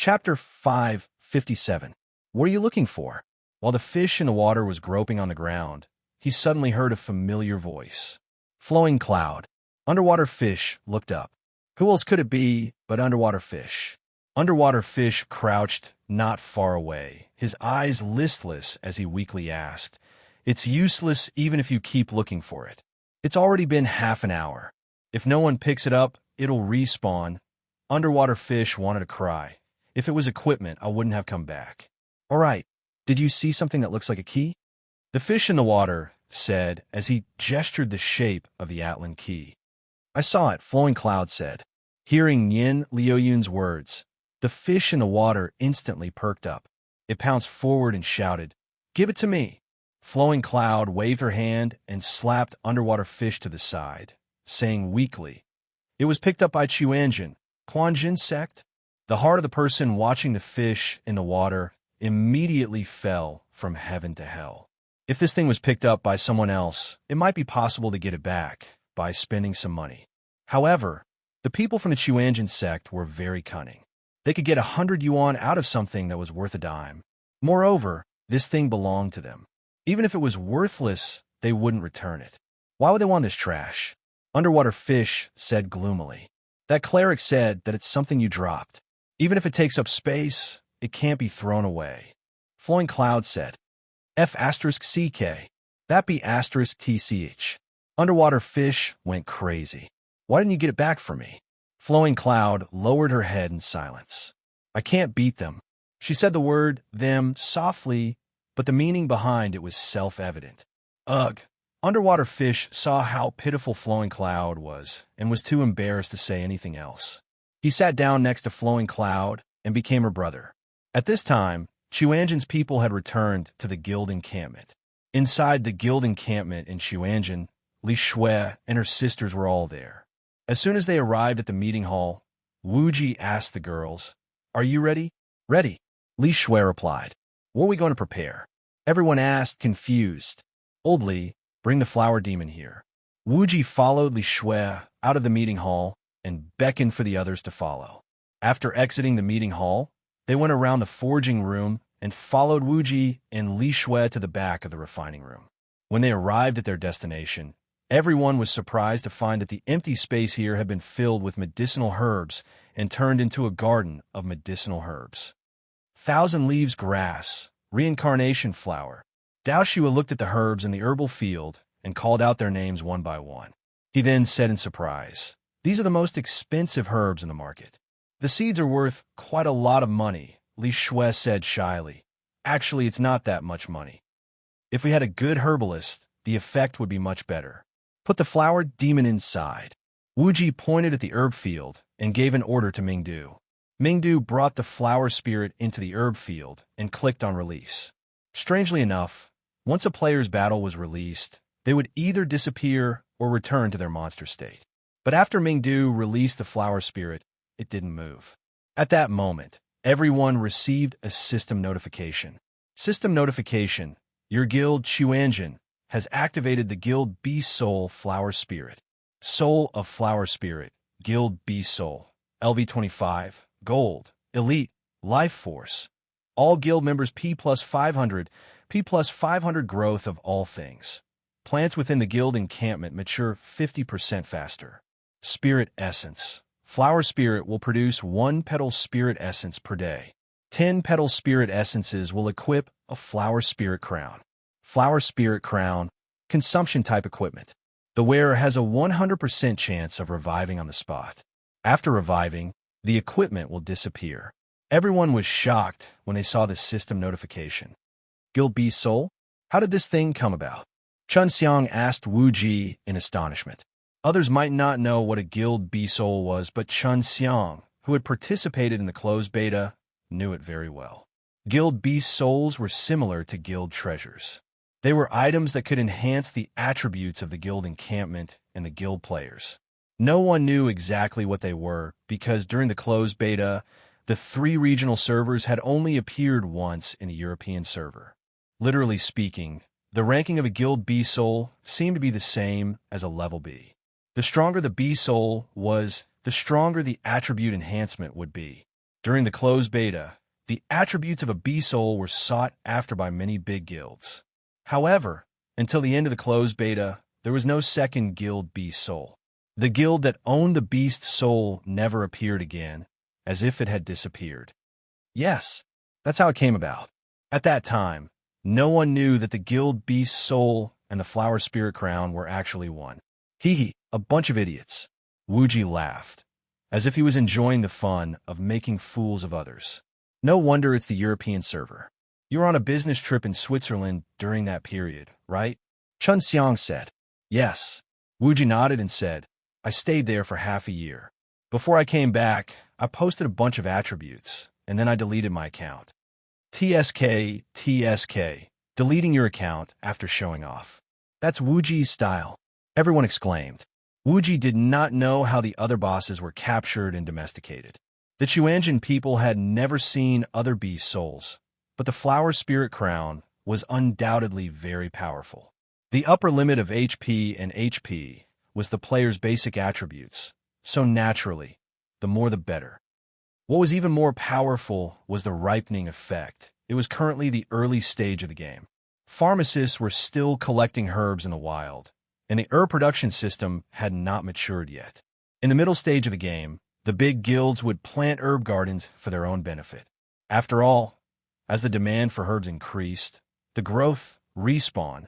Chapter 557. What are you looking for? While the fish in the water was groping on the ground, he suddenly heard a familiar voice. Flowing cloud. Underwater fish looked up. Who else could it be but underwater fish? Underwater fish crouched not far away, his eyes listless as he weakly asked, "It's useless even if you keep looking for it. It's already been half an hour. If no one picks it up, it'll respawn." Underwater fish wanted to cry. If it was equipment, I wouldn't have come back. All right, did you see something that looks like a key? The fish in the water said as he gestured the shape of the Atlan key. I saw it, Flowing Cloud said. Hearing Yin Liuyun's words, the fish in the water instantly perked up. It pounced forward and shouted, "Give it to me." Flowing Cloud waved her hand and slapped underwater fish to the side, saying weakly, "It was picked up by Chuanjin, Quanjin sect." The heart of the person watching the fish in the water immediately fell from heaven to hell. If this thing was picked up by someone else, it might be possible to get it back by spending some money. However, the people from the Chuanjin sect were very cunning. They could get 100 yuan out of something that was worth a dime. Moreover, this thing belonged to them. Even if it was worthless, they wouldn't return it. Why would they want this trash? Underwater fish said gloomily. That cleric said that it's something you dropped. Even if it takes up space, it can't be thrown away. Flowing Cloud said, F***CK. That be *TCH. Underwater fish went crazy. Why didn't you get it back for me? Flowing Cloud lowered her head in silence. I can't beat them. She said the word them softly, but the meaning behind it was self-evident. Ugh. Underwater fish saw how pitiful Flowing Cloud was and was too embarrassed to say anything else. He sat down next to Flowing Cloud and became her brother. At this time, Chuanjin's people had returned to the guild encampment. Inside the guild encampment in Chuanjin, Li Shui and her sisters were all there. As soon as they arrived at the meeting hall, Wu Ji asked the girls, "Are you ready?" "Ready," Li Shui replied. "What are we going to prepare?" Everyone asked, confused. "Old Li, bring the flower demon here." Wu Ji followed Li Shui out of the meeting hall and beckoned for the others to follow. After exiting the meeting hall, they went around the forging room and followed Wu Ji and Li Shui to the back of the refining room. When they arrived at their destination, everyone was surprised to find that the empty space here had been filled with medicinal herbs and turned into a garden of medicinal herbs. Thousand Leaves grass, reincarnation flower. Dao Shua looked at the herbs in the herbal field and called out their names one by one. He then said in surprise, "These are the most expensive herbs in the market." "The seeds are worth quite a lot of money," Li Shui said shyly. "Actually, it's not that much money. If we had a good herbalist, the effect would be much better. Put the flower demon inside." Wu Ji pointed at the herb field and gave an order to Mingdu. Mingdu brought the flower spirit into the herb field and clicked on release. Strangely enough, once a player's battle was released, they would either disappear or return to their monster state. But after Mingdu released the flower spirit, it didn't move. At that moment, everyone received a system notification. System notification: your guild Chuanjin has activated the Guild Beast Soul Flower Spirit. Soul of Flower Spirit, Guild Beast Soul, LV25, Gold, Elite, Life Force. All guild members P+500, P+500 growth of all things. Plants within the guild encampment mature 50% faster. Spirit Essence. Flower Spirit will produce 1 petal Spirit Essence per day. 10 petal Spirit Essences will equip a Flower Spirit Crown. Flower Spirit Crown, consumption type equipment. The wearer has a 100% chance of reviving on the spot. After reviving, the equipment will disappear. Everyone was shocked when they saw the system notification. Guild Beast Soul? How did this thing come about? Chun Xiang asked Wu Ji in astonishment. Others might not know what a Guild Beast Soul was, but Chun Xiang, who had participated in the closed beta, knew it very well. Guild Beast Souls were similar to Guild Treasures. They were items that could enhance the attributes of the guild encampment and the guild players. No one knew exactly what they were because during the closed beta, the 3 regional servers had only appeared once in the European server. Literally speaking, the ranking of a Guild B Soul seemed to be the same as a level B. The stronger the B Soul was, the stronger the attribute enhancement would be. During the closed beta, the attributes of a bee soul were sought after by many big guilds. However, until the end of the closed beta, there was no second guild beast soul. The guild that owned the beast soul never appeared again, as if it had disappeared. Yes, that's how it came about. At that time, no one knew that the guild beast soul and the flower spirit crown were actually one. Hee hee, a bunch of idiots. Wuji laughed, as if he was enjoying the fun of making fools of others. No wonder it's the European server. You were on a business trip in Switzerland during that period, right? Chun Xiang said. Yes. Wuji nodded and said, I stayed there for half a year. Before I came back, I posted a bunch of attributes, and then I deleted my account. TSK, deleting your account after showing off. That's Wuji's style. Everyone exclaimed. Wuji did not know how the other bosses were captured and domesticated. The Chuanjin people had never seen other beast souls, but the flower spirit crown was undoubtedly very powerful. The upper limit of HP and HP was the player's basic attributes, so naturally, the more the better. What was even more powerful was the ripening effect. It was currently the early stage of the game. Pharmacists were still collecting herbs in the wild, and the herb production system had not matured yet. In the middle stage of the game, the big guilds would plant herb gardens for their own benefit. After all, as the demand for herbs increased, the growth, respawn,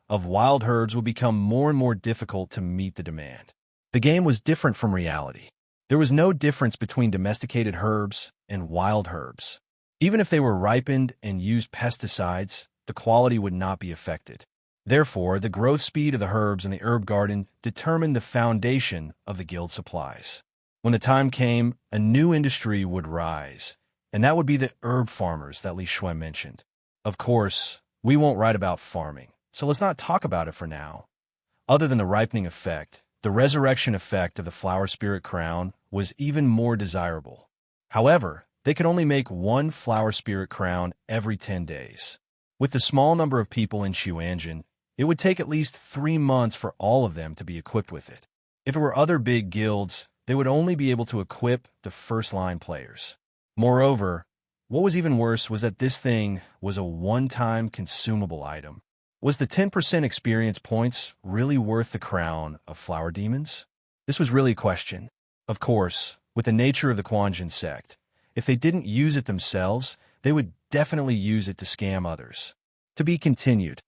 of wild herbs would become more and more difficult to meet the demand. The game was different from reality. There was no difference between domesticated herbs and wild herbs. Even if they were ripened and used pesticides, the quality would not be affected. Therefore, the growth speed of the herbs in the herb garden determined the foundation of the guild supplies. When the time came, a new industry would rise, and that would be the herb farmers that Li Shuan mentioned. Of course, we won't write about farming, so let's not talk about it for now. Other than the ripening effect, the resurrection effect of the flower spirit crown was even more desirable. However, they could only make one flower spirit crown every 10 days. With the small number of people in Xuanjin, it would take at least 3 months for all of them to be equipped with it. If it were other big guilds, they would only be able to equip the first-line players. Moreover, what was even worse was that this thing was a one-time consumable item. Was the 10% experience points really worth the crown of flower demons? This was really a question. Of course, with the nature of the Quanjin sect, if they didn't use it themselves, they would definitely use it to scam others. To be continued.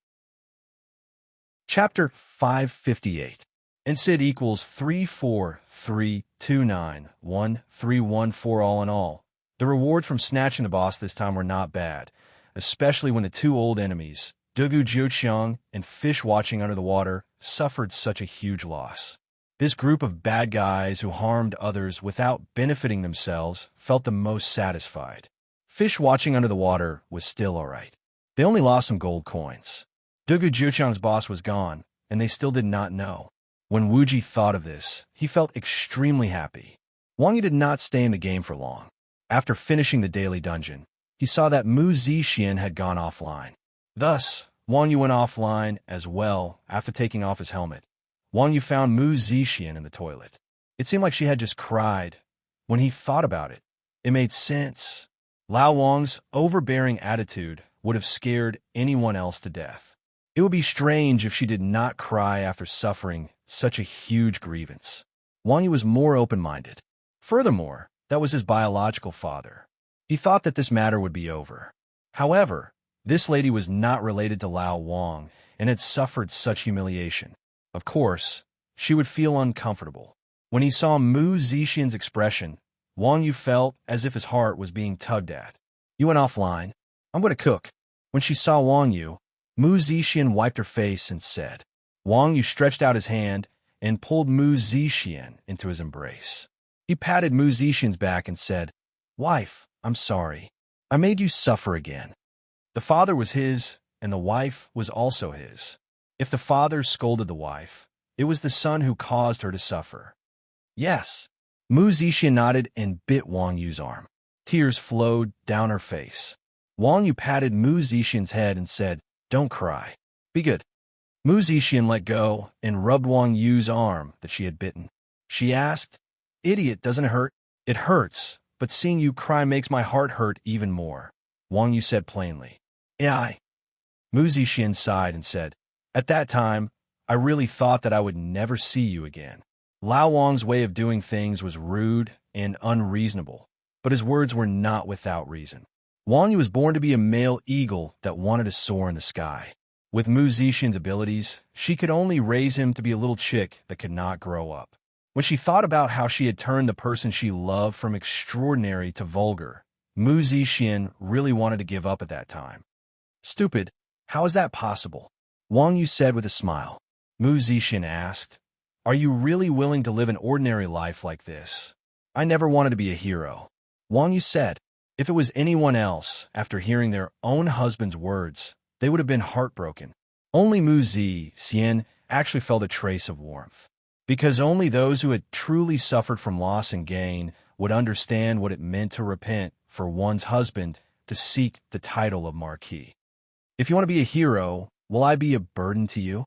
Chapter 558. NCID equals 343291314 all in all. The rewards from snatching the boss this time were not bad, especially when the two old enemies, Dugu Jiuqiang and Fish Watching Under the Water, suffered such a huge loss. This group of bad guys who harmed others without benefiting themselves felt the most satisfied. Fish Watching Under the Water was still alright. They only lost some gold coins. Dugu Jiuqiang's boss was gone, and they still did not know. When Wuji thought of this, he felt extremely happy. Wang Yu did not stay in the game for long. After finishing the daily dungeon, he saw that Mu Zixian had gone offline. Thus, Wang Yu went offline as well after taking off his helmet. Wang Yu found Mu Zixian in the toilet. It seemed like she had just cried. When he thought about it, it made sense. Lao Wang's overbearing attitude would have scared anyone else to death. It would be strange if she did not cry after suffering such a huge grievance. Wang Yu was more open-minded. Furthermore, that was his biological father. He thought that this matter would be over. However, this lady was not related to Lao Wang and had suffered such humiliation. Of course, she would feel uncomfortable. When he saw Mu Zixian's expression, Wang Yu felt as if his heart was being tugged at. You went offline. I'm going to cook. When she saw Wang Yu, Mu Zixian wiped her face and said. Wang Yu stretched out his hand and pulled Mu Zixian into his embrace. He patted Mu Zixian's back and said, Wife, I'm sorry. I made you suffer again. The father was his, and the wife was also his. If the father scolded the wife, it was the son who caused her to suffer. Yes. Mu Zixian nodded and bit Wang Yu's arm. Tears flowed down her face. Wang Yu patted Mu Zixian's head and said, Don't cry. Be good. Mu Zixian let go and rubbed Wang Yu's arm that she had bitten. She asked, Idiot, doesn't it hurt? It hurts, but seeing you cry makes my heart hurt even more, Wang Yu said plainly. Yeah, Mu Zixin sighed and said, at that time, I really thought that I would never see you again. Lao Wang's way of doing things was rude and unreasonable, but his words were not without reason. Wang Yu was born to be a male eagle that wanted to soar in the sky. With Mu Zixin's abilities, she could only raise him to be a little chick that could not grow up. When she thought about how she had turned the person she loved from extraordinary to vulgar, Mu Zixin really wanted to give up at that time. Stupid, how is that possible? Wang Yu said with a smile. Mu Zixin asked, are you really willing to live an ordinary life like this? I never wanted to be a hero. Wang Yu said, if it was anyone else, after hearing their own husband's words, they would have been heartbroken. Only Mu Zixin actually felt a trace of warmth. Because only those who had truly suffered from loss and gain would understand what it meant to repent for one's husband to seek the title of Marquis. If you want to be a hero, will I be a burden to you?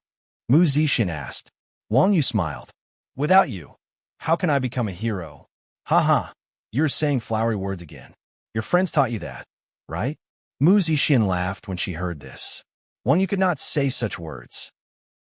Mu Zixin asked. Wang Yu smiled. Without you, how can I become a hero? Ha ha, you're saying flowery words again. Your friends taught you that, right? Mu Zixin laughed when she heard this. Wang Yu could not say such words.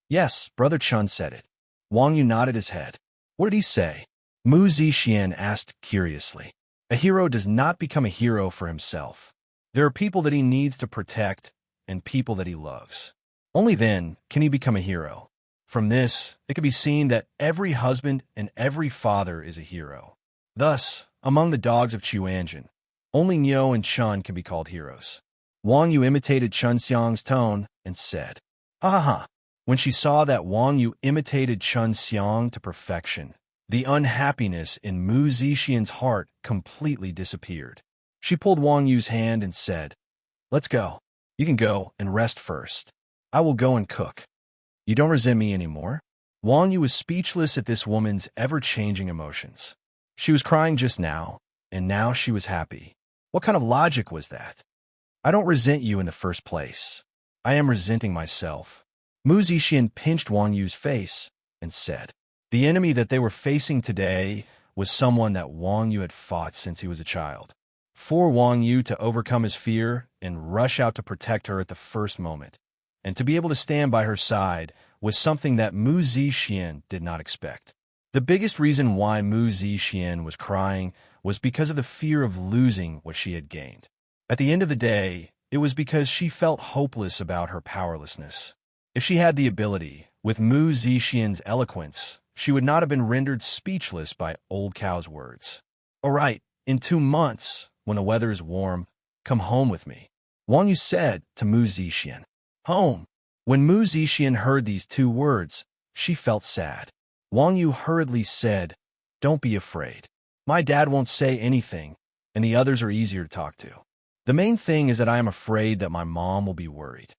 Yes, Brother Chun said it. Wang Yu nodded his head. What did he say? Mu Zixin asked curiously. A hero does not become a hero for himself. There are people that he needs to protect and people that he loves. Only then can he become a hero. From this, it can be seen that every husband and every father is a hero. Thus, among the dogs of Chuanjin, only Niu and Chun can be called heroes. Wang Yu imitated Chun Xiang's tone and said, ha ha ha. When she saw that Wang Yu imitated Chun Xiang to perfection, the unhappiness in Mu Zixin's heart completely disappeared. She pulled Wang Yu's hand and said, let's go. You can go and rest first. I will go and cook. You don't resent me anymore? Wang Yu was speechless at this woman's ever-changing emotions. She was crying just now, and now she was happy. What kind of logic was that? I don't resent you in the first place. I am resenting myself. Mu Zixin pinched Wang Yu's face and said, the enemy that they were facing today was someone that Wang Yu had fought since he was a child. For Wang Yu to overcome his fear and rush out to protect her at the first moment, and to be able to stand by her side was something that Mu Zixin did not expect. The biggest reason why Mu Zixin was crying was because of the fear of losing what she had gained. At the end of the day, it was because she felt hopeless about her powerlessness. If she had the ability, with Mu Zixin's eloquence, she would not have been rendered speechless by Old Cow's words. All right, in 2 months, when the weather is warm, come home with me, Wang Yu said to Mu Zixin. Home. When Mu Zixin heard these 2 words, she felt sad. Wang Yu hurriedly said, don't be afraid. My dad won't say anything, and the others are easier to talk to. The main thing is that I am afraid that my mom will be worried.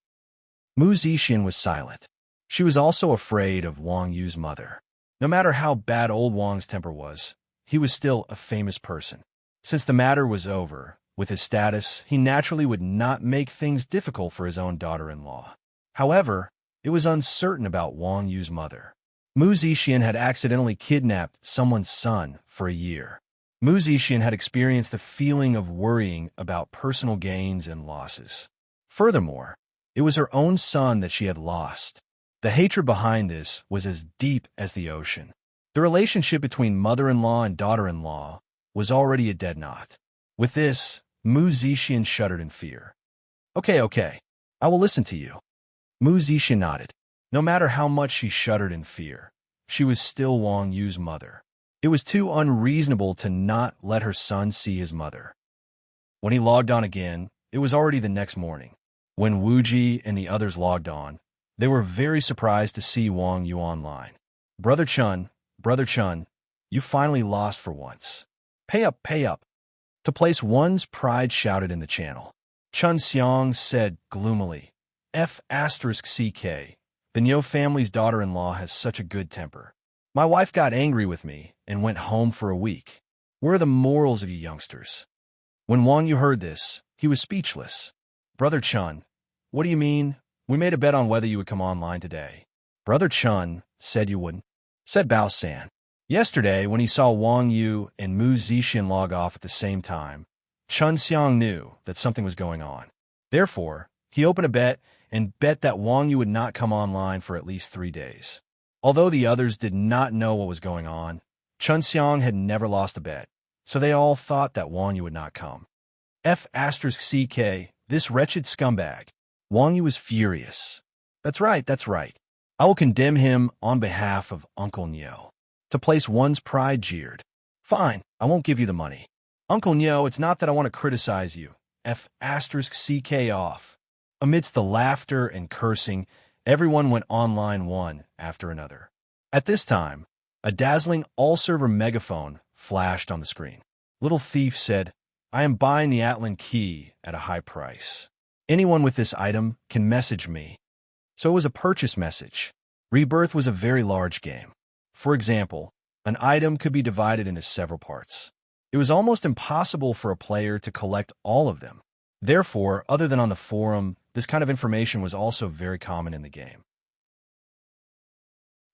Mu Zixin was silent. She was also afraid of Wang Yu's mother. No matter how bad old Wang's temper was, he was still a famous person. Since the matter was over, with his status, he naturally would not make things difficult for his own daughter-in-law. However, it was uncertain about Wang Yu's mother. Mu Zixin had accidentally kidnapped someone's son for a year. Mu Zixin had experienced the feeling of worrying about personal gains and losses. Furthermore, it was her own son that she had lost. The hatred behind this was as deep as the ocean. The relationship between mother-in-law and daughter-in-law was already a dead knot. With this, Mu Zixin shuddered in fear. Okay, I will listen to you. Mu Zixin nodded. No matter how much she shuddered in fear, she was still Wang Yu's mother. It was too unreasonable to not let her son see his mother. When he logged on again, it was already the next morning. When Wu Ji and the others logged on, they were very surprised to see Wang Yu online. Brother Chun, you finally lost for once. Pay up. To place one's pride shouted in the channel. Chun Xiang said gloomily, F***CK. The Niu family's daughter-in-law has such a good temper. My wife got angry with me and went home for a week. Where are the morals of you youngsters? When Wang Yu heard this, he was speechless. Brother Chun, what do you mean? We made a bet on whether you would come online today. Brother Chun said you wouldn't. Said Bao San. Yesterday, when he saw Wang Yu and Mu Zixin log off at the same time, Chun Xiang knew that something was going on. Therefore, he opened a bet and bet that Wang Yu would not come online for at least 3 days. Although the others did not know what was going on, Chun Xiang had never lost a bet, so they all thought that Wang Yu would not come. F***CK, this wretched scumbag. Wang Yu was furious. That's right. I will condemn him on behalf of Uncle Nyo. To place one's pride jeered. Fine, I won't give you the money. Uncle Nyo, it's not that I want to criticize you. F***CK off. Amidst the laughter and cursing, everyone went online one after another. At this time, a dazzling all-server megaphone flashed on the screen. Little Thief said, I am buying the Atlan key at a high price. Anyone with this item can message me. So it was a purchase message. Rebirth was a very large game. For example, an item could be divided into several parts. It was almost impossible for a player to collect all of them. Therefore, other than on the forum, this kind of information was also very common in the game.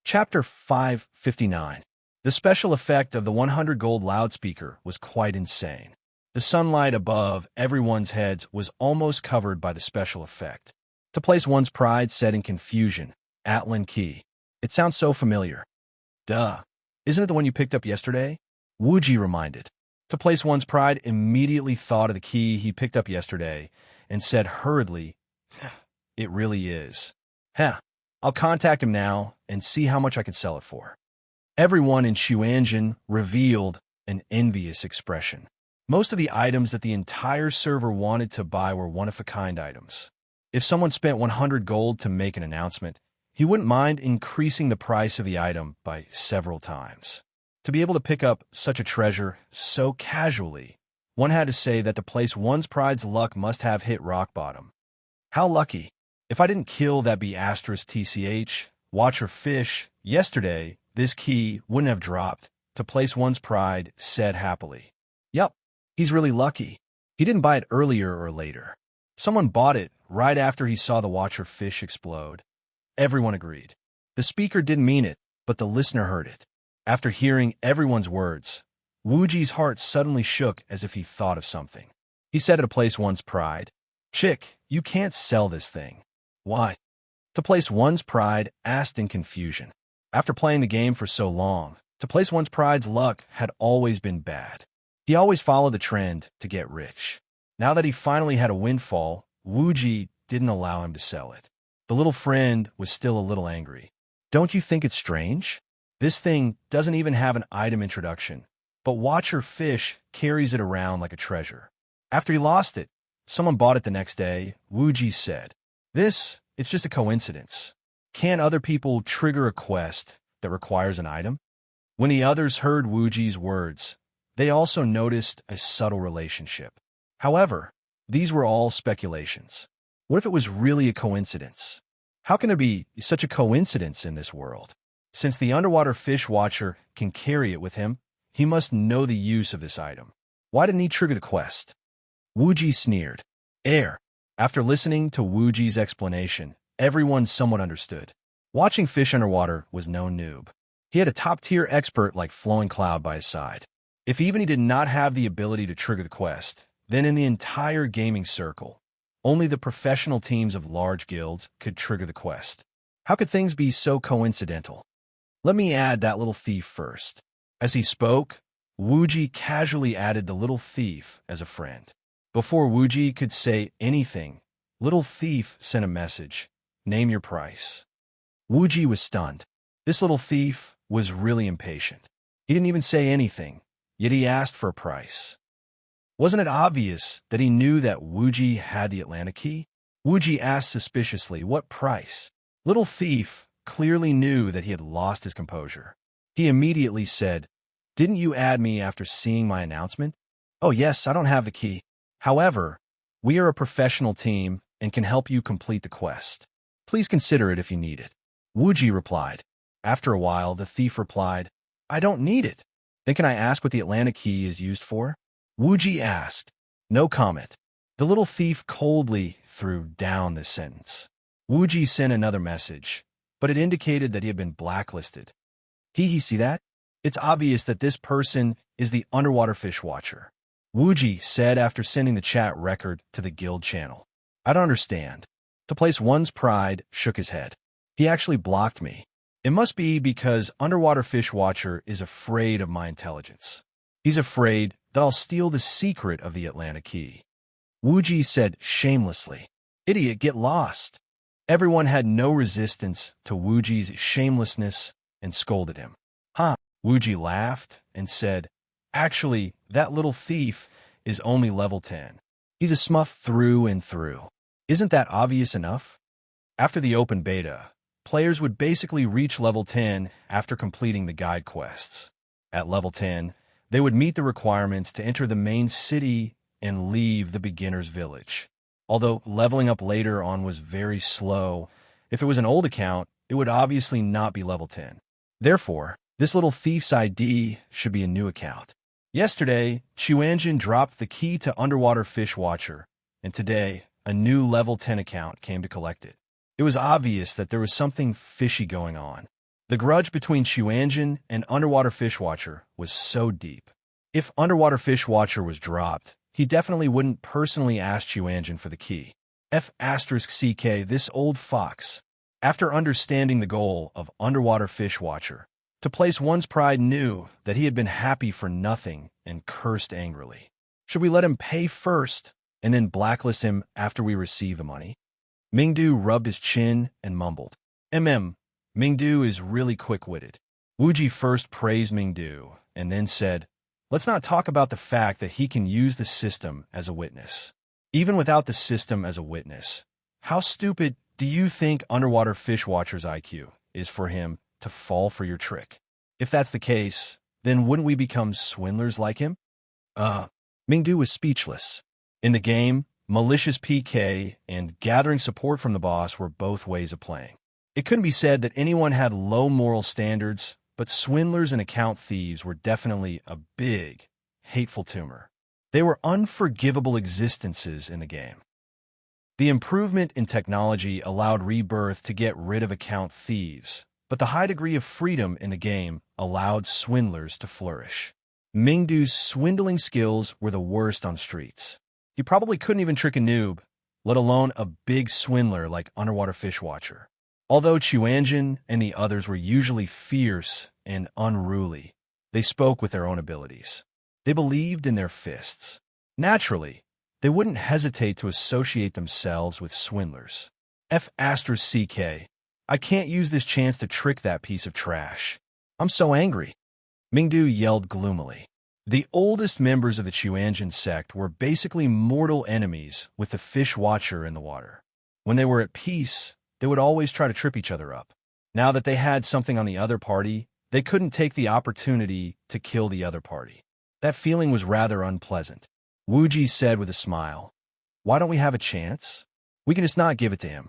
Chapter 559. The special effect of the 100 gold loudspeaker was quite insane. The sunlight above everyone's heads was almost covered by the special effect. To place one's pride said in confusion, Atlan key. It sounds so familiar. Duh. Isn't it the one you picked up yesterday? Wuji reminded. To place one's pride immediately thought of the key he picked up yesterday and said hurriedly, it really is. I'll contact him now and see how much I can sell it for. Everyone in Xuanzhen revealed an envious expression. Most of the items that the entire server wanted to buy were one-of-a-kind items. If someone spent 100 gold to make an announcement, he wouldn't mind increasing the price of the item by several times. To be able to pick up such a treasure so casually, one had to say that to place one's pride's luck must have hit rock bottom. How lucky. If I didn't kill that B***TCH, Watcher Fish, yesterday, this key wouldn't have dropped. To place one's pride said happily. Yup, he's really lucky. He didn't buy it earlier or later. Someone bought it right after he saw the Watcher Fish explode. Everyone agreed. The speaker didn't mean it, but the listener heard it. After hearing everyone's words, Wuji's heart suddenly shook as if he thought of something. He said to place one's pride, Chick, you can't sell this thing. Why? To place one's pride asked in confusion. After playing the game for so long, to place one's pride's luck had always been bad. He always followed the trend to get rich. Now that he finally had a windfall, Wuji didn't allow him to sell it. The little friend was still a little angry. Don't you think it's strange? This thing doesn't even have an item introduction, but Watcher Fish carries it around like a treasure. After he lost it, someone bought it the next day. Wuji said, it's just a coincidence. Can other people trigger a quest that requires an item? When the others heard Wuji's words, they also noticed a subtle relationship. However, these were all speculations. What if it was really a coincidence? How can there be such a coincidence in this world? Since the underwater fish watcher can carry it with him, he must know the use of this item. Why didn't he trigger the quest? Wuji sneered. After listening to Wuji's explanation, everyone somewhat understood. Watching fish underwater was no noob. He had a top-tier expert like Flowing Cloud by his side. If even he did not have the ability to trigger the quest, then in the entire gaming circle, only the professional teams of large guilds could trigger the quest. How could things be so coincidental? Let me add that little thief first. As he spoke, Wuji casually added the little thief as a friend. Before Wuji could say anything, little thief sent a message. Name your price. Wuji was stunned. This little thief was really impatient. He didn't even say anything, yet he asked for a price. Wasn't it obvious that he knew that Wuji had the Atlantic key? Wuji asked suspiciously, what price? Little thief clearly knew that he had lost his composure. He immediately said, didn't you add me after seeing my announcement? Oh yes, I don't have the key. However, we are a professional team and can help you complete the quest. Please consider it if you need it. Wuji replied. After a while, the thief replied, I don't need it. Then can I ask what the Atlantic key is used for? Wuji asked. No comment. The little thief coldly threw down this sentence. Wuji sent another message, but it indicated that he had been blacklisted. See that? It's obvious that this person is the underwater fish watcher, Wuji said after sending the chat record to the guild channel. I don't understand. To place one's pride shook his head. He actually blocked me. It must be because underwater fish watcher is afraid of my intelligence. He's afraid that I'll steal the secret of the Atlantic Key. Wuji said shamelessly. Idiot, get lost. Everyone had no resistance to Wuji's shamelessness and scolded him. Huh? Wuji laughed and said, actually, that little thief is only level 10. He's a smurf through and through. Isn't that obvious enough? After the open beta, players would basically reach level 10 after completing the guide quests. At level 10, they would meet the requirements to enter the main city and leave the beginner's village. Although leveling up later on was very slow, if it was an old account, it would obviously not be level 10. Therefore, this little thief's ID should be a new account. Yesterday, Chuanjin dropped the key to Underwater Fish Watcher, and today, a new level 10 account came to collect it. It was obvious that there was something fishy going on. The grudge between Chuanjin and Underwater Fish Watcher was so deep. If Underwater Fish Watcher was dropped, he definitely wouldn't personally ask Chuanjin for the key. F***CK, this old fox. After understanding the goal of Underwater Fish Watcher, to place one's pride knew that he had been happy for nothing and cursed angrily. Should we let him pay first and then blacklist him after we receive the money? Mingdu rubbed his chin and mumbled. Mingdu is really quick-witted. Wuji first praised Mingdu and then said, let's not talk about the fact that he can use the system as a witness. Even without the system as a witness, how stupid do you think Underwater Fish Watcher's IQ is for him to fall for your trick? If that's the case, then wouldn't we become swindlers like him? Mingdu was speechless. In the game, malicious PK and gathering support from the boss were both ways of playing. It couldn't be said that anyone had low moral standards, but swindlers and account thieves were definitely a big, hateful tumor. They were unforgivable existences in the game. The improvement in technology allowed Rebirth to get rid of account thieves, but the high degree of freedom in the game allowed swindlers to flourish. Mingdu's swindling skills were the worst on streets. He probably couldn't even trick a noob, let alone a big swindler like Underwater Fish Watcher. Although Chuanjin and the others were usually fierce and unruly, they spoke with their own abilities. They believed in their fists. Naturally, they wouldn't hesitate to associate themselves with swindlers. F***CK, I can't use this chance to trick that piece of trash. I'm so angry. Mingdu yelled gloomily. The oldest members of the Chuanjin sect were basically mortal enemies with the fish watcher in the water. When they were at peace, they would always try to trip each other up. Now that they had something on the other party, they couldn't take the opportunity to kill the other party. That feeling was rather unpleasant. Wuji said with a smile, why don't we have a chance? We can just not give it to him.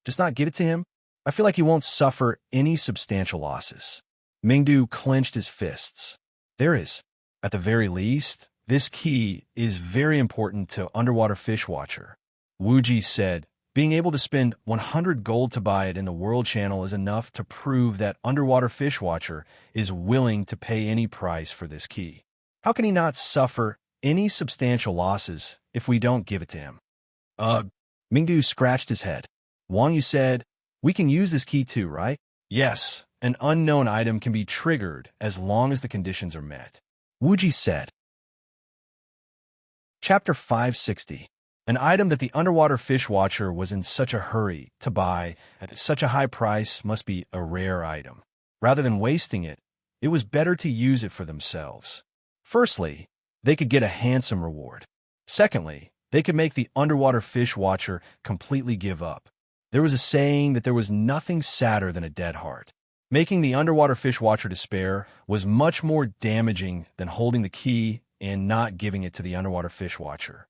Just not give it to him? I feel like he won't suffer any substantial losses. Mingdu clenched his fists. There is. At the very least, this key is very important to Underwater Fish Watcher. Wuji said, being able to spend 100 gold to buy it in the World Channel is enough to prove that Underwater Fish Watcher is willing to pay any price for this key. How can he not suffer any substantial losses if we don't give it to him? Mingdu scratched his head. Wang Yu said, we can use this key too, right? Yes, an unknown item can be triggered as long as the conditions are met. Wuji said. Chapter 560. An item that the Underwater Fish Watcher was in such a hurry to buy at such a high price must be a rare item. Rather than wasting it, it was better to use it for themselves. Firstly, they could get a handsome reward. Secondly, they could make the Underwater Fish Watcher completely give up. There was a saying that there was nothing sadder than a dead heart. Making the Underwater Fish Watcher despair was much more damaging than holding the key and not giving it to the Underwater Fish Watcher.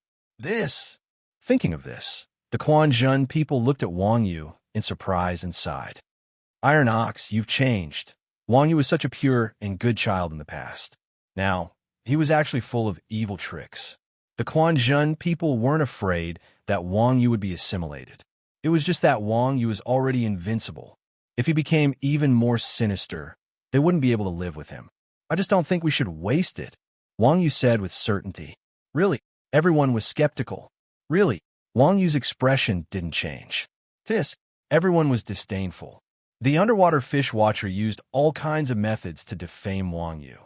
Thinking of this, the Quanzhun people looked at Wang Yu in surprise and sighed. Iron Ox, you've changed. Wang Yu was such a pure and good child in the past. Now, he was actually full of evil tricks. The Quanzhun people weren't afraid that Wang Yu would be assimilated. It was just that Wang Yu was already invincible. If he became even more sinister, they wouldn't be able to live with him. I just don't think we should waste it, Wang Yu said with certainty. Really? Everyone was skeptical. Really? Wang Yu's expression didn't change. This, everyone was disdainful. The underwater fish watcher used all kinds of methods to defame Wang Yu.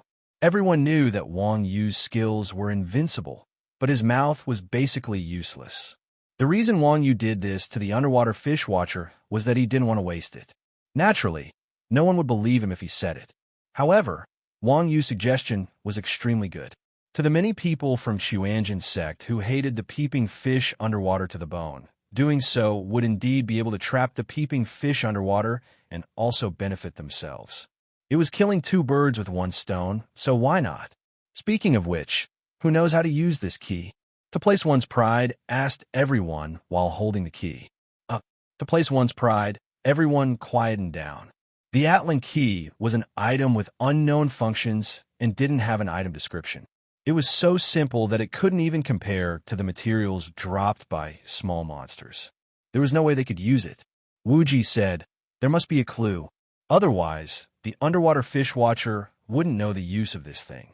Everyone knew that Wang Yu's skills were invincible, but his mouth was basically useless. The reason Wang Yu did this to the underwater fish watcher was that he didn't want to waste it. Naturally, no one would believe him if he said it. However, Wang Yu's suggestion was extremely good. To the many people from Xuanzhen's sect who hated the peeping fish underwater to the bone, doing so would indeed be able to trap the peeping fish underwater and also benefit themselves. It was killing two birds with one stone, so why not? Speaking of which, who knows how to use this key? To place one's pride, asked everyone while holding the key. To place one's pride, everyone quietened down. The Atlan key was an item with unknown functions and didn't have an item description. It was so simple that it couldn't even compare to the materials dropped by small monsters. There was no way they could use it. Wuji said, "There must be a clue. Otherwise, the underwater fish watcher wouldn't know the use of this thing."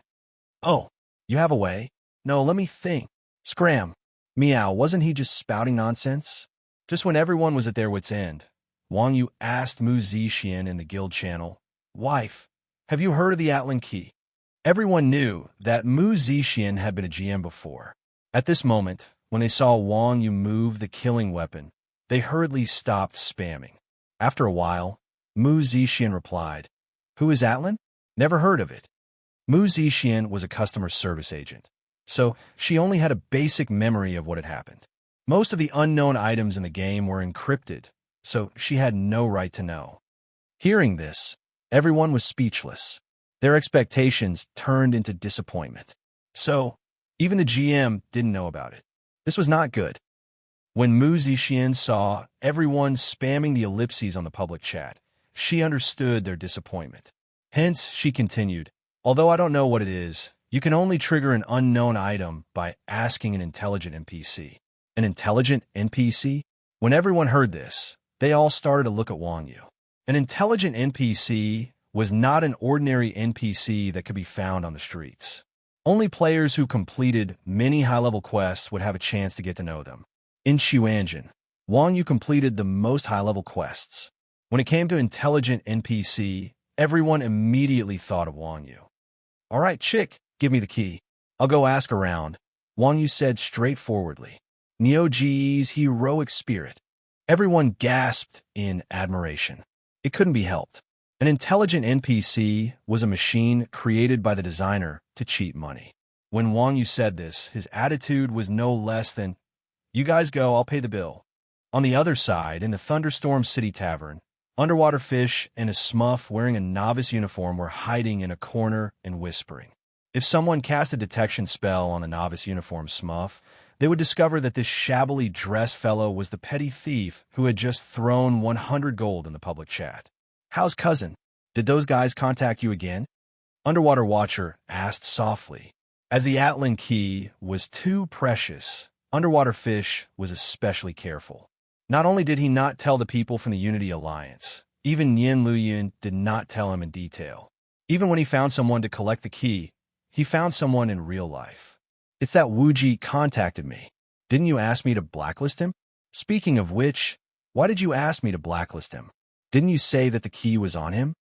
"Oh, you have a way?" "No, let me think." Scram. Meow, wasn't he just spouting nonsense? Just when everyone was at their wits' end, Wang Yu asked Mu Zixin in the guild channel, "Wife, have you heard of the Atlan key?" Everyone knew that Mu Zixin had been a GM before. At this moment, when they saw Wang Yu move the killing weapon, they hurriedly stopped spamming. After a while, Mu Zixin replied, "Who is Atlan? Never heard of it." Mu Zixin was a customer service agent, so she only had a basic memory of what had happened. Most of the unknown items in the game were encrypted, so she had no right to know. Hearing this, everyone was speechless. Their expectations turned into disappointment. So, even the GM didn't know about it. This was not good. When Mu Zixin saw everyone spamming the ellipses on the public chat, she understood their disappointment. Hence, she continued, "Although I don't know what it is, you can only trigger an unknown item by asking an intelligent NPC. An intelligent NPC? When everyone heard this, they all started to look at Wang Yu. An intelligent NPC was not an ordinary NPC that could be found on the streets. Only players who completed many high-level quests would have a chance to get to know them. In Xuanzhen, Wang Yu completed the most high-level quests. When it came to intelligent NPC, everyone immediately thought of Wang Yu. "All right, chick, give me the key. I'll go ask around," Wang Yu said straightforwardly. Neo Ge's heroic spirit. Everyone gasped in admiration. It couldn't be helped. An intelligent NPC was a machine created by the designer to cheat money. When Wang Yu said this, his attitude was no less than, "You guys go, I'll pay the bill." On the other side, in the Thunderstorm City Tavern, Underwater Fish and a Smuff wearing a novice uniform were hiding in a corner and whispering. If someone cast a detection spell on the novice uniform Smuff, they would discover that this shabbily dressed fellow was the petty thief who had just thrown 100 gold in the public chat. "How's cousin? Did those guys contact you again?" Underwater Watcher asked softly. As the Atlan key was too precious, Underwater Fish was especially careful. Not only did he not tell the people from the Unity Alliance, even Yin Luyin did not tell him in detail. Even when he found someone to collect the key, he found someone in real life. "It's that Wuji contacted me. Didn't you ask me to blacklist him?" "Speaking of which, why did you ask me to blacklist him? Didn't you say that the key was on him?"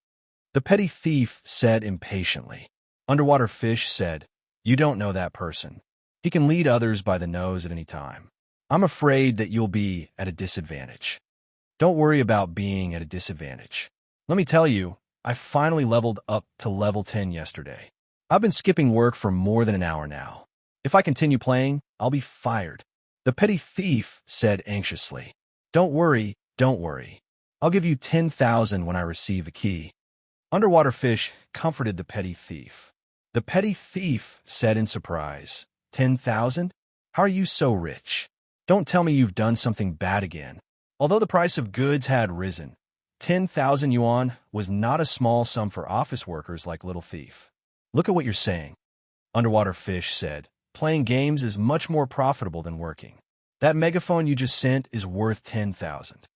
The petty thief said impatiently. Underwater Fish said, "You don't know that person. He can lead others by the nose at any time. I'm afraid that you'll be at a disadvantage." "Don't worry about being at a disadvantage. Let me tell you, I finally leveled up to level 10 yesterday. I've been skipping work for more than an hour now. If I continue playing, I'll be fired." The petty thief said anxiously, Don't worry. I'll give you 10,000 when I receive the key." Underwater Fish comforted the petty thief. The petty thief said in surprise, 10,000? How are you so rich? Don't tell me you've done something bad again." Although the price of goods had risen, 10,000 yuan was not a small sum for office workers like Little Thief. "Look at what you're saying," Underwater Fish said. "Playing games is much more profitable than working. That megaphone you just sent is worth 10,000.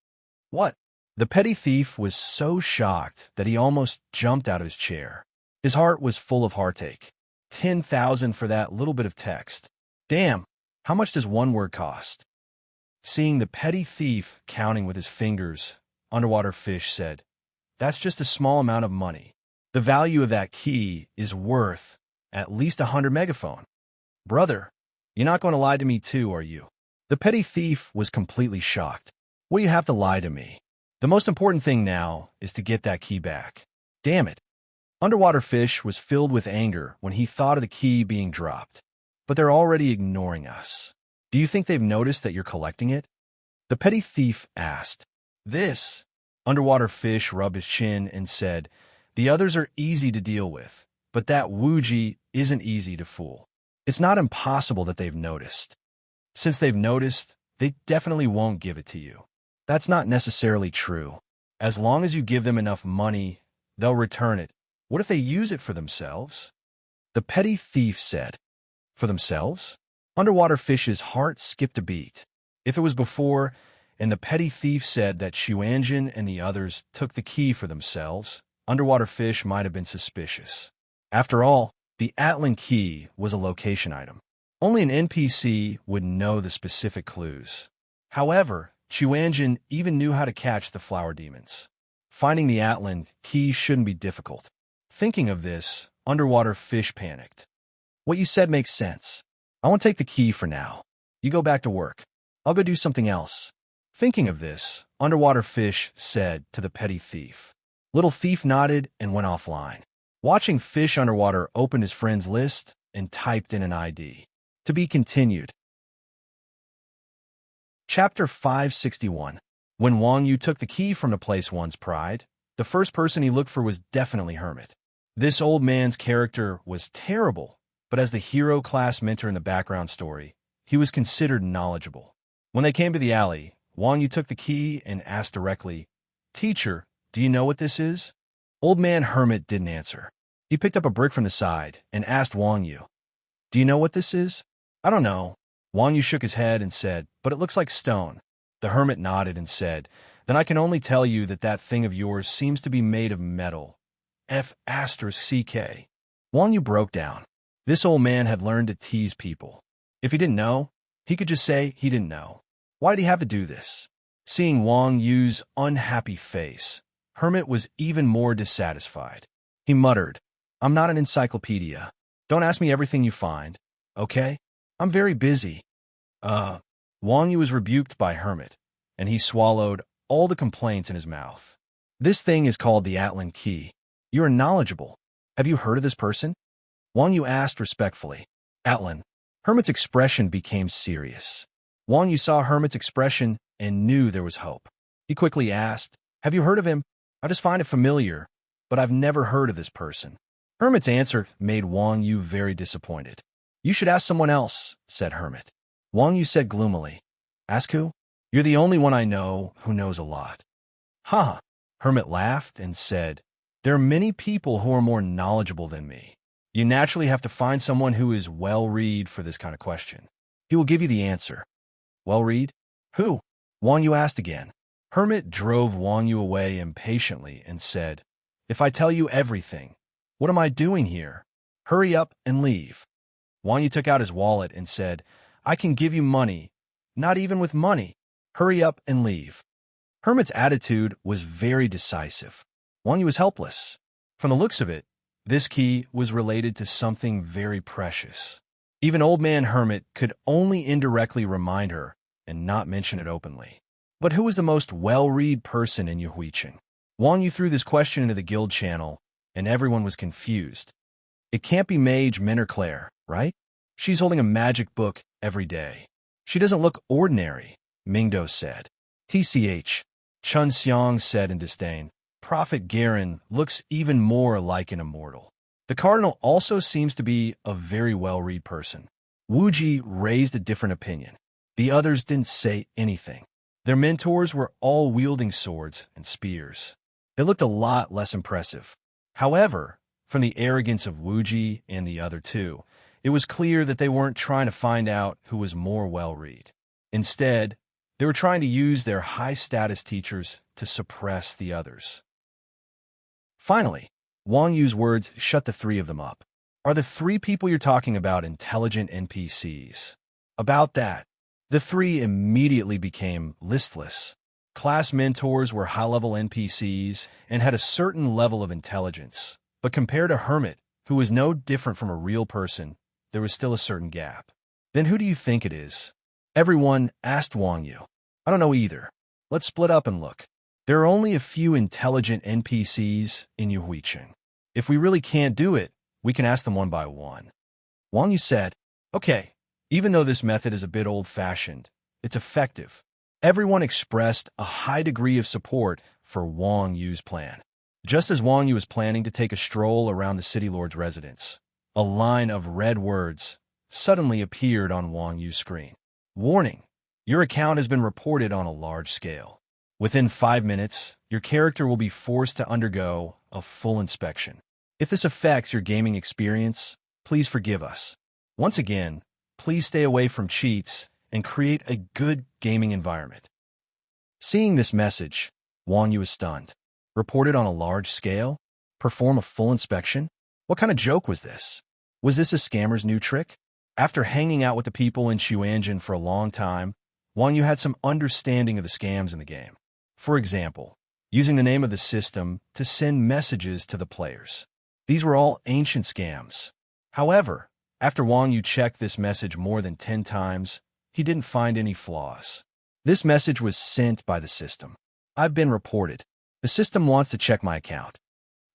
"What?" The petty thief was so shocked that he almost jumped out of his chair. His heart was full of heartache. 10,000 for that little bit of text. Damn, how much does one word cost? Seeing the petty thief counting with his fingers, Underwater Fish said, "That's just a small amount of money. The value of that key is worth at least 100 megaphone. Brother, you're not going to lie to me too, are you?" The petty thief was completely shocked. "What do you have to lie to me? The most important thing now is to get that key back." Damn it. Underwater Fish was filled with anger when he thought of the key being dropped. "But they're already ignoring us. Do you think they've noticed that you're collecting it?" The petty thief asked. "This." Underwater Fish rubbed his chin and said, "The others are easy to deal with, but that Wuji isn't easy to fool. It's not impossible that they've noticed. Since they've noticed, they definitely won't give it to you." "That's not necessarily true. As long as you give them enough money, they'll return it. What if they use it for themselves?" The petty thief said. "For themselves?" Underwater Fish's heart skipped a beat. If it was before, and the petty thief said that Xuanjin and the others took the key for themselves, Underwater Fish might have been suspicious. After all, the Atlan key was a location item. Only an NPC would know the specific clues. However, Xuanjin even knew how to catch the flower demons. Finding the Atlan key shouldn't be difficult. Thinking of this, Underwater Fish panicked. "What you said makes sense. I won't take the key for now. You go back to work. I'll go do something else." Thinking of this, Underwater Fish said to the petty thief. Little thief nodded and went offline. Watching Fish Underwater opened his friend's list and typed in an ID. To be continued. Chapter 561. When Wang Yu took the key from the place one's pride, the first person he looked for was definitely Hermit. This old man's character was terrible, but as the hero class mentor in the background story, he was considered knowledgeable. When they came to the alley, Wang Yu took the key and asked directly, "Teacher, do you know what this is?" Old man Hermit didn't answer. He picked up a brick from the side and asked Wang Yu, "Do you know what this is?" "I don't know." Wang Yu shook his head and said, "But it looks like stone." The hermit nodded and said, "Then I can only tell you that that thing of yours seems to be made of metal. F***. Wang Yu broke down. This old man had learned to tease people. If he didn't know, he could just say he didn't know. Why did he have to do this? Seeing Wang Yu's unhappy face, Hermit was even more dissatisfied. He muttered, "I'm not an encyclopedia. Don't ask me everything you find, okay? I'm very busy." Wang Yu was rebuked by Hermit, and he swallowed all the complaints in his mouth. "This thing is called the Atlan key. You are knowledgeable. Have you heard of this person?" Wang Yu asked respectfully. "Atlan." Hermit's expression became serious. Wang Yu saw Hermit's expression and knew there was hope. He quickly asked, "Have you heard of him? I just find it familiar, but I've never heard of this person." Hermit's answer made Wang Yu very disappointed. "You should ask someone else," said Hermit. Wang Yu said gloomily, "Ask who? You're the only one I know who knows a lot." "Ha!" Hermit laughed and said, "There are many people who are more knowledgeable than me. You naturally have to find someone who is well-read for this kind of question. He will give you the answer." "Well-read? Who?" Wang Yu asked again. Hermit drove Wang Yu away impatiently and said, "If I tell you everything, what am I doing here? Hurry up and leave." Wang Yu took out his wallet and said, "I can give you money, not even with money. Hurry up and leave." Hermit's attitude was very decisive. Wang Yu was helpless. From the looks of it, this key was related to something very precious. Even Old Man Hermit could only indirectly remind her and not mention it openly. But who was the most well-read person in Yuhuichen? Wang Yu threw this question into the guild channel, and everyone was confused. It can't be Mage Claire, right? She's holding a magic book every day. She doesn't look ordinary, Mingdo said. TCH, Chun Xiang said in disdain. Prophet Garen looks even more like an immortal. The Cardinal also seems to be a very well-read person. Wuji raised a different opinion. The others didn't say anything. Their mentors were all wielding swords and spears. They looked a lot less impressive. However, from the arrogance of Wuji and the other two, it was clear that they weren't trying to find out who was more well-read. Instead, they were trying to use their high-status teachers to suppress the others. Finally, Wang Yu's words shut the three of them up. Are the three people you're talking about intelligent NPCs? About that, the three immediately became listless. Class mentors were high-level NPCs and had a certain level of intelligence, but compared to Hermit, who was no different from a real person, there was still a certain gap. Then who do you think it is? Everyone asked Wang Yu. I don't know either. Let's split up and look. There are only a few intelligent NPCs in Yuhuicheng. If we really can't do it, we can ask them one by one. Wang Yu said, okay, even though this method is a bit old-fashioned, it's effective. Everyone expressed a high degree of support for Wang Yu's plan. Just as Wang Yu was planning to take a stroll around the city lord's residence, a line of red words suddenly appeared on Wang Yu's screen. Warning, your account has been reported on a large scale. Within 5 minutes, your character will be forced to undergo a full inspection. If this affects your gaming experience, please forgive us. Once again, please stay away from cheats and create a good gaming environment. Seeing this message, Wang Yu was stunned. Reported on a large scale? Perform a full inspection? What kind of joke was this? Was this a scammer's new trick? After hanging out with the people in Xuanzhen for a long time, Wang Yu had some understanding of the scams in the game. For example, using the name of the system to send messages to the players. These were all ancient scams. However, after Wang Yu checked this message more than 10 times, he didn't find any flaws. This message was sent by the system. I've been reported. The system wants to check my account.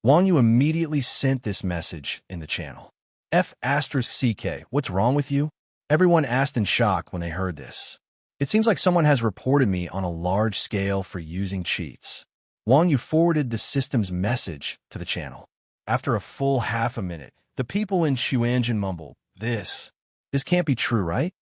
Wang Yu immediately sent this message in the channel. F***CK, what's wrong with you? Everyone asked in shock when they heard this. It seems like someone has reported me on a large scale for using cheats. Wang Yu forwarded the system's message to the channel. After a full half a minute, the people in Xuanzhen mumbled, This can't be true, right?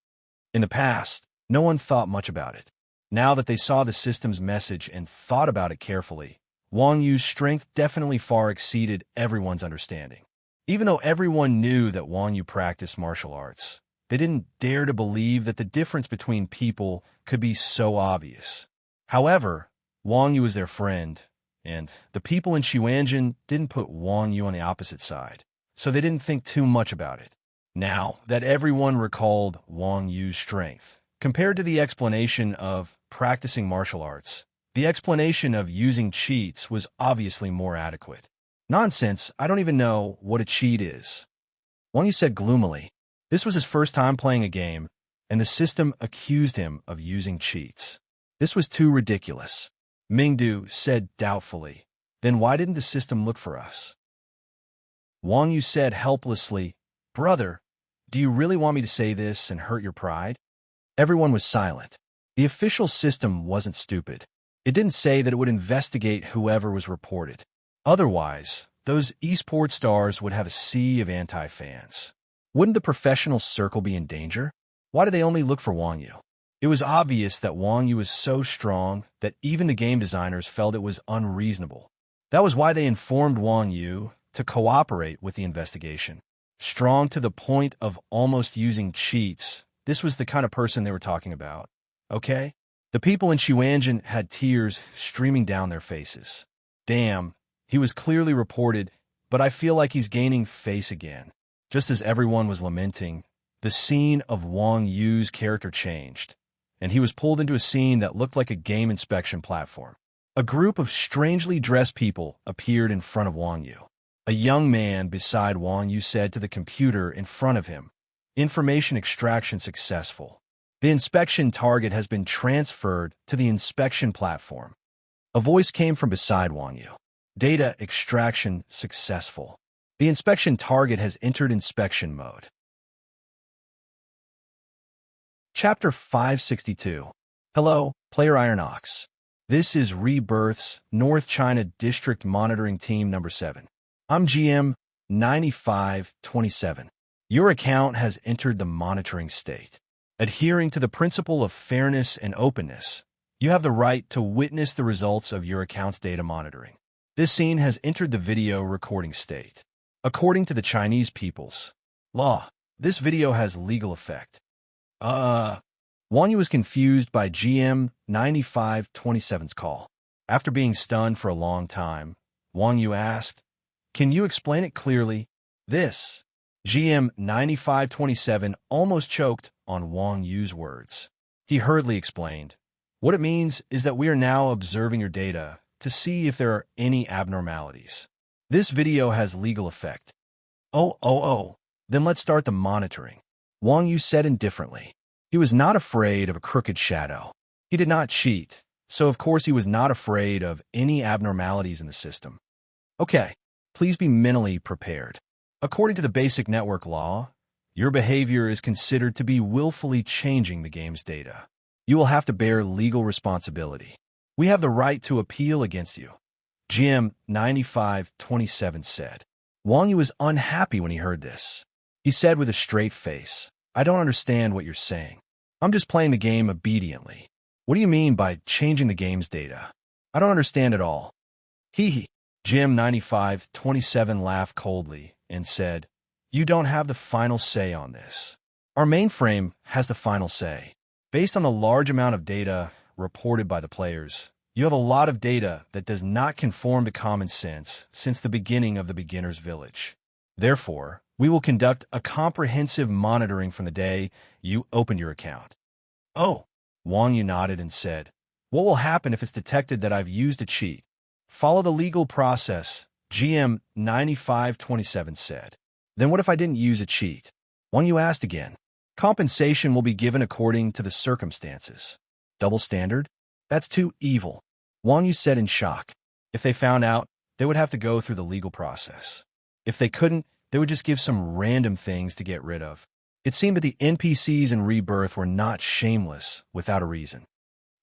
In the past, no one thought much about it. Now that they saw the system's message and thought about it carefully, Wang Yu's strength definitely far exceeded everyone's understanding. Even though everyone knew that Wang Yu practiced martial arts, they didn't dare to believe that the difference between people could be so obvious. However, Wang Yu was their friend, and the people in Xuanzhen didn't put Wang Yu on the opposite side, so they didn't think too much about it. Now that everyone recalled Wang Yu's strength, compared to the explanation of practicing martial arts, the explanation of using cheats was obviously more adequate. Nonsense, I don't even know what a cheat is. Wang Yu said gloomily. This was his first time playing a game, and the system accused him of using cheats. This was too ridiculous. Mingdu said doubtfully, Then why didn't the system look for us? Wang Yu said helplessly, Brother, do you really want me to say this and hurt your pride? Everyone was silent. The official system wasn't stupid. It didn't say that it would investigate whoever was reported. Otherwise, those esports stars would have a sea of anti-fans. Wouldn't the professional circle be in danger? Why did they only look for Wang Yu? It was obvious that Wang Yu was so strong that even the game designers felt it was unreasonable. That was why they informed Wang Yu to cooperate with the investigation. Strong to the point of almost using cheats, this was the kind of person they were talking about. Okay? The people in Xuanzhen had tears streaming down their faces. Damn, he was clearly reported, but I feel like he's gaining face again. Just as everyone was lamenting, the scene of Wang Yu's character changed, and he was pulled into a scene that looked like a game inspection platform. A group of strangely dressed people appeared in front of Wang Yu. A young man beside Wang Yu said to the computer in front of him, Information extraction successful. The inspection target has been transferred to the inspection platform. A voice came from beside Wang Yu. Data extraction successful. The inspection target has entered inspection mode. Chapter 562. Hello, Player Ironox. This is Rebirth's North China District Monitoring Team Number 7. I'm GM 9527. Your account has entered the monitoring state. Adhering to the principle of fairness and openness, you have the right to witness the results of your account's data monitoring. This scene has entered the video recording state. According to the Chinese people's law, this video has legal effect. Wang Yu was confused by GM 9527's call. After being stunned for a long time, Wang Yu asked, Can you explain it clearly? This. GM 9527 almost choked on Wang Yu's words. He hurriedly explained. What it means is that we are now observing your data to see if there are any abnormalities. This video has legal effect. Oh. Then let's start the monitoring. Wang Yu said indifferently. He was not afraid of a crooked shadow. He did not cheat, so of course he was not afraid of any abnormalities in the system. Okay, please be mentally prepared. According to the basic network law, your behavior is considered to be willfully changing the game's data. You will have to bear legal responsibility. We have the right to appeal against you, GM 9527 said. Wang Yu was unhappy when he heard this. He said with a straight face, I don't understand what you're saying. I'm just playing the game obediently. What do you mean by changing the game's data? I don't understand at all. Hee. GM 9527 laughed coldly and said, You don't have the final say on this. Our mainframe has the final say. Based on the large amount of data reported by the players, you have a lot of data that does not conform to common sense since the beginning of the beginner's village. Therefore, we will conduct a comprehensive monitoring from the day you opened your account. Oh, Wang Yu nodded and said, What will happen if it's detected that I've used a cheat? Follow the legal process, GM 9527 said. Then what if I didn't use a cheat? Wang Yu asked again. Compensation will be given according to the circumstances. Double standard? That's too evil. Wang Yu said in shock. If they found out, they would have to go through the legal process. If they couldn't, they would just give some random things to get rid of. It seemed that the NPCs in Rebirth were not shameless without a reason.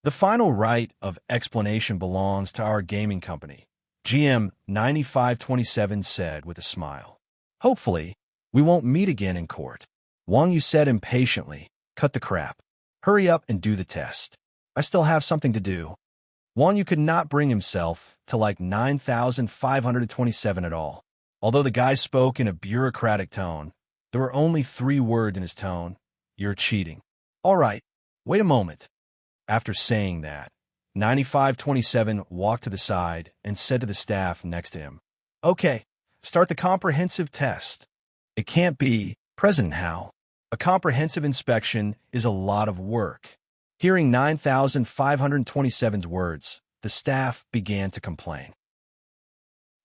The final right of explanation belongs to our gaming company, GM 9527 said with a smile. Hopefully, we won't meet again in court. Wang Yu said impatiently, Cut the crap. Hurry up and do the test. I still have something to do. Wang Yu could not bring himself to like 9,527 at all. Although the guy spoke in a bureaucratic tone, there were only 3 words in his tone. You're cheating. All right, wait a moment. After saying that, 9527 walked to the side and said to the staff next to him, Okay, start the comprehensive test. It can't be, President Hao. A comprehensive inspection is a lot of work. Hearing 9,527's words, the staff began to complain.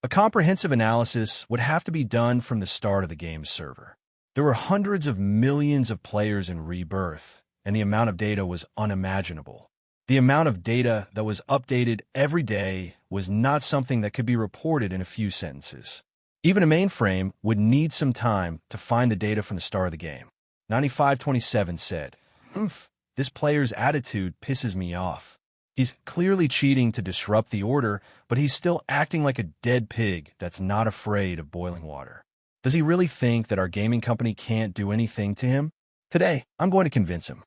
A comprehensive analysis would have to be done from the start of the game's server. There were hundreds of millions of players in Rebirth, and the amount of data was unimaginable. The amount of data that was updated every day was not something that could be reported in a few sentences. Even a mainframe would need some time to find the data from the start of the game. 9527 said, This player's attitude pisses me off. He's clearly cheating to disrupt the order, but he's still acting like a dead pig that's not afraid of boiling water. Does he really think that our gaming company can't do anything to him? Today, I'm going to convince him.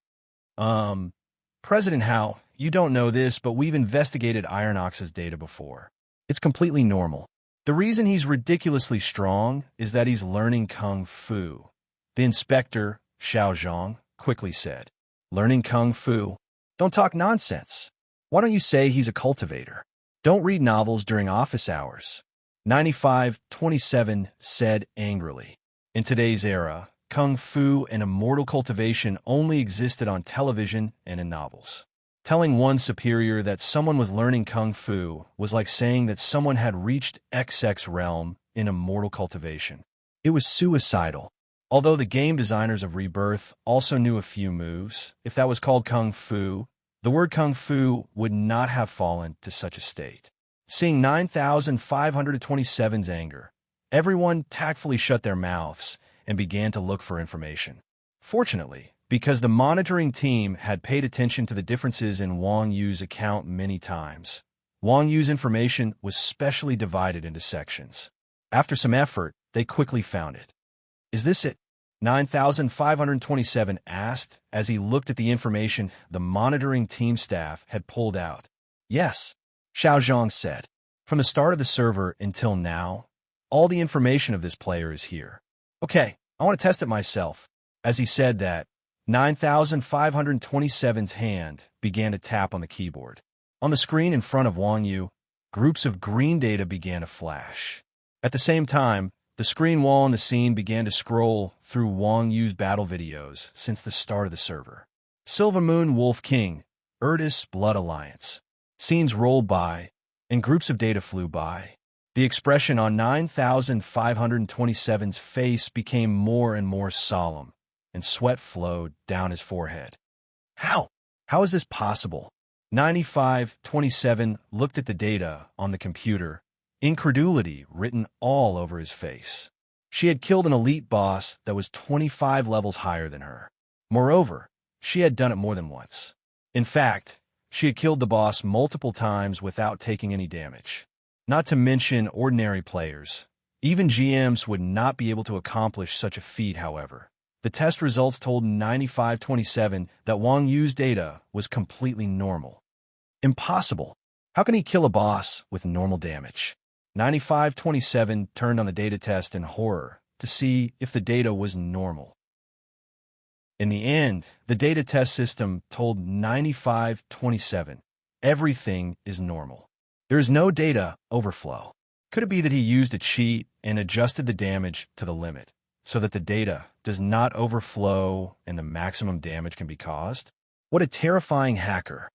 President Hao, you don't know this, but we've investigated Ironox's data before. It's completely normal. The reason he's ridiculously strong is that he's learning Kung Fu. The inspector, Xiao Zhang, quickly said. Learning Kung Fu? Don't talk nonsense. Why don't you say he's a cultivator? Don't read novels during office hours. 9527 said angrily. In today's era, Kung Fu and immortal cultivation only existed on television and in novels. Telling one superior that someone was learning Kung Fu was like saying that someone had reached XX realm in immortal cultivation. It was suicidal. Although the game designers of Rebirth also knew a few moves, if that was called Kung Fu, the word Kung Fu would not have fallen to such a state. Seeing 9,527's anger, everyone tactfully shut their mouths and began to look for information. Fortunately, because the monitoring team had paid attention to the differences in Wang Yu's account many times, Wang Yu's information was specially divided into sections. After some effort, they quickly found it. Is this it? 9,527 asked as he looked at the information the monitoring team staff had pulled out. Yes, Xiao Zhang said. From the start of the server until now, all the information of this player is here. Okay, I want to test it myself. As he said that, 9,527's hand began to tap on the keyboard. On the screen in front of Wang Yu, groups of green data began to flash. At the same time, the screen wall in the scene began to scroll through Wang Yu's battle videos since the start of the server. Silver Moon Wolf King, Erdis Blood Alliance. Scenes rolled by, and groups of data flew by. The expression on 9527's face became more and more solemn, and sweat flowed down his forehead. How? How is this possible? 9527 looked at the data on the computer, incredulity written all over his face. She had killed an elite boss that was 25 levels higher than her. Moreover, she had done it more than once. In fact, she had killed the boss multiple times without taking any damage. Not to mention ordinary players. Even GMs would not be able to accomplish such a feat, however. The test results told 9527 that Wang Yu's data was completely normal. Impossible. How can he kill a boss with normal damage? 9527 turned on the data test in horror to see if the data was normal. In the end, the data test system told 9527 everything is normal. There is no data overflow. Could it be that he used a cheat and adjusted the damage to the limit so that the data does not overflow and the maximum damage can be caused? What a terrifying hacker.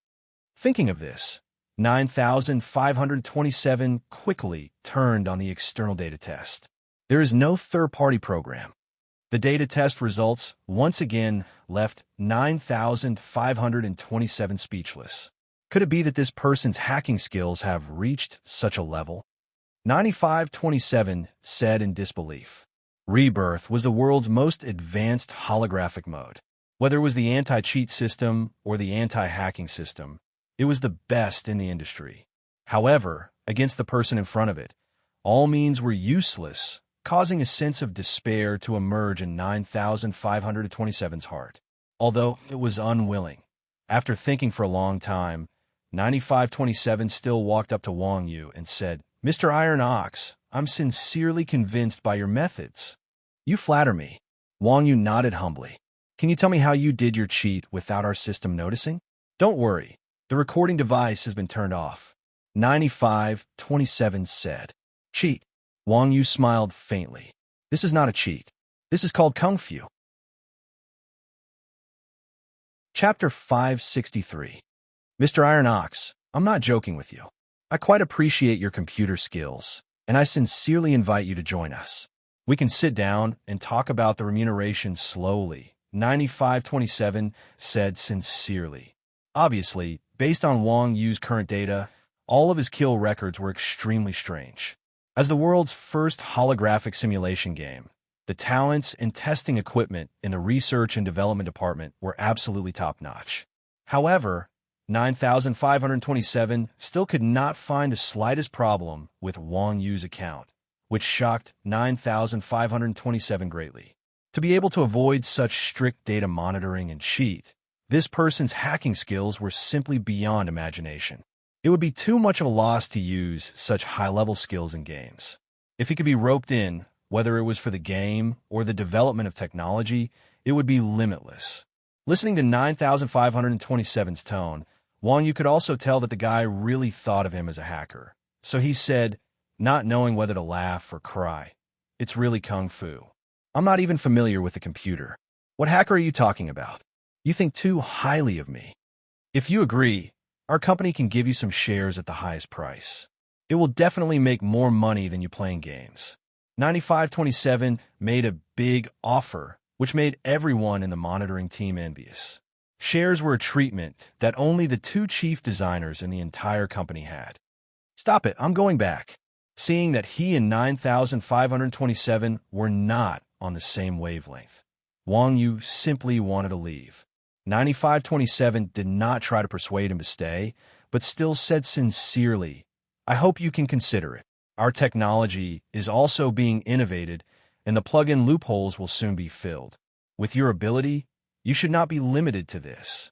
Thinking of this, 9527 quickly turned on the external data test. There is no third-party program. The data test results once again left 9527 speechless. Could it be that this person's hacking skills have reached such a level? 9527 said in disbelief. Rebirth was the world's most advanced holographic mode. Whether it was the anti-cheat system or the anti-hacking system, it was the best in the industry. However, against the person in front of it, all means were useless, causing a sense of despair to emerge in 9527's heart. Although it was unwilling. After thinking for a long time, 9527 still walked up to Wang Yu and said, "Mr. Iron Ox, I'm sincerely convinced by your methods." "You flatter me." Wang Yu nodded humbly. "Can you tell me how you did your cheat without our system noticing?" "Don't worry. The recording device has been turned off." 9527 said. "Cheat." Wang Yu smiled faintly. "This is not a cheat. This is called Kung Fu." Chapter 563. Mr. Iron Ox, I'm not joking with you. I quite appreciate your computer skills, and I sincerely invite you to join us. We can sit down and talk about the remuneration slowly, 9527 said sincerely. Obviously, based on Wang Yu's current data, all of his kill records were extremely strange. As the world's first holographic simulation game, the talents and testing equipment in the research and development department were absolutely top-notch. However, 9527 still could not find the slightest problem with Wang Yu's account, which shocked 9527 greatly. To be able to avoid such strict data monitoring and cheat, this person's hacking skills were simply beyond imagination. It would be too much of a loss to use such high-level skills in games. If he could be roped in, whether it was for the game or the development of technology, it would be limitless. Listening to 9527's tone, Wang Yu could also tell that the guy really thought of him as a hacker. So he said, not knowing whether to laugh or cry, "It's really Kung Fu. I'm not even familiar with the computer. What hacker are you talking about? You think too highly of me. If you agree, our company can give you some shares at the highest price. It will definitely make more money than you playing games." 9527 made a big offer, which made everyone in the monitoring team envious. Shares were a treatment that only the two chief designers in the entire company had. "Stop it, I'm going back." Seeing that he and 9527 were not on the same wavelength, Wang Yu simply wanted to leave. 9527 did not try to persuade him to stay, but still said sincerely, "I hope you can consider it. Our technology is also being innovated, and the plug-in loopholes will soon be filled. With your ability, you should not be limited to this."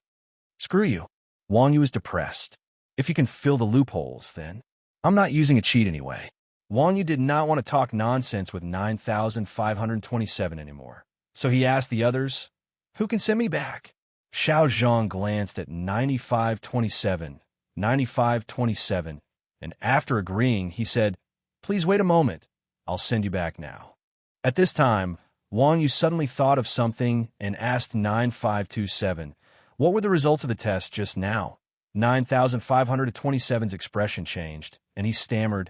"Screw you." Wang Yu was depressed. "If you can fill the loopholes, then I'm not using a cheat anyway." Wang Yu did not want to talk nonsense with 9527 anymore, so he asked the others, "Who can send me back?" Xiao Zhang glanced at 9527, and after agreeing, he said, "Please wait a moment. I'll send you back now. At this time, Wang Yu suddenly thought of something and asked 9527, what were the results of the test just now? 9527's expression changed, and he stammered,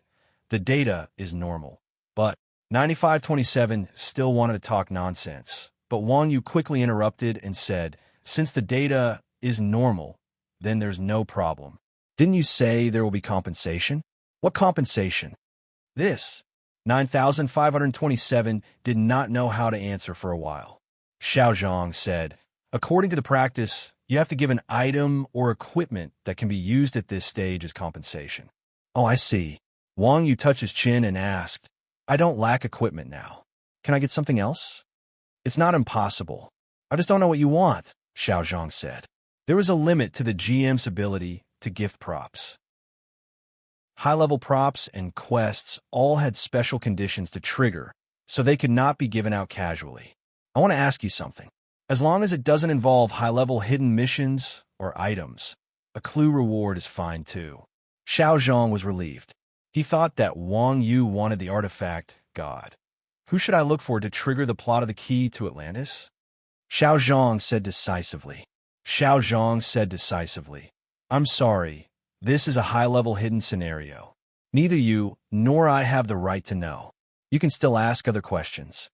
the data is normal. But 9527 still wanted to talk nonsense. But Wang Yu quickly interrupted and said, since the data is normal, then there's no problem. Didn't you say there will be compensation? What compensation? This. 9527 did not know how to answer for a while. Xiao Zhang said, according to the practice, you have to give an item or equipment that can be used at this stage as compensation. Oh, I see. Wang Yu touched his chin and asked, I don't lack equipment now. Can I get something else? It's not impossible. I just don't know what you want, Xiao Zhang said. There was a limit to the GM's ability to gift props. High-level props and quests all had special conditions to trigger, so they could not be given out casually. I want to ask you something. As long as it doesn't involve high-level hidden missions or items, a clue reward is fine too. Xiao Zhang was relieved. He thought that Wang Yu wanted the artifact God. Who should I look for to trigger the plot of the key to Atlantis? Xiao Zhang said decisively. Xiao Zhang said decisively. I'm sorry. This is a high-level hidden scenario. Neither you nor I have the right to know. You can still ask other questions.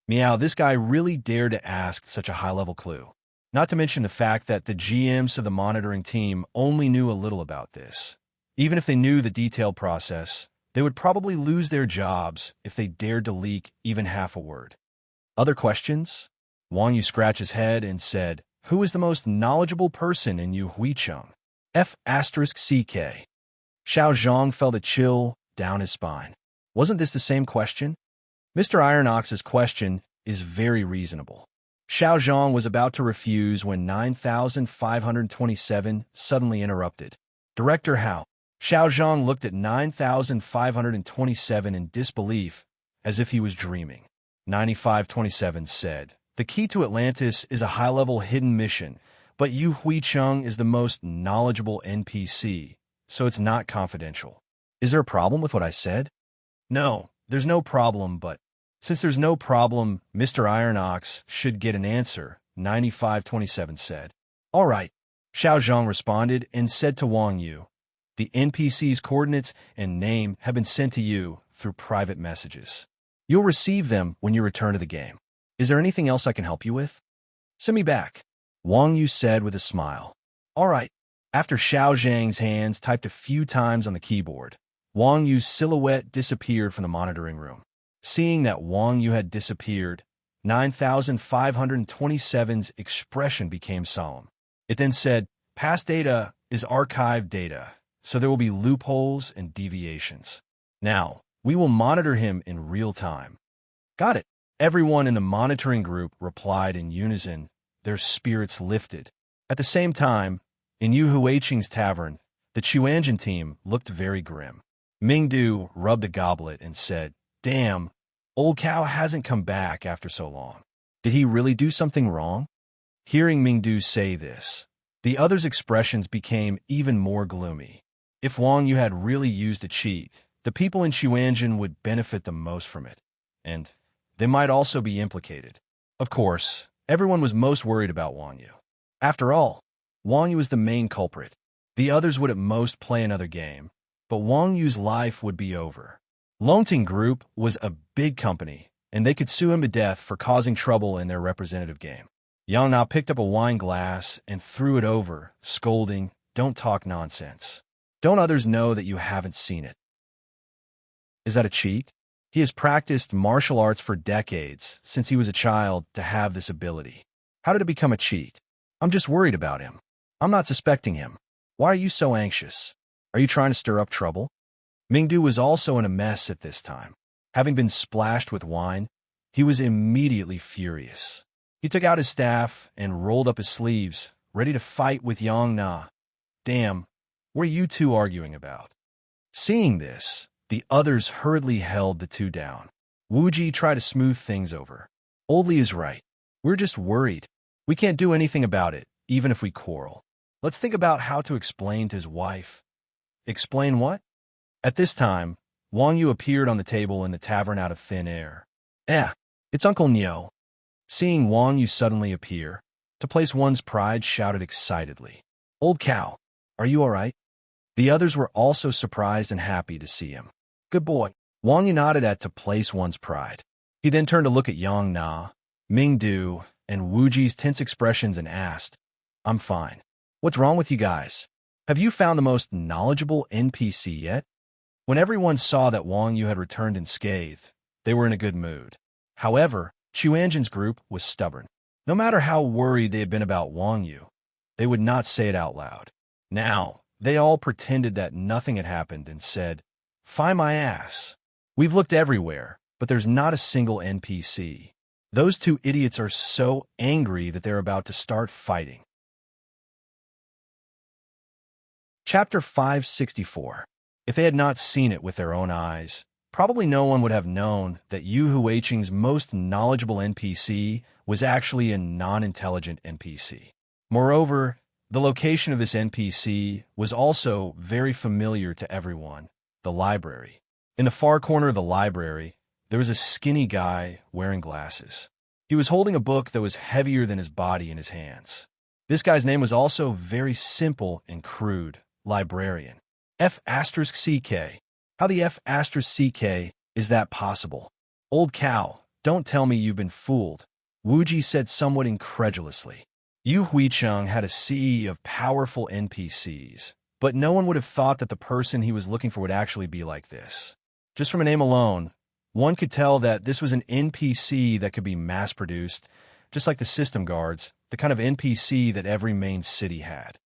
Meow, this guy really dared to ask such a high-level clue. Not to mention the fact that the GMs of the monitoring team only knew a little about this. Even if they knew the detailed process, they would probably lose their jobs if they dared to leak even half a word. Other questions? Wang Yu scratched his head and said, who is the most knowledgeable person in Yu Huicheng? F***CK. Xiao Zhang felt a chill down his spine. Wasn't this the same question? Mr. Ironox's question is very reasonable. Xiao Zhang was about to refuse when 9527 suddenly interrupted. Director Hao. Xiao Zhang looked at 9527 in disbelief, as if he was dreaming. 9527 said, the key to Atlantis is a high-level hidden mission, but Yu Huicheng is the most knowledgeable NPC, so it's not confidential. Is there a problem with what I said? No, there's no problem, but since there's no problem, Mr. Ironox should get an answer, 9527 said. All right, Xiao Zhang responded and said to Wang Yu, the NPC's coordinates and name have been sent to you through private messages. You'll receive them when you return to the game. Is there anything else I can help you with? Send me back, Wang Yu said with a smile. All right. After Xiao Zhang's hands typed a few times on the keyboard, Wang Yu's silhouette disappeared from the monitoring room. Seeing that Wang Yu had disappeared, 9527's expression became solemn. It then said, past data is archived data, so there will be loopholes and deviations. Now, we will monitor him in real time. Got it. Everyone in the monitoring group replied in unison, their spirits lifted. At the same time, in Yu Huicheng's tavern, the Chuanjin team looked very grim. Mingdu rubbed a goblet and said, damn, old cow hasn't come back after so long. Did he really do something wrong? Hearing Mingdu say this, the others' expressions became even more gloomy. If Wang Yu had really used a cheat, the people in Chuanjin would benefit the most from it, and they might also be implicated. Of course, everyone was most worried about Wang Yu. After all, Wang Yu was the main culprit. The others would at most play another game, but Wang Yu's life would be over. Longting Group was a big company, and they could sue him to death for causing trouble in their representative game. Yang Na picked up a wine glass and threw it over, scolding, don't talk nonsense. Don't others know that you haven't seen it? Is that a cheat? He has practiced martial arts for decades, since he was a child, to have this ability. How did it become a cheat? I'm just worried about him. I'm not suspecting him. Why are you so anxious? Are you trying to stir up trouble? Mingdu was also in a mess at this time. Having been splashed with wine, he was immediately furious. He took out his staff and rolled up his sleeves, ready to fight with Yang Na. Damn, what are you two arguing about? Seeing this, the others hurriedly held the two down. Wuji tried to smooth things over. Oldly is right. We're just worried. We can't do anything about it, even if we quarrel. Let's think about how to explain to his wife. Explain what? At this time, Wang Yu appeared on the table in the tavern out of thin air. It's Uncle Nyo. Seeing Wang Yu suddenly appear, to place one's pride shouted excitedly. Old cow, are you all right? The others were also surprised and happy to see him. Good boy. Wang Yu nodded at to place one's pride. He then turned to look at Yang Na, Ming Du, and Wu Ji's tense expressions and asked, I'm fine. What's wrong with you guys? Have you found the most knowledgeable NPC yet? When everyone saw that Wang Yu had returned unscathed, they were in a good mood. However, Chuanjin's group was stubborn. No matter how worried they had been about Wang Yu, they would not say it out loud. Now, they all pretended that nothing had happened and said, Fine my ass. We've looked everywhere, but there's not a single NPC. Those two idiots are so angry that they're about to start fighting. Chapter 564. If they had not seen it with their own eyes, probably no one would have known that Yu Huiqing's most knowledgeable NPC was actually a non-intelligent NPC. Moreover, the location of this NPC was also very familiar to everyone, the library. In the far corner of the library, there was a skinny guy wearing glasses. He was holding a book that was heavier than his body in his hands. This guy's name was also very simple and crude, librarian. F*CK. How the F*CK is that possible? Old cow, don't tell me you've been fooled, Wu Ji said somewhat incredulously. Yu Huiqing had a sea of powerful NPCs, but no one would have thought that the person he was looking for would actually be like this. Just from a name alone, one could tell that this was an NPC that could be mass-produced, just like the system guards, the kind of NPC that every main city had.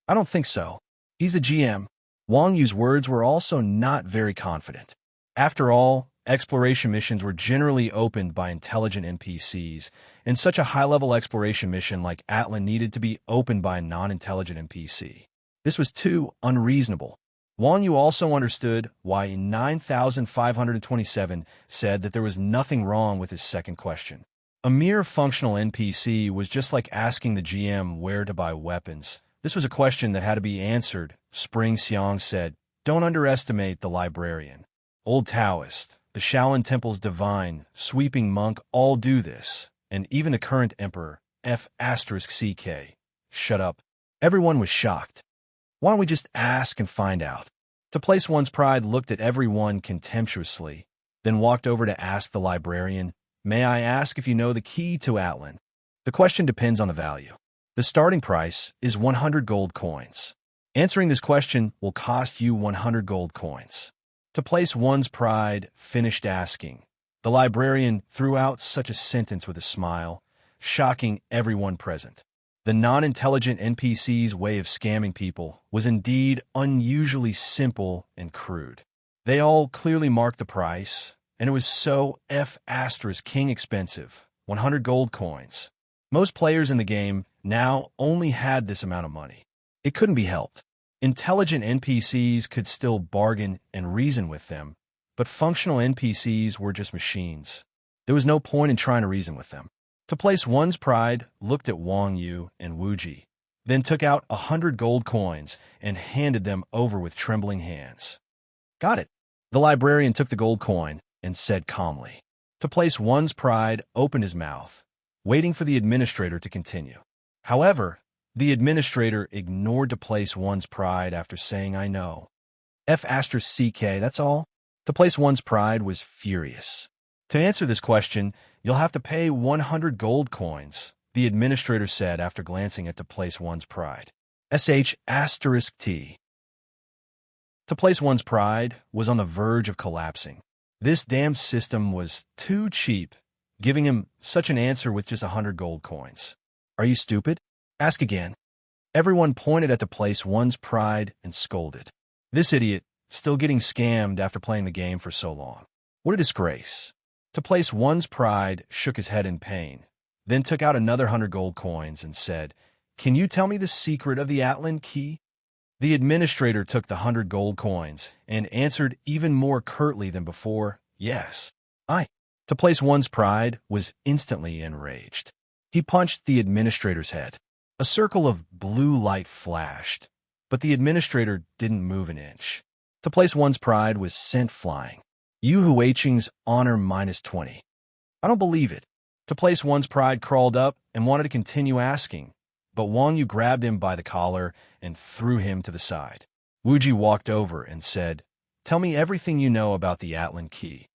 I don't think so. He's the GM. Wang Yu's words were also not very confident. After all, exploration missions were generally opened by intelligent NPCs, and such a high-level exploration mission like Atlan needed to be opened by a non-intelligent NPC. This was too unreasonable. Wang Yu also understood why 9527 said that there was nothing wrong with his second question. A mere functional NPC was just like asking the GM where to buy weapons. This was a question that had to be answered. Spring Xiang said, Don't underestimate the librarian. Old Taoist, the Shaolin Temple's divine, sweeping monk all do this, and even the current emperor, F*CK. Shut up. Everyone was shocked. Why don't we just ask and find out? To place one's pride looked at everyone contemptuously, then walked over to ask the librarian, May I ask if you know the key to Atlan? The question depends on the value. The starting price is 100 gold coins. Answering this question will cost you 100 gold coins. To place one's pride finished asking. The librarian threw out such a sentence with a smile, shocking everyone present. The non-intelligent NPC's way of scamming people was indeed unusually simple and crude. They all clearly marked the price, and it was so F*King expensive, 100 gold coins. Most players in the game now only had this amount of money. It couldn't be helped. Intelligent NPCs could still bargain and reason with them, but functional NPCs were just machines. There was no point in trying to reason with them. To place one's pride looked at Wang Yu and Wu Ji, then took out 100 gold coins and handed them over with trembling hands. Got it. The librarian took the gold coin and said calmly. To place one's pride opened his mouth, waiting for the administrator to continue. However, the administrator ignored to place one's pride after saying, I know. F*CK, that's all? To place one's pride was furious. To answer this question, you'll have to pay 100 gold coins, the administrator said after glancing at to place one's pride. *T. To place one's pride was on the verge of collapsing. This damn system was too cheap, giving him such an answer with just 100 gold coins. Are you stupid? Ask again. Everyone pointed at to place one's pride and scolded. This idiot, still getting scammed after playing the game for so long. What a disgrace. To place one's pride shook his head in pain, then took out another 100 gold coins and said, Can you tell me the secret of the Atlan key? The administrator took the 100 gold coins and answered even more curtly than before, Yes, I. To place one's pride was instantly enraged. He punched the administrator's head. A circle of blue light flashed, but the administrator didn't move an inch. To place one's pride was sent flying. Yu Huiqing's honor -20. I don't believe it. To place one's pride crawled up and wanted to continue asking, but Wang Yu grabbed him by the collar and threw him to the side. Wuji walked over and said, "Tell me everything you know about the Atlan key."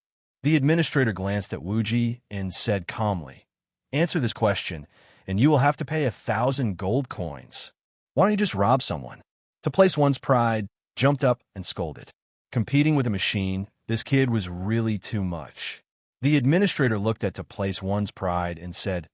The administrator glanced at Wuji and said calmly, "Answer this question, and you will have to pay 1,000 gold coins. Why don't you just rob someone?" To place one's pride jumped up and scolded. Competing with a machine, this kid was really too much. The administrator looked at To place one's pride and said,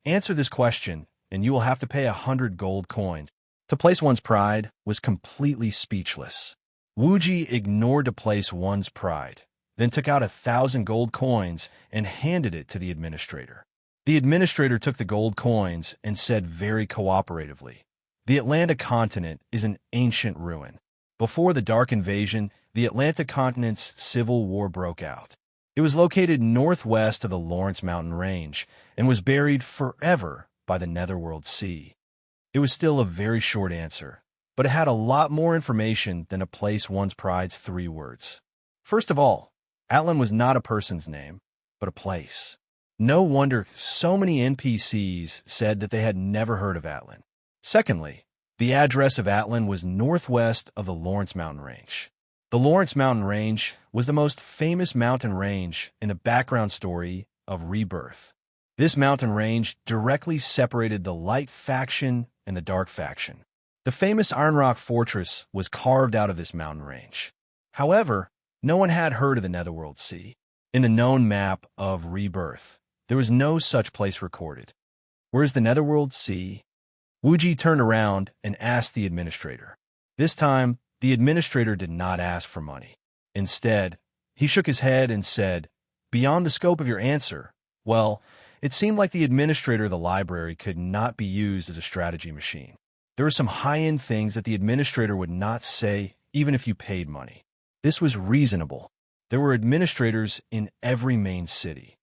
"Answer this question, and you will have to pay 100 gold coins." To place one's pride was completely speechless. Wuji ignored To place one's pride, then took out 1,000 gold coins and handed it to the administrator. The administrator took the gold coins and said very cooperatively, "The Atlantic continent is an ancient ruin. Before the Dark Invasion, the Atlantic continent's civil war broke out. It was located northwest of the Lawrence Mountain Range and was buried forever by the Netherworld Sea." It was still a very short answer, but it had a lot more information than To place one's pride's 3 words. First of all, Atlan was not a person's name, but a place. No wonder so many NPCs said that they had never heard of Atlan. Secondly, the address of Atlan was northwest of the Lawrence Mountain Range. The Lawrence Mountain Range was the most famous mountain range in the background story of Rebirth. This mountain range directly separated the Light faction and the Dark faction. The famous Iron Rock Fortress was carved out of this mountain range. However, no one had heard of the Netherworld Sea. In the known map of Rebirth, there was no such place recorded. Where's the Netherworld Sea? Wuji turned around and asked the administrator. This time, the administrator did not ask for money. Instead, he shook his head and said, "Beyond the scope of your answer, well, it seemed like the administrator of the library could not be used as a strategy machine. There were some high-end things that the administrator would not say even if you paid money. This was reasonable. There were administrators in every main city.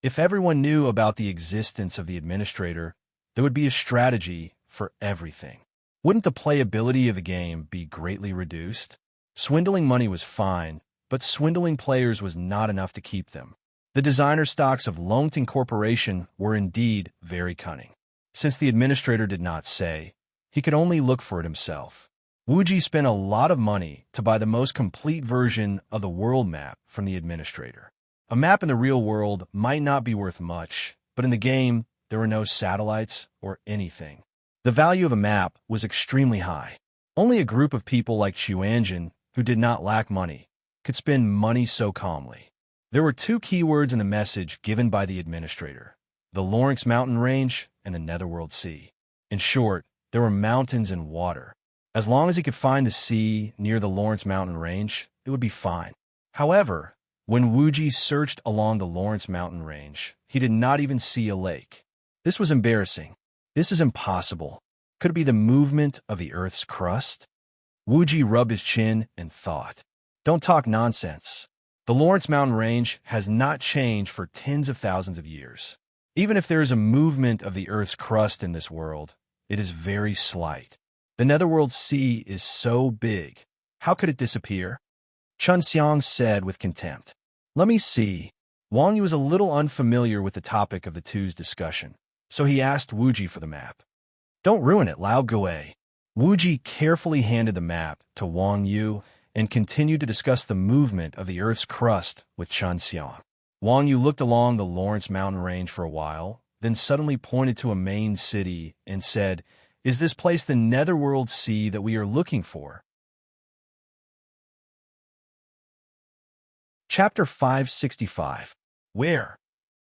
If everyone knew about the existence of the administrator, there would be a strategy for everything. Wouldn't the playability of the game be greatly reduced? Swindling money was fine, but swindling players was not enough to keep them. The designer stocks of Longting Corporation were indeed very cunning. Since the administrator did not say, he could only look for it himself. Wuji spent a lot of money to buy the most complete version of the world map from the administrator. A map in the real world might not be worth much, but in the game, there were no satellites or anything. The value of a map was extremely high. Only a group of people like Chuanjin, who did not lack money, could spend money so calmly. There were 2 keywords in the message given by the administrator: the Lawrence Mountain Range and the Netherworld Sea. In short, there were mountains and water. As long as he could find the sea near the Lawrence Mountain Range, it would be fine. However, when Wuji searched along the Lawrence Mountain Range, he did not even see a lake. This was embarrassing. This is impossible. Could it be the movement of the Earth's crust? Wuji rubbed his chin and thought, "Don't talk nonsense. The Lawrence Mountain Range has not changed for tens of thousands of years. Even if there is a movement of the Earth's crust in this world, it is very slight. The Netherworld Sea is so big. How could it disappear?" Chun Xiang said with contempt. "Let me see." Wang Yu was a little unfamiliar with the topic of the two's discussion, so he asked Wuji for the map. "Don't ruin it, Lao Gui." Wuji carefully handed the map to Wang Yu and continued to discuss the movement of the Earth's crust with Chun Xiang. Wang Yu looked along the Lawrence Mountain Range for a while, then suddenly pointed to a main city and said, "Is this place the Netherworld Sea that we are looking for?" Chapter 565. Where?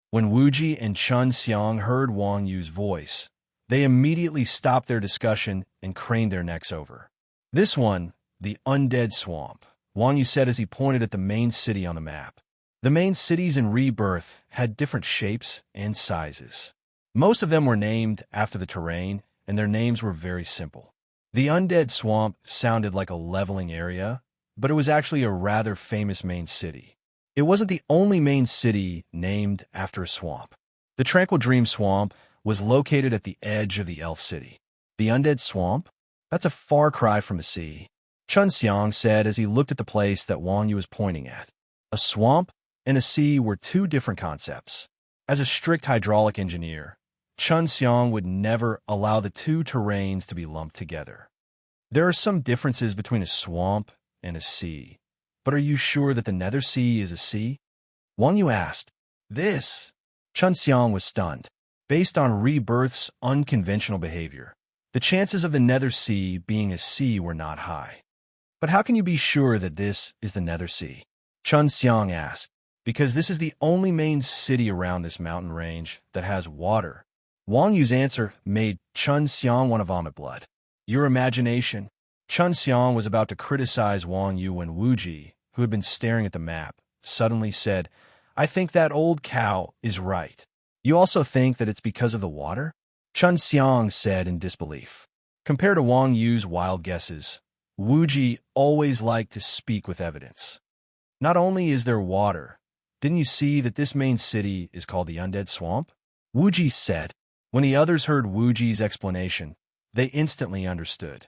When Wuji and Chun Xiang heard Wang Yu's voice, they immediately stopped their discussion and craned their necks over. "This one, the Undead Swamp," Wang Yu said as he pointed at the main city on the map. The main cities in Rebirth had different shapes and sizes. Most of them were named after the terrain, and their names were very simple. The Undead Swamp sounded like a leveling area, but it was actually a rather famous main city. It wasn't the only main city named after a swamp. The Tranquil Dream Swamp was located at the edge of the Elf City. The Undead Swamp? That's a far cry from the sea. Chun Xiang said as he looked at the place that Wang Yu was pointing at. A swamp and a sea were two different concepts. As a strict hydraulic engineer, Chun Xiang would never allow the two terrains to be lumped together. There are some differences between a swamp and a sea, but are you sure that the Nether Sea is a sea? Wang Yu asked. This? Chun Xiang was stunned. Based on Rebirth's unconventional behavior, the chances of the Nether Sea being a sea were not high. But how can you be sure that this is the Nether Sea? Chun Xiang asked. Because this is the only main city around this mountain range that has water. Wang Yu's answer made Chun Xiang want to vomit blood. Your imagination. Chun Xiang was about to criticize Wang Yu when Wu Ji, who had been staring at the map, suddenly said, I think that old cow is right. You also think that it's because of the water? Chun Xiang said in disbelief. Compared to Wang Yu's wild guesses, Wu Ji always liked to speak with evidence. Not only is there water, didn't you see that this main city is called the Undead Swamp? Wu Ji said. When the others heard Wu Ji's explanation, they instantly understood.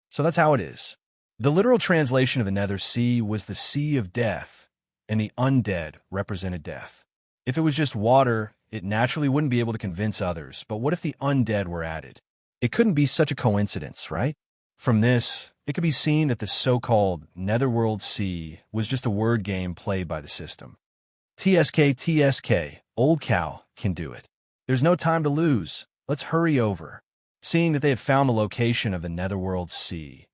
So that's how it is. The literal translation of the Nether Sea was the Sea of Death, and the undead represented death. If it was just water, it naturally wouldn't be able to convince others, but what if the undead were added? It couldn't be such a coincidence, right? From this, it could be seen that the so-called Netherworld Sea was just a word game played by the system. TSK, old cow can do it. There's no time to lose. Let's hurry over. Seeing that they had found the location of the Netherworld Sea,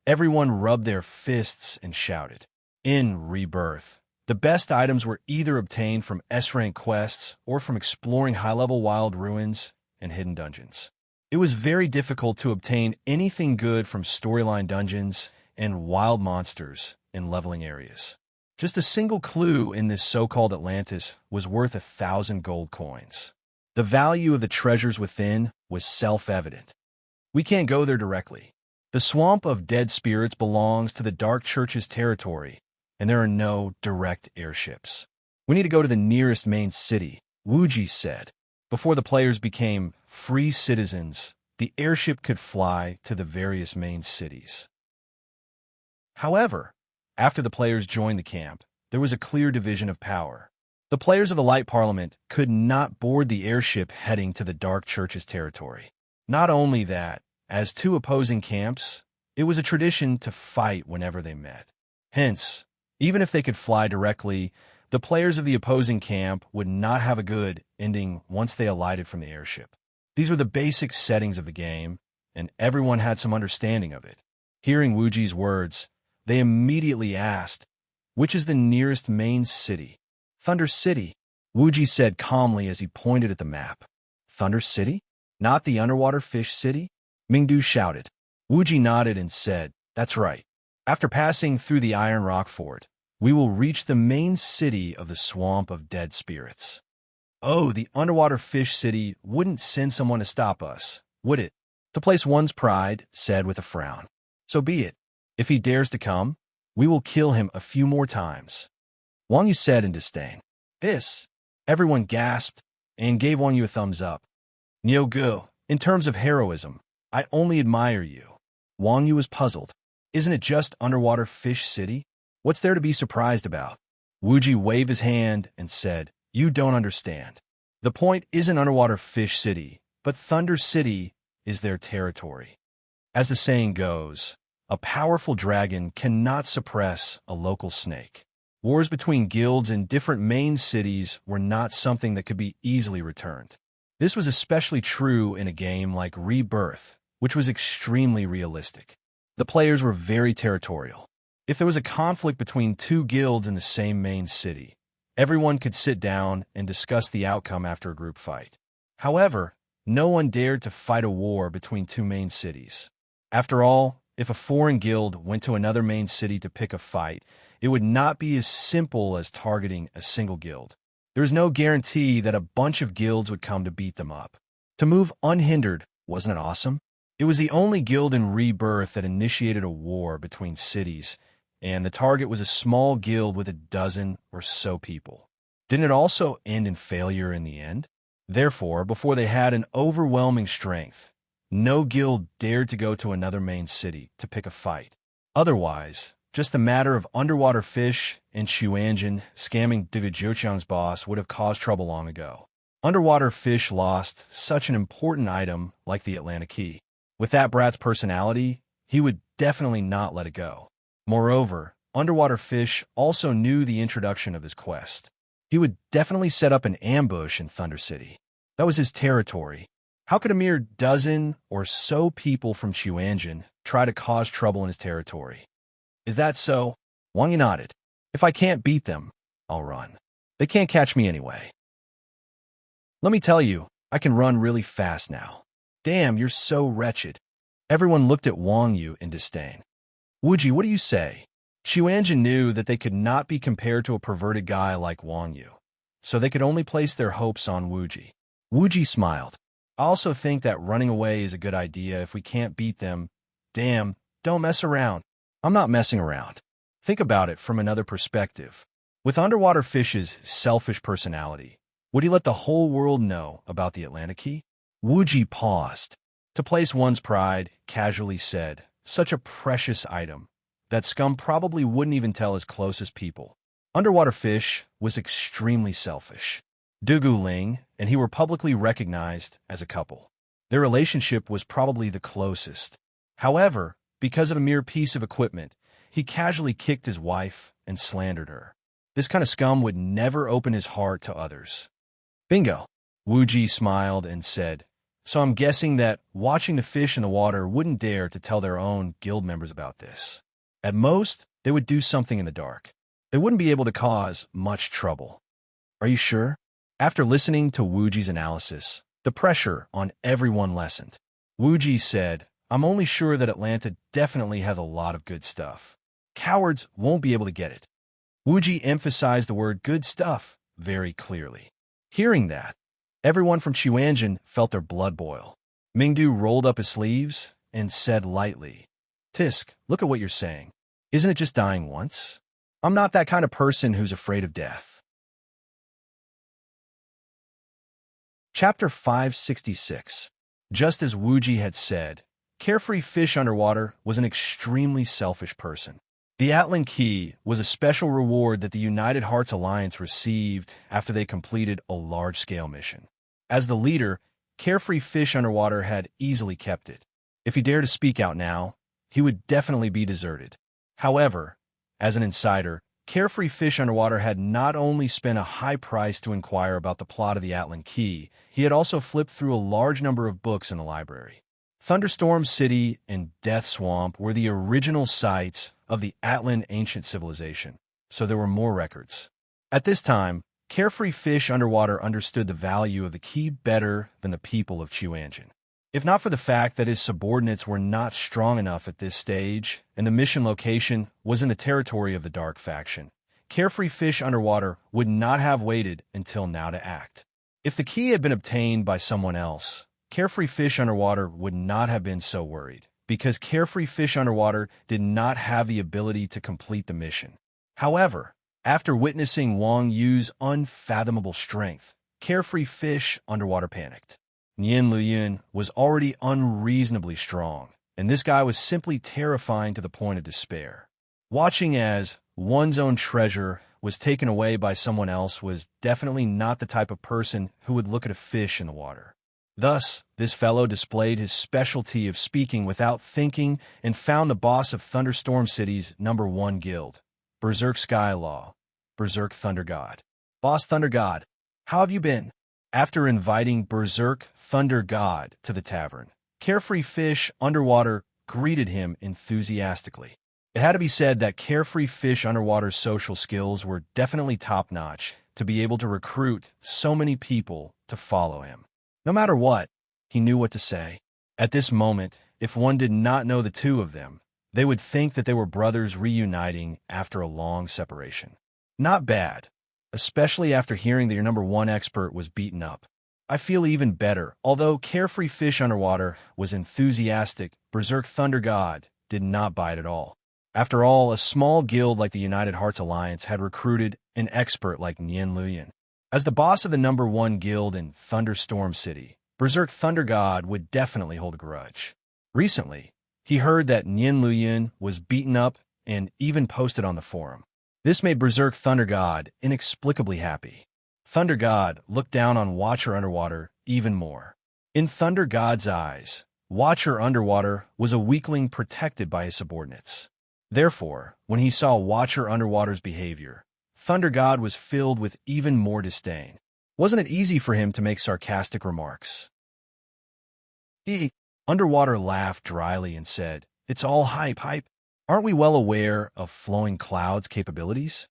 everyone rubbed their fists and shouted. In Rebirth, the best items were either obtained from S-rank quests or from exploring high-level wild ruins and hidden dungeons. It was very difficult to obtain anything good from storyline dungeons and wild monsters in leveling areas. Just a single clue in this so-called Atlantis was worth 1,000 gold coins. The value of the treasures within was self-evident. We can't go there directly. The Swamp of Dead Spirits belongs to the Dark Church's territory, and there are no direct airships. We need to go to the nearest main city, Wu Ji said. Before the players became free citizens, the airship could fly to the various main cities. However, after the players joined the camp, there was a clear division of power. The players of the Light Parliament could not board the airship heading to the Dark Church's territory. Not only that, as two opposing camps, it was a tradition to fight whenever they met. Hence, even if they could fly directly, the players of the opposing camp would not have a good ending once they alighted from the airship. These were the basic settings of the game, and everyone had some understanding of it. Hearing Wu Ji's words, they immediately asked, which is the nearest main city? Thunder City, Wu Ji said calmly as he pointed at the map. Thunder City? Not the underwater fish city? Mingdu shouted. Wu Ji nodded and said, that's right. After passing through the Iron Rock Fort, we will reach the main city of the Swamp of Dead Spirits. Oh, the underwater fish city wouldn't send someone to stop us, would it? To place one's pride, said with a frown. So be it. If he dares to come, we will kill him a few more times. Wang Yu said in disdain. This. Everyone gasped and gave Wang Yu a thumbs up. Niu Gu, in terms of heroism, I only admire you. Wang Yu was puzzled. Isn't it just underwater fish city? What's there to be surprised about? Wu Ji waved his hand and said, you don't understand. The point isn't underwater fish city, but Thunder City is their territory. As the saying goes, a powerful dragon cannot suppress a local snake. Wars between guilds in different main cities were not something that could be easily returned. This was especially true in a game like Rebirth, which was extremely realistic. The players were very territorial. If there was a conflict between two guilds in the same main city, everyone could sit down and discuss the outcome after a group fight. However, no one dared to fight a war between two main cities. After all, if a foreign guild went to another main city to pick a fight, it would not be as simple as targeting a single guild. There was no guarantee that a bunch of guilds would come to beat them up. To move unhindered, wasn't it awesome? It was the only guild in Rebirth that initiated a war between cities, and the target was a small guild with a dozen or so people. Didn't it also end in failure in the end? Therefore, before they had an overwhelming strength, no guild dared to go to another main city to pick a fight. Otherwise, just a matter of underwater fish and Xuanjin scamming David Zhouqiang's boss would have caused trouble long ago. Underwater fish lost such an important item like the Atlantic Key. With that brat's personality, he would definitely not let it go. Moreover, underwater fish also knew the introduction of his quest. He would definitely set up an ambush in Thunder City. That was his territory. How could a mere dozen or so people from Xuanjin try to cause trouble in his territory? Is that so? Wang Yi nodded. If I can't beat them, I'll run. They can't catch me anyway. Let me tell you, I can run really fast now. Damn, you're so wretched. Everyone looked at Wang Yu in disdain. Wuji, what do you say? Xuanjin knew that they could not be compared to a perverted guy like Wang Yu, so they could only place their hopes on Wuji. Wuji smiled. I also think that running away is a good idea if we can't beat them. Damn, don't mess around. I'm not messing around. Think about it from another perspective. With underwater fish's selfish personality, would he let the whole world know about the Atlantic Key? Wuji paused. To place one's pride, casually said, such a precious item that scum probably wouldn't even tell his closest people. Underwater fish was extremely selfish. Dugu Ling and he were publicly recognized as a couple. Their relationship was probably the closest. However, because of a mere piece of equipment, he casually kicked his wife and slandered her. This kind of scum would never open his heart to others. Bingo. Wuji smiled and said, so I'm guessing that watching the fish in the water wouldn't dare to tell their own guild members about this. At most, they would do something in the dark. They wouldn't be able to cause much trouble. Are you sure? After listening to Wuji's analysis, the pressure on everyone lessened. Wuji said, I'm only sure that Atlanta definitely has a lot of good stuff. Cowards won't be able to get it. Wuji emphasized the word good stuff very clearly. Hearing that, everyone from Xuanjin felt their blood boil. Mingdu rolled up his sleeves and said lightly, Tisk, look at what you're saying. Isn't it just dying once? I'm not that kind of person who's afraid of death. Chapter 566. Just as Wuji had said, Carefree Fish Underwater was an extremely selfish person. The Atlan Key was a special reward that the United Hearts Alliance received after they completed a large-scale mission. As the leader, Carefree Fish Underwater had easily kept it. If he dared to speak out now, he would definitely be deserted. However, as an insider, Carefree Fish Underwater had not only spent a high price to inquire about the plot of the Atlan Key, he had also flipped through a large number of books in the library. Thunderstorm City and Death Swamp were the original sites of the Atlan ancient civilization, so there were more records. At this time, Carefree Fish Underwater understood the value of the key better than the people of Xuanjin. If not for the fact that his subordinates were not strong enough at this stage, and the mission location was in the territory of the Dark Faction, Carefree Fish Underwater would not have waited until now to act. If the key had been obtained by someone else, Carefree Fish Underwater would not have been so worried, because Carefree Fish Underwater did not have the ability to complete the mission. However, after witnessing Wang Yu's unfathomable strength, Carefree Fish Underwater panicked. Nian Luyun was already unreasonably strong, and this guy was simply terrifying to the point of despair. Watching as one's own treasure was taken away by someone else was definitely not the type of person who would look at a fish in the water. Thus, this fellow displayed his specialty of speaking without thinking and found the boss of Thunderstorm City's #1 guild, Berserk Sky Law, Berserk Thunder God. Boss Thunder God, how have you been? After inviting Berserk Thunder God to the tavern, Carefree Fish Underwater greeted him enthusiastically. It had to be said that Carefree Fish Underwater's social skills were definitely top-notch to be able to recruit so many people to follow him. No matter what, he knew what to say. At this moment, if one did not know the two of them, they would think that they were brothers reuniting after a long separation. Not bad, especially after hearing that your #1 expert was beaten up. I feel even better. Although Carefree Fish Underwater was enthusiastic, Berserk Thunder God did not bite at all. After all, a small guild like the United Hearts Alliance had recruited an expert like Nian Luyan. As the boss of the #1 guild in Thunderstorm City, Berserk Thunder God would definitely hold a grudge. Recently, He heard that Nian Luyun was beaten up and even posted on the forum. This made Berserk Thunder God inexplicably happy. Thunder God looked down on Watcher Underwater even more. In Thunder God's eyes, Watcher Underwater was a weakling protected by his subordinates. Therefore, when he saw Watcher Underwater's behavior, Thunder God was filled with even more disdain. Wasn't it easy for him to make sarcastic remarks? Underwater laughed dryly and said, "It's all hype. Aren't we well aware of Flowing Cloud's capabilities?"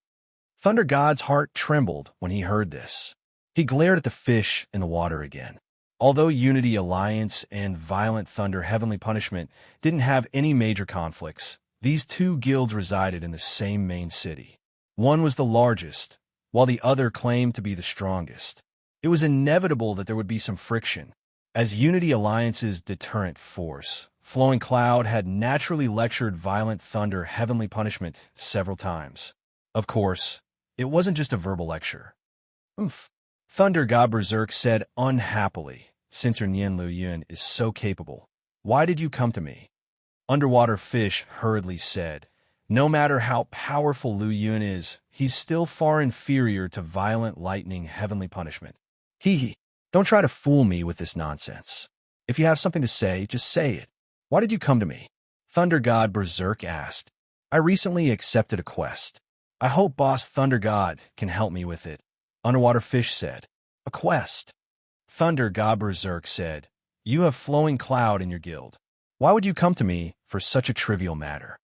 Thunder God's heart trembled when he heard this. He glared at the fish in the water again. Although Unity Alliance and Violent Thunder Heavenly Punishment didn't have any major conflicts, these two guilds resided in the same main city. One was the largest, while the other claimed to be the strongest. It was inevitable that there would be some friction. As Unity Alliance's deterrent force, Flowing Cloud had naturally lectured Violent Thunder Heavenly Punishment several times. Of course, it wasn't just a verbal lecture. Thunder God Berserk said unhappily, "Since your Nian Luyun is so capable, why did you come to me?" Underwater Fish hurriedly said, "No matter how powerful Luyun is, he's still far inferior to Violent Lightning Heavenly Punishment. Don't try to fool me with this nonsense. If you have something to say, just say it. Why did you come to me?" Thunder God Berserk asked. "I recently accepted a quest. I hope Boss Thunder God can help me with it." Underwater Fish said, "A quest?" Thunder God Berserk said, "You have Flowing Cloud in your guild. Why would you come to me for such a trivial matter?"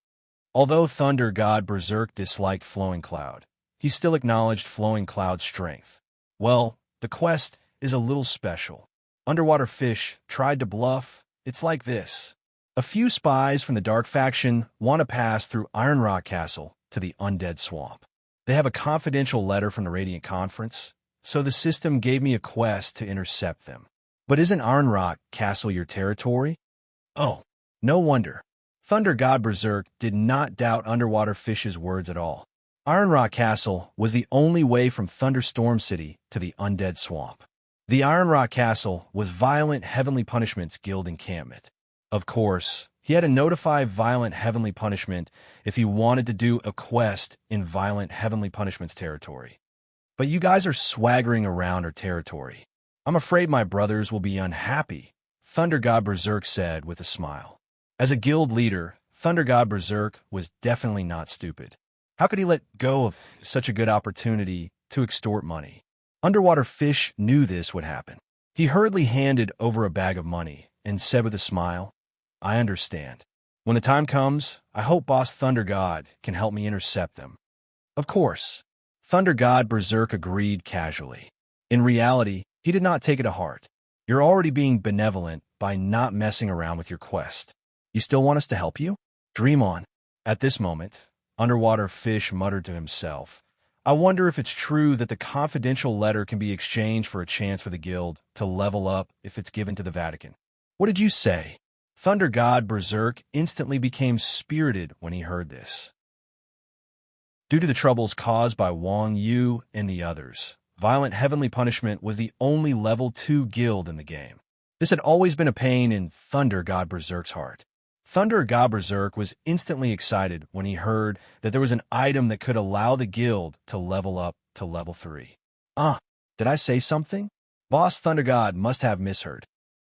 Although Thunder God Berserk disliked Flowing Cloud, he still acknowledged Flowing Cloud's strength. "Well, the quest is a little special." Underwater Fish tried to bluff. "It's like this. A few spies from the Dark Faction want to pass through Iron Rock Castle to the Undead Swamp. They have a confidential letter from the Radiant Conference, so the system gave me a quest to intercept them. But isn't Iron Rock Castle your territory?" Oh, no wonder. Thunder God Berserk did not doubt Underwater Fish's words at all. Iron Rock Castle was the only way from Thunderstorm City to the Undead Swamp. The Iron Rock Castle was Violent Heavenly Punishment's guild encampment. Of course, he had to notify Violent Heavenly Punishment if he wanted to do a quest in Violent Heavenly Punishment's territory. "But you guys are swaggering around our territory. I'm afraid my brothers will be unhappy," Thunder God Berserk said with a smile. As a guild leader, Thunder God Berserk was definitely not stupid. How could he let go of such a good opportunity to extort money? Underwater Fish knew this would happen. He hurriedly handed over a bag of money and said with a smile, "I understand. When the time comes, I hope Boss Thunder God can help me intercept them." Of course, Thunder God Berserk agreed casually. In reality, he did not take it to heart. "You're already being benevolent by not messing around with your quest. You still want us to help you? Dream on." At this moment, Underwater Fish muttered to himself, "I wonder if it's true that the confidential letter can be exchanged for a chance for the guild to level up if it's given to the Vatican." "What did you say?" Thunder God Berserk instantly became spirited when he heard this. Due to the troubles caused by Wang Yu and the others, Violent Heavenly Punishment was the only level 2 guild in the game. This had always been a pain in Thunder God Berserk's heart. Thunder God Berserk was instantly excited when he heard that there was an item that could allow the guild to level up to level 3. Did I say something? Boss Thunder God must have misheard.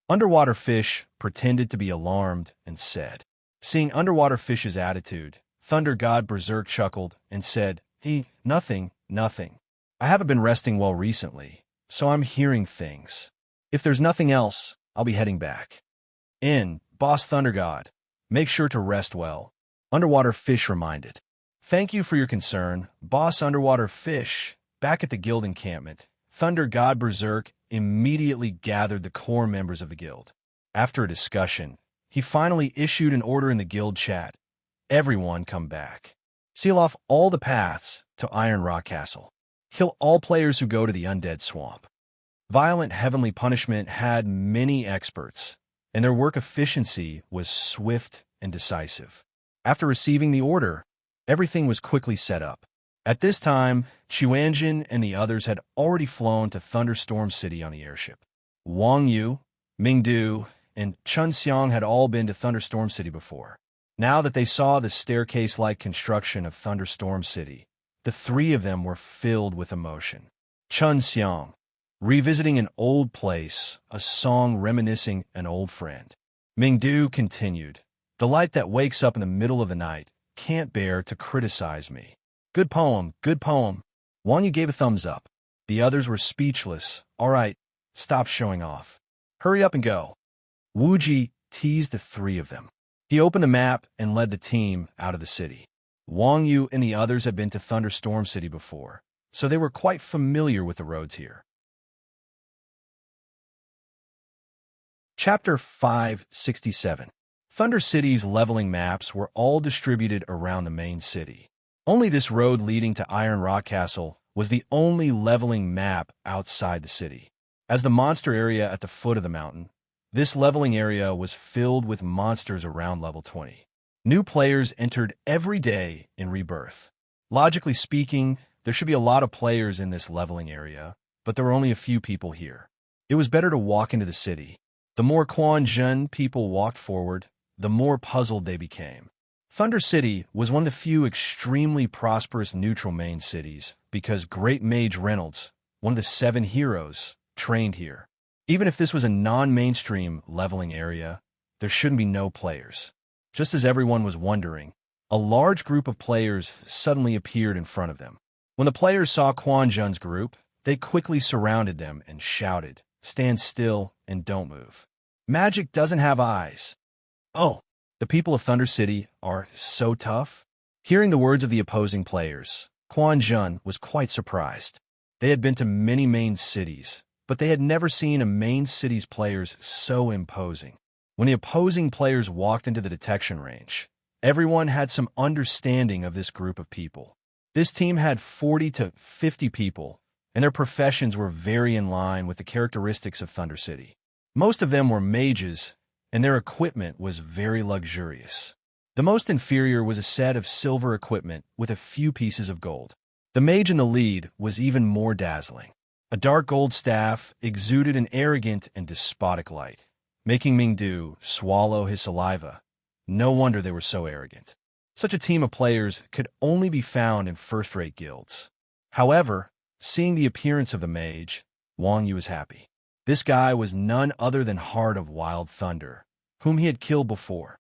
Underwater Fish pretended to be alarmed and said. Seeing Underwater Fish's attitude, Thunder God Berserk chuckled and said, Nothing. I haven't been resting well recently, so I'm hearing things. If there's nothing else, I'll be heading back." Boss Thunder God, make sure to rest well," Underwater Fish reminded. "Thank you for your concern, Boss Underwater Fish." Back at the guild encampment, Thunder God Berserk immediately gathered the core members of the guild. After a discussion, he finally issued an order in the guild chat. "Everyone come back. Seal off all the paths to Iron Rock Castle. Kill all players who go to the Undead Swamp." Violent Heavenly Punishment had many experts, and their work efficiency was swift and decisive. After receiving the order, everything was quickly set up. At this time, Chuanjin and the others had already flown to Thunderstorm City on the airship. Wang Yu, Mingdu, and Chun Xiang had all been to Thunderstorm City before. Now that they saw the staircase-like construction of Thunderstorm City, the three of them were filled with emotion. Chun Xiang, revisiting an old place, a song reminiscing an old friend. Mingdu continued, the light that wakes up in the middle of the night can't bear to criticize me. Good poem, good poem. Wang Yu gave a thumbs up. The others were speechless. All right, stop showing off. Hurry up and go. Wu Ji teased the three of them. He opened the map and led the team out of the city. Wang Yu and the others had been to Thunderstorm City before, so they were quite familiar with the roads here. Chapter 567. Thunder City's leveling maps were all distributed around the main city. Only this road leading to Iron Rock Castle was the only leveling map outside the city. As the monster area at the foot of the mountain, this leveling area was filled with monsters around level 20. New players entered every day in Rebirth. Logically speaking, there should be a lot of players in this leveling area, but there were only a few people here. It was better to walk into the city. The more Quan Zhen people walked forward, the more puzzled they became. Thunder City was one of the few extremely prosperous neutral main cities because Great Mage Reynolds, one of the 7 heroes, trained here. Even if this was a non-mainstream leveling area, there shouldn't be no players. Just as everyone was wondering, a large group of players suddenly appeared in front of them. When the players saw Quan Zhen's group, they quickly surrounded them and shouted, "Stand still and don't move. Magic doesn't have eyes." Oh, the people of Thunder City are so tough? Hearing the words of the opposing players, Quan Zhen was quite surprised. They had been to many main cities, but they had never seen a main city's players so imposing. When the opposing players walked into the detection range, everyone had some understanding of this group of people. This team had 40 to 50 people, and their professions were very in line with the characteristics of Thunder City. Most of them were mages, and their equipment was very luxurious. The most inferior was a set of silver equipment with a few pieces of gold. The mage in the lead was even more dazzling. A dark gold staff exuded an arrogant and despotic light, making Mingdu swallow his saliva. No wonder they were so arrogant. Such a team of players could only be found in first-rate guilds. However, seeing the appearance of the mage, Wang Yu was happy. This guy was none other than Heart of Wild Thunder, whom he had killed before.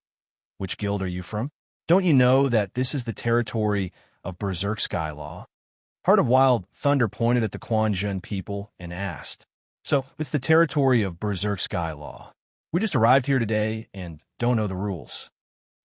Which guild are you from? Don't you know that this is the territory of Berserk Skylaw? Heart of Wild Thunder pointed at the Quan Zhen people and asked, "So, it's the territory of Berserk Skylaw. We just arrived here today and don't know the rules."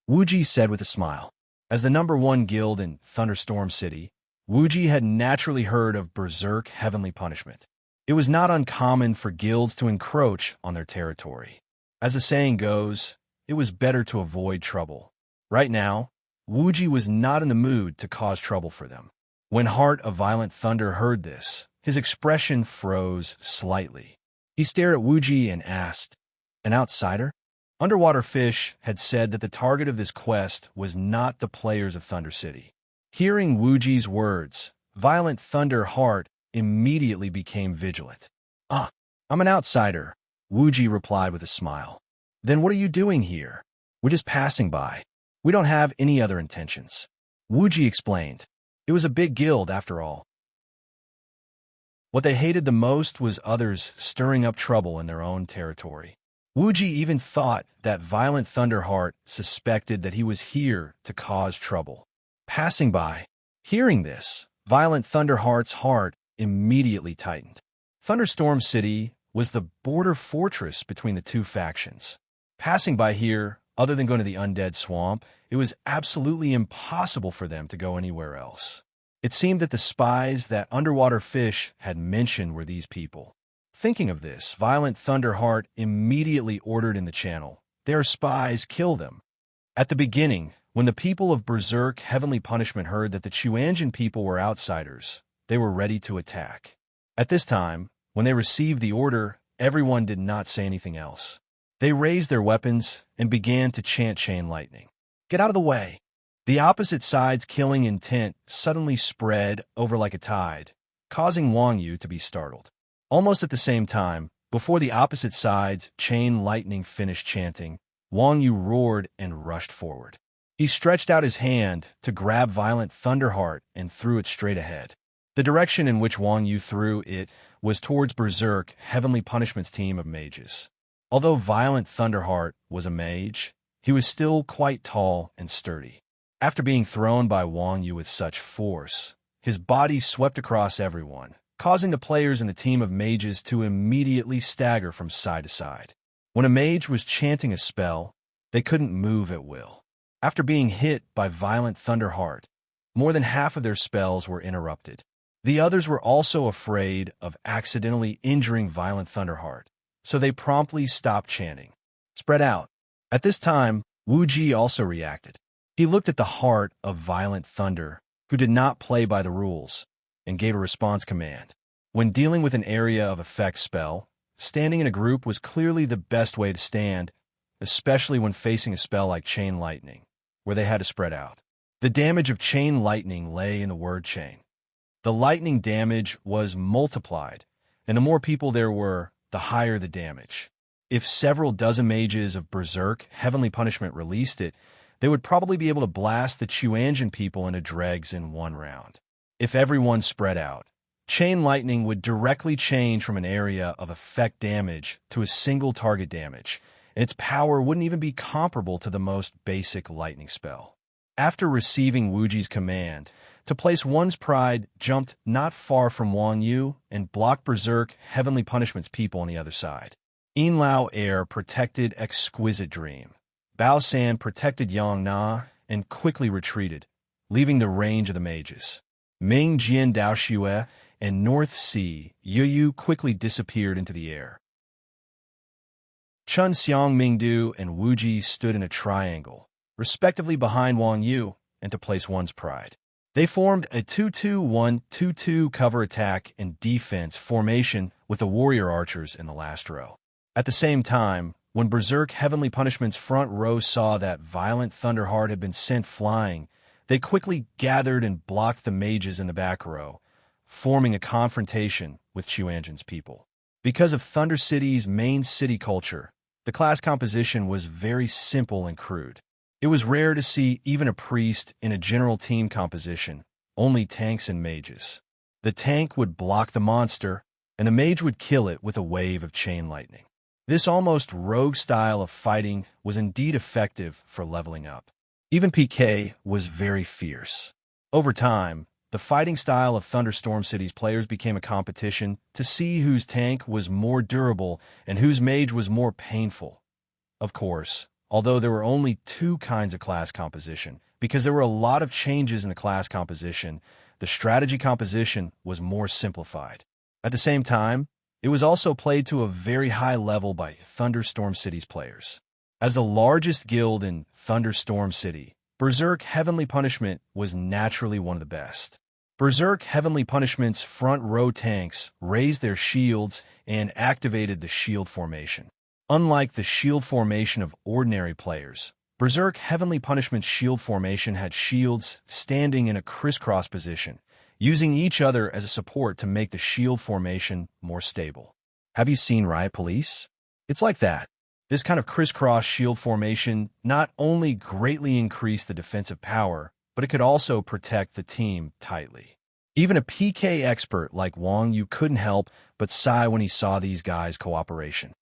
Wu Ji said with a smile. As the #1 guild in Thunderstorm City, Wu Ji had naturally heard of Berserk Heavenly Punishment. It was not uncommon for guilds to encroach on their territory. As the saying goes, it was better to avoid trouble. Right now, Wu Ji was not in the mood to cause trouble for them. When Heart of Violent Thunder heard this, his expression froze slightly. He stared at Wu Ji and asked, "An outsider?" Underwater Fish had said that the target of this quest was not the players of Thunder City. Hearing Wu Ji's words, Violent Thunder Heart immediately became vigilant. "Ah, I'm an outsider," Wu Ji replied with a smile. "Then what are you doing here?" "We're just passing by. We don't have any other intentions." Wu Ji explained. It was a big guild, after all. What they hated the most was others stirring up trouble in their own territory. Wu Ji even thought that Violent Thunderheart suspected that he was here to cause trouble. Passing by. Hearing this, Violent Thunderheart's heart immediately tightened. Thunderstorm City was the border fortress between the two factions. Passing by here, other than going to the Undead Swamp, it was absolutely impossible for them to go anywhere else. It seemed that the spies that Underwater Fish had mentioned were these people. Thinking of this, Violent Thunderheart immediately ordered in the channel, "Their spies, kill them." At the beginning, when the people of Berserk Heavenly Punishment heard that the Chuanjin people were outsiders, they were ready to attack. At this time, when they received the order, everyone did not say anything else. They raised their weapons and began to chant Chain Lightning. "Get out of the way!" The opposite side's killing intent suddenly spread over like a tide, causing Wang Yu to be startled. Almost at the same time, Before the opposite side's chain lightning finished chanting, Wang Yu roared and rushed forward. He stretched out his hand to grab Violent Thunderheart and threw it straight ahead. The direction in which Wang Yu threw it was towards Berserk Heavenly Punishment's team of mages. Although Violent Thunderheart was a mage, he was still quite tall and sturdy. After being thrown by Wang Yu with such force, his body swept across everyone, causing the players in the team of mages to immediately stagger from side to side. When a mage was chanting a spell, they couldn't move at will. After being hit by Violent Thunderheart, more than half of their spells were interrupted. The others were also afraid of accidentally injuring Violent Thunderheart, so they promptly stopped chanting. Spread out. At this time, Wu Ji also reacted. He looked at the heart of Violent Thunder, who did not play by the rules, and gave a response command. When dealing with an area of effect spell, standing in a group was clearly the best way to stand, especially when facing a spell like Chain Lightning, where they had to spread out. The damage of Chain Lightning lay in the word chain. The lightning damage was multiplied, and the more people there were, the higher the damage. If several dozen mages of Berserk Heavenly Punishment released it, they would probably be able to blast the Chuanjin people into dregs in one round. If everyone spread out, Chain Lightning would directly change from an area of effect damage to a single target damage, and its power wouldn't even be comparable to the most basic lightning spell. After receiving Wuji's command, to place one's pride jumped not far from Wang Yu and blocked Berserk Heavenly Punishment's people on the other side. Yin Lao Air protected Exquisite Dream. Bao San protected Yang Na and quickly retreated, leaving the range of the mages. Ming Jian Dao Xue and North Sea Yu quickly disappeared into the air. Chun Xiang Mingdu and Wu Ji stood in a triangle, respectively behind Wang Yu, and to place one's pride. They formed a 2-2-1-2-2 cover attack and defense formation with the warrior archers in the last row. At the same time, when Berserk Heavenly Punishment's front row saw that Violent Thunderheart had been sent flying, they quickly gathered and blocked the mages in the back row, forming a confrontation with Chuanjin's people. Because of Thunder City's main city culture, the class composition was very simple and crude. It was rare to see even a priest in a general team composition, only tanks and mages. The tank would block the monster, and the mage would kill it with a wave of chain lightning. This almost rogue style of fighting was indeed effective for leveling up. Even PK was very fierce. Over time, the fighting style of Thunderstorm City's players became a competition to see whose tank was more durable and whose mage was more painful. Of course, although there were only two kinds of class composition, because there were a lot of changes in the class composition, the strategy composition was more simplified. At the same time, it was also played to a very high level by Thunderstorm City's players. As the largest guild in Thunderstorm City, Berserk Heavenly Punishment was naturally one of the best. Berserk Heavenly Punishment's front row tanks raised their shields and activated the shield formation. Unlike the shield formation of ordinary players, Berserk Heavenly Punishment's shield formation had shields standing in a crisscross position, using each other as a support to make the shield formation more stable. Have you seen Riot Police? It's like that. This kind of crisscross shield formation not only greatly increased the defensive power, but it could also protect the team tightly. Even a PK expert like Wang Yu couldn't help but sigh when he saw these guys' cooperation.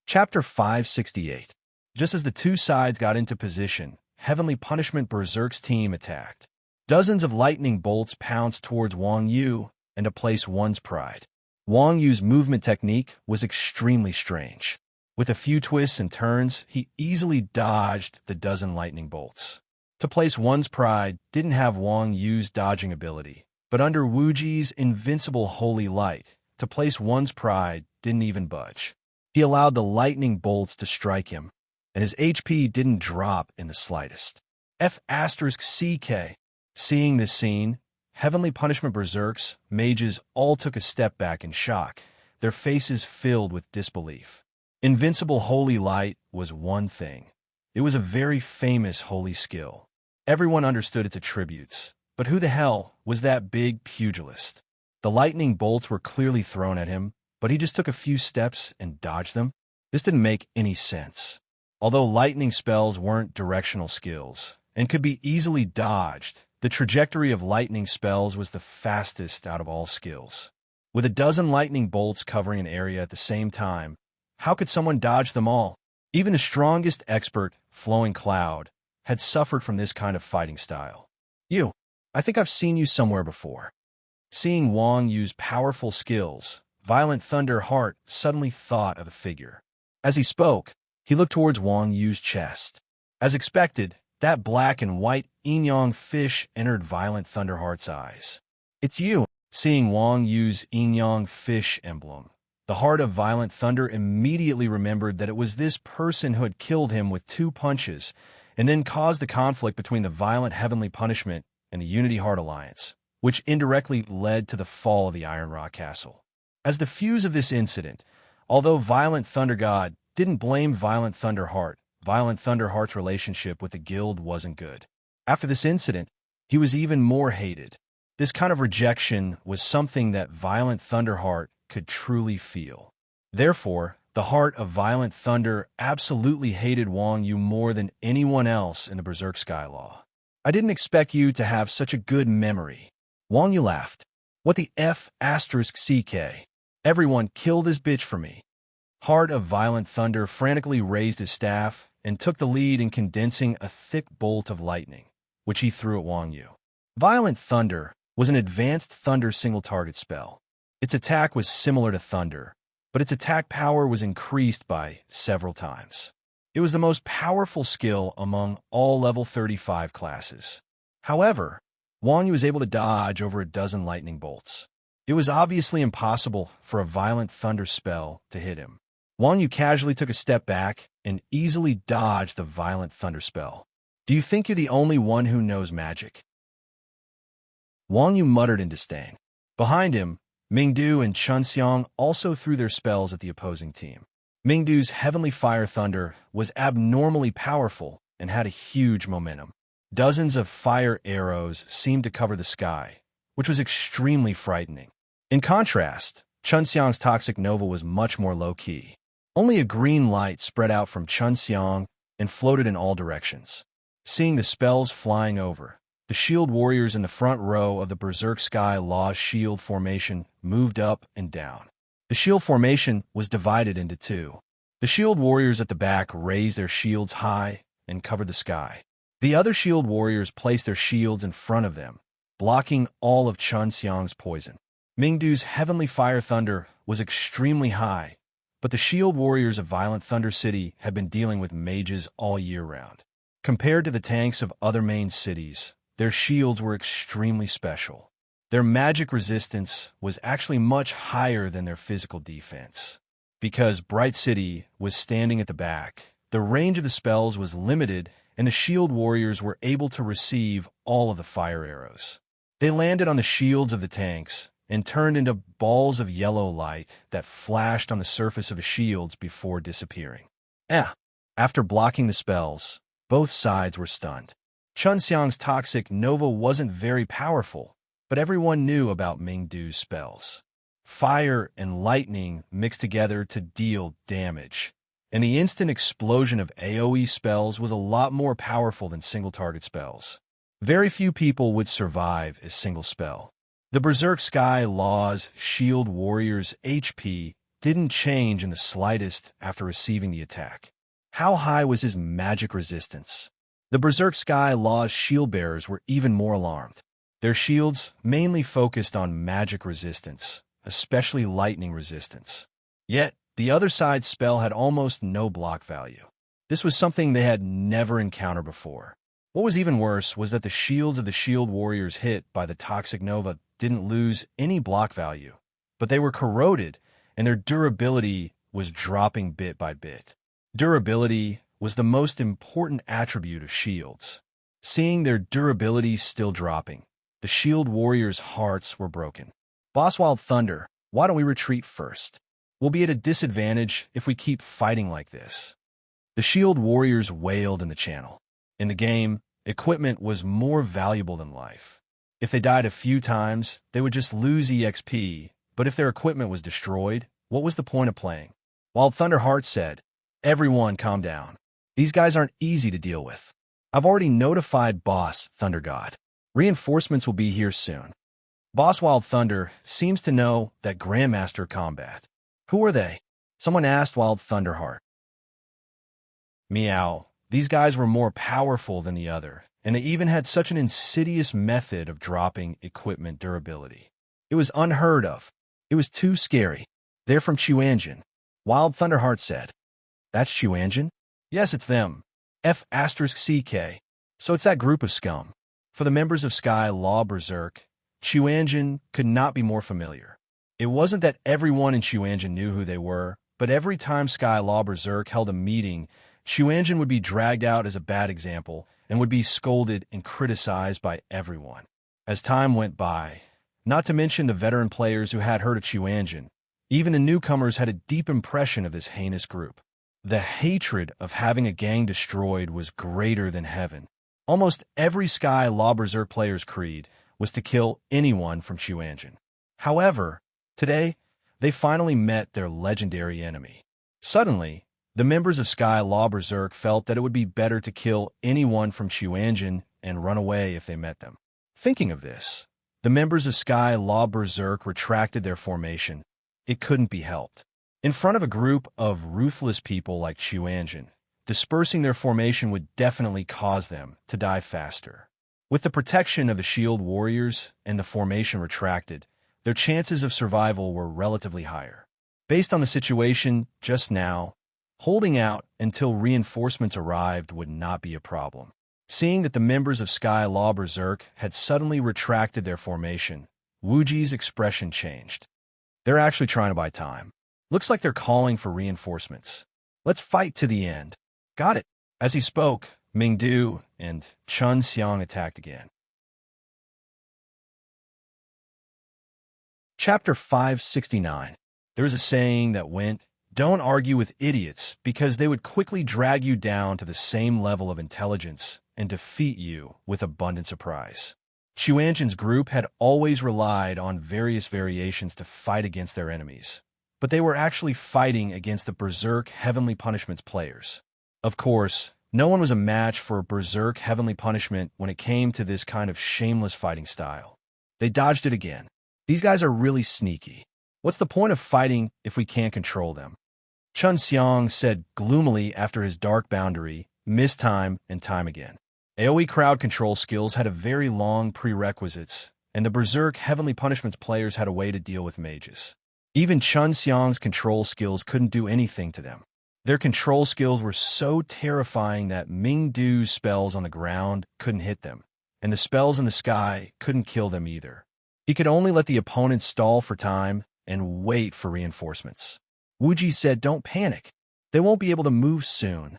Chapter 568. Just as the two sides got into position, Heavenly Punishment Berserk's team attacked. Dozens of lightning bolts pounced towards Wang Yu and to place one's pride. Wang Yu's movement technique was extremely strange. With a few twists and turns, he easily dodged the dozen lightning bolts. To place one's pride didn't have Wang Yu's dodging ability, but under Wu Ji's invincible holy light, to place one's pride didn't even budge. He allowed the lightning bolts to strike him, and his HP didn't drop in the slightest. F*CK. Seeing this scene, Heavenly Punishment Berserks mages all took a step back in shock, their faces filled with disbelief. Invincible Holy Light was one thing. It was a very famous holy skill. Everyone understood its attributes, but who the hell was that big pugilist? The lightning bolts were clearly thrown at him, but he just took a few steps and dodged them. This didn't make any sense. Although lightning spells weren't directional skills and could be easily dodged, the trajectory of lightning spells was the fastest out of all skills. With a dozen lightning bolts covering an area at the same time, how could someone dodge them all? Even the strongest expert, Flowing Cloud, had suffered from this kind of fighting style. I think I've seen you somewhere before. Seeing Wang use powerful skills, Violent Thunder Heart suddenly thought of a figure. As he spoke, he looked towards Wang Yu's chest. As expected, that black and white yin-yang fish entered Violent Thunder Heart's eyes. It's you. Seeing Wang Yu's yin-yang fish emblem, the heart of Violent Thunder immediately remembered that it was this person who had killed him with 2 punches and then caused the conflict between the Violent Heavenly Punishment and the Unity Heart Alliance, which indirectly led to the fall of the Iron Rock Castle. As the fuse of this incident, although Violent Thunder God didn't blame Violent Thunder Heart, Violent Thunder Heart's relationship with the guild wasn't good. After this incident, he was even more hated. This kind of rejection was something that Violent Thunder Heart could truly feel. Therefore, the heart of Violent Thunder absolutely hated Wang Yu more than anyone else in the Berserk Sky Law. I didn't expect you to have such a good memory. Wang Yu laughed. What the F***CK? Everyone kill this bitch for me. Heart of Violent Thunder frantically raised his staff and took the lead in condensing a thick bolt of lightning, which he threw at Wang Yu. Violent Thunder was an advanced thunder single-target spell. Its attack was similar to thunder, but its attack power was increased by several times. It was the most powerful skill among all level 35 classes. However, Wang Yu was able to dodge over a dozen lightning bolts. It was obviously impossible for a Violent Thunder spell to hit him. Wang Yu casually took a step back and easily dodged the Violent Thunder spell. Do you think you're the only one who knows magic? Wang Yu muttered in disdain. Behind him, Mingdu and Chunxiang also threw their spells at the opposing team. Mingdu's Heavenly Fire Thunder was abnormally powerful and had a huge momentum. Dozens of fire arrows seemed to cover the sky, which was extremely frightening. In contrast, Chunxiang's Toxic Nova was much more low-key. Only a green light spread out from Chunxiang and floated in all directions. Seeing the spells flying over, the shield warriors in the front row of the Berserk Sky Law shield formation moved up and down. The shield formation was divided into 2. The shield warriors at the back raised their shields high and covered the sky. The other shield warriors placed their shields in front of them, blocking all of Chunxiang's poison. Mingdu's Heavenly Fire Thunder was extremely high, but the shield warriors of Violent Thunder City had been dealing with mages all year round. Compared to the tanks of other main cities, their shields were extremely special. Their magic resistance was actually much higher than their physical defense. Because Bright City was standing at the back, the range of the spells was limited and the shield warriors were able to receive all of the fire arrows. They landed on the shields of the tanks and turned into balls of yellow light that flashed on the surface of the shields before disappearing. After blocking the spells, both sides were stunned. Chunxiang's Toxic Nova wasn't very powerful, but everyone knew about Mingdu's spells. Fire and lightning mixed together to deal damage, and the instant explosion of AoE spells was a lot more powerful than single-target spells. Very few people would survive a single spell. The Berserk Sky Law's shield warrior's HP didn't change in the slightest after receiving the attack. How high was his magic resistance? The Berserk Sky Law's shield bearers were even more alarmed. Their shields mainly focused on magic resistance, especially lightning resistance. Yet, the other side's spell had almost no block value. This was something they had never encountered before. What was even worse was that the shields of the shield warriors hit by the Toxic Nova didn't lose any block value, but they were corroded and their durability was dropping bit by bit. Durability was the most important attribute of shields. Seeing their durability still dropping, the shield warriors' hearts were broken. Bosswild Thunder, why don't we retreat first? We'll be at a disadvantage if we keep fighting like this. The shield warriors wailed in the channel. In the game, equipment was more valuable than life. If they died a few times, they would just lose EXP, but if their equipment was destroyed, what was the point of playing? Wild Thunderheart said, "Everyone calm down. These guys aren't easy to deal with. I've already notified Boss Thunder God. Reinforcements will be here soon." Boss Wild Thunder seems to know that Grandmaster Combat. Who are they? Someone asked Wild Thunderheart. Meow. These guys were more powerful than the other, and they even had such an insidious method of dropping equipment durability. It was unheard of. It was too scary. They're from Chuanjin. Wild Thunderheart said. That's Chuanjin? Yes, it's them. F***CK. So it's that group of scum. For the members of Sky Law Berserk, Chuanjin could not be more familiar. It wasn't that everyone in Chuanjin knew who they were, but every time Sky Law Berserk held a meeting, Chuanjin would be dragged out as a bad example and would be scolded and criticized by everyone. As time went by, not to mention the veteran players who had heard of Chuanjin, even the newcomers had a deep impression of this heinous group. The hatred of having a gang destroyed was greater than heaven. Almost every Sky Law Berserk player's creed was to kill anyone from Chuanjin. However, today, they finally met their legendary enemy. Suddenly, the members of Sky Law Berserk felt that it would be better to kill anyone from Chuanjin and run away if they met them. Thinking of this, the members of Sky Law Berserk retracted their formation. It couldn't be helped. In front of a group of ruthless people like Chuanjin, dispersing their formation would definitely cause them to die faster. With the protection of the shield warriors and the formation retracted, their chances of survival were relatively higher. Based on the situation just now, holding out until reinforcements arrived would not be a problem. Seeing that the members of Sky Law Berserk had suddenly retracted their formation, Wuji's expression changed. They're actually trying to buy time. Looks like they're calling for reinforcements. Let's fight to the end. Got it. As he spoke, Mingdu and Chun Xiang attacked again. Chapter 569. There's a saying that went, "Don't argue with idiots because they would quickly drag you down to the same level of intelligence and defeat you with abundant surprise." Chuanjin's group had always relied on various variations to fight against their enemies, but they were actually fighting against the Berserk Heavenly Punishment's players. Of course, no one was a match for Berserk Heavenly Punishment when it came to this kind of shameless fighting style. They dodged it again. These guys are really sneaky. What's the point of fighting if we can't control them? Chun Xiang said gloomily after his dark boundary, missed time and time again. AoE crowd control skills had a very long prerequisites, and the Berserk Heavenly Punishment's players had a way to deal with mages. Even Chun Xiang's control skills couldn't do anything to them. Their control skills were so terrifying that Mingdu's spells on the ground couldn't hit them, and the spells in the sky couldn't kill them either. He could only let the opponents stall for time and wait for reinforcements. Wuji said, "Don't panic. They won't be able to move soon."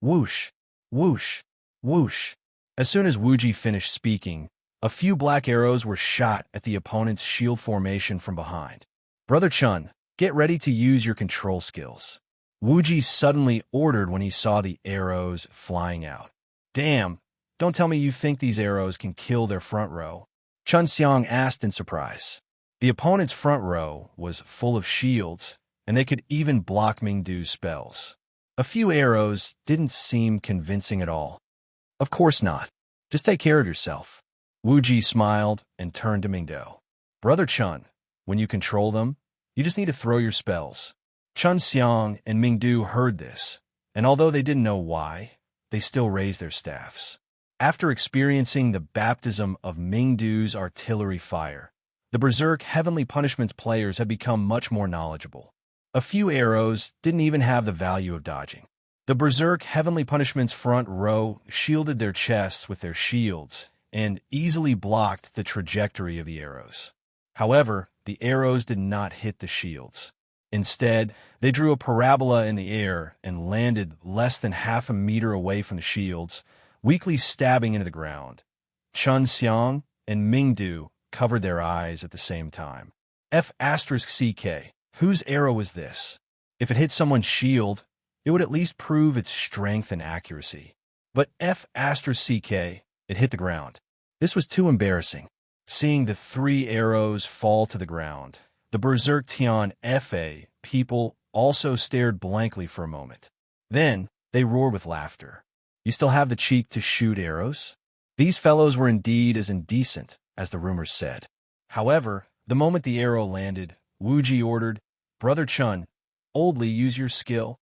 Whoosh, whoosh, whoosh. As soon as Wuji finished speaking, a few black arrows were shot at the opponent's shield formation from behind. "Brother Chun, get ready to use your control skills." Wuji suddenly ordered when he saw the arrows flying out. "Damn, don't tell me you think these arrows can kill their front row?" Chun Xiang asked in surprise. The opponent's front row was full of shields, and they could even block Mingdu's spells. A few arrows didn't seem convincing at all. "Of course not. Just take care of yourself." Wuji smiled and turned to Mingdu. "Brother Chun, when you control them, you just need to throw your spells." Chun Xiang and Mingdu heard this, and although they didn't know why, they still raised their staffs. After experiencing the baptism of Mingdu's artillery fire, the Berserk Heavenly Punishment's players had become much more knowledgeable. A few arrows didn't even have the value of dodging. The Berserk Heavenly Punishment's front row shielded their chests with their shields and easily blocked the trajectory of the arrows. However, the arrows did not hit the shields. Instead, they drew a parabola in the air and landed less than half a meter away from the shields, weakly stabbing into the ground. Chun Xiang and Mingdu covered their eyes at the same time. F***CK. Whose arrow was this? If it hit someone's shield, it would at least prove its strength and accuracy. But F***CK, it hit the ground. This was too embarrassing. Seeing the 3 arrows fall to the ground, the Berserk Tian Fa people also stared blankly for a moment. Then, they roared with laughter. You still have the cheek to shoot arrows? These fellows were indeed as indecent as the rumors said. However, the moment the arrow landed, Wuji ordered, Brother Chun, Oldly, use your skill.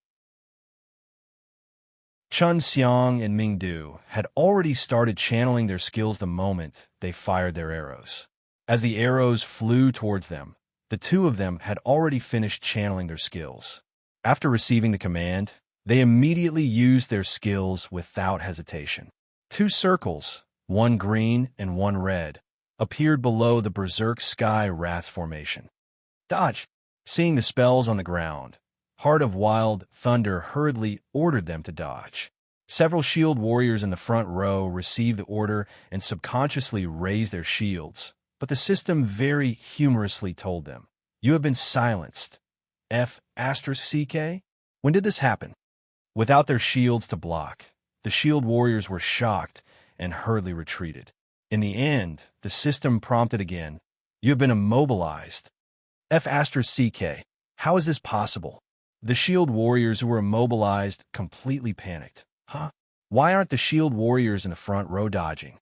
Chun Xiang and Mingdu had already started channeling their skills the moment they fired their arrows. As the arrows flew towards them, the two of them had already finished channeling their skills. After receiving the command, they immediately used their skills without hesitation. 2 circles, one green and one red, appeared below the Berserk Sky Wrath formation. Dodge! Seeing the spells on the ground, Heart of Wild Thunder hurriedly ordered them to dodge. Several shield warriors in the front row received the order and subconsciously raised their shields, but the system very humorously told them, "You have been silenced." F***CK? When did this happen? Without their shields to block, the shield warriors were shocked and hurriedly retreated. In the end, the system prompted again, "You have been immobilized." F***CK. How is this possible? The shield warriors who were immobilized completely panicked. Huh? Why aren't the shield warriors in the front row dodging?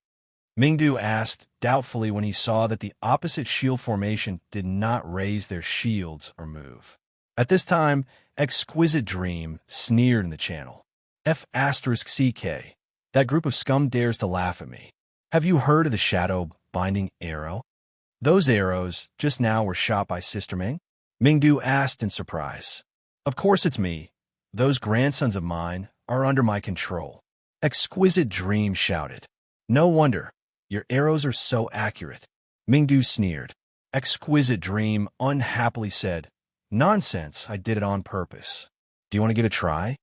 Mingdu asked doubtfully when he saw that the opposite shield formation did not raise their shields or move. At this time, Exquisite Dream sneered in the channel. F***CK. That group of scum dares to laugh at me. Have you heard of the shadow binding arrow? Those arrows just now were shot by Sister Ming? Mingdu asked in surprise. Of course it's me. Those grandsons of mine are under my control. Exquisite Dream shouted. No wonder. Your arrows are so accurate. Mingdu sneered. Exquisite Dream unhappily said, Nonsense, I did it on purpose. Do you want to get a try?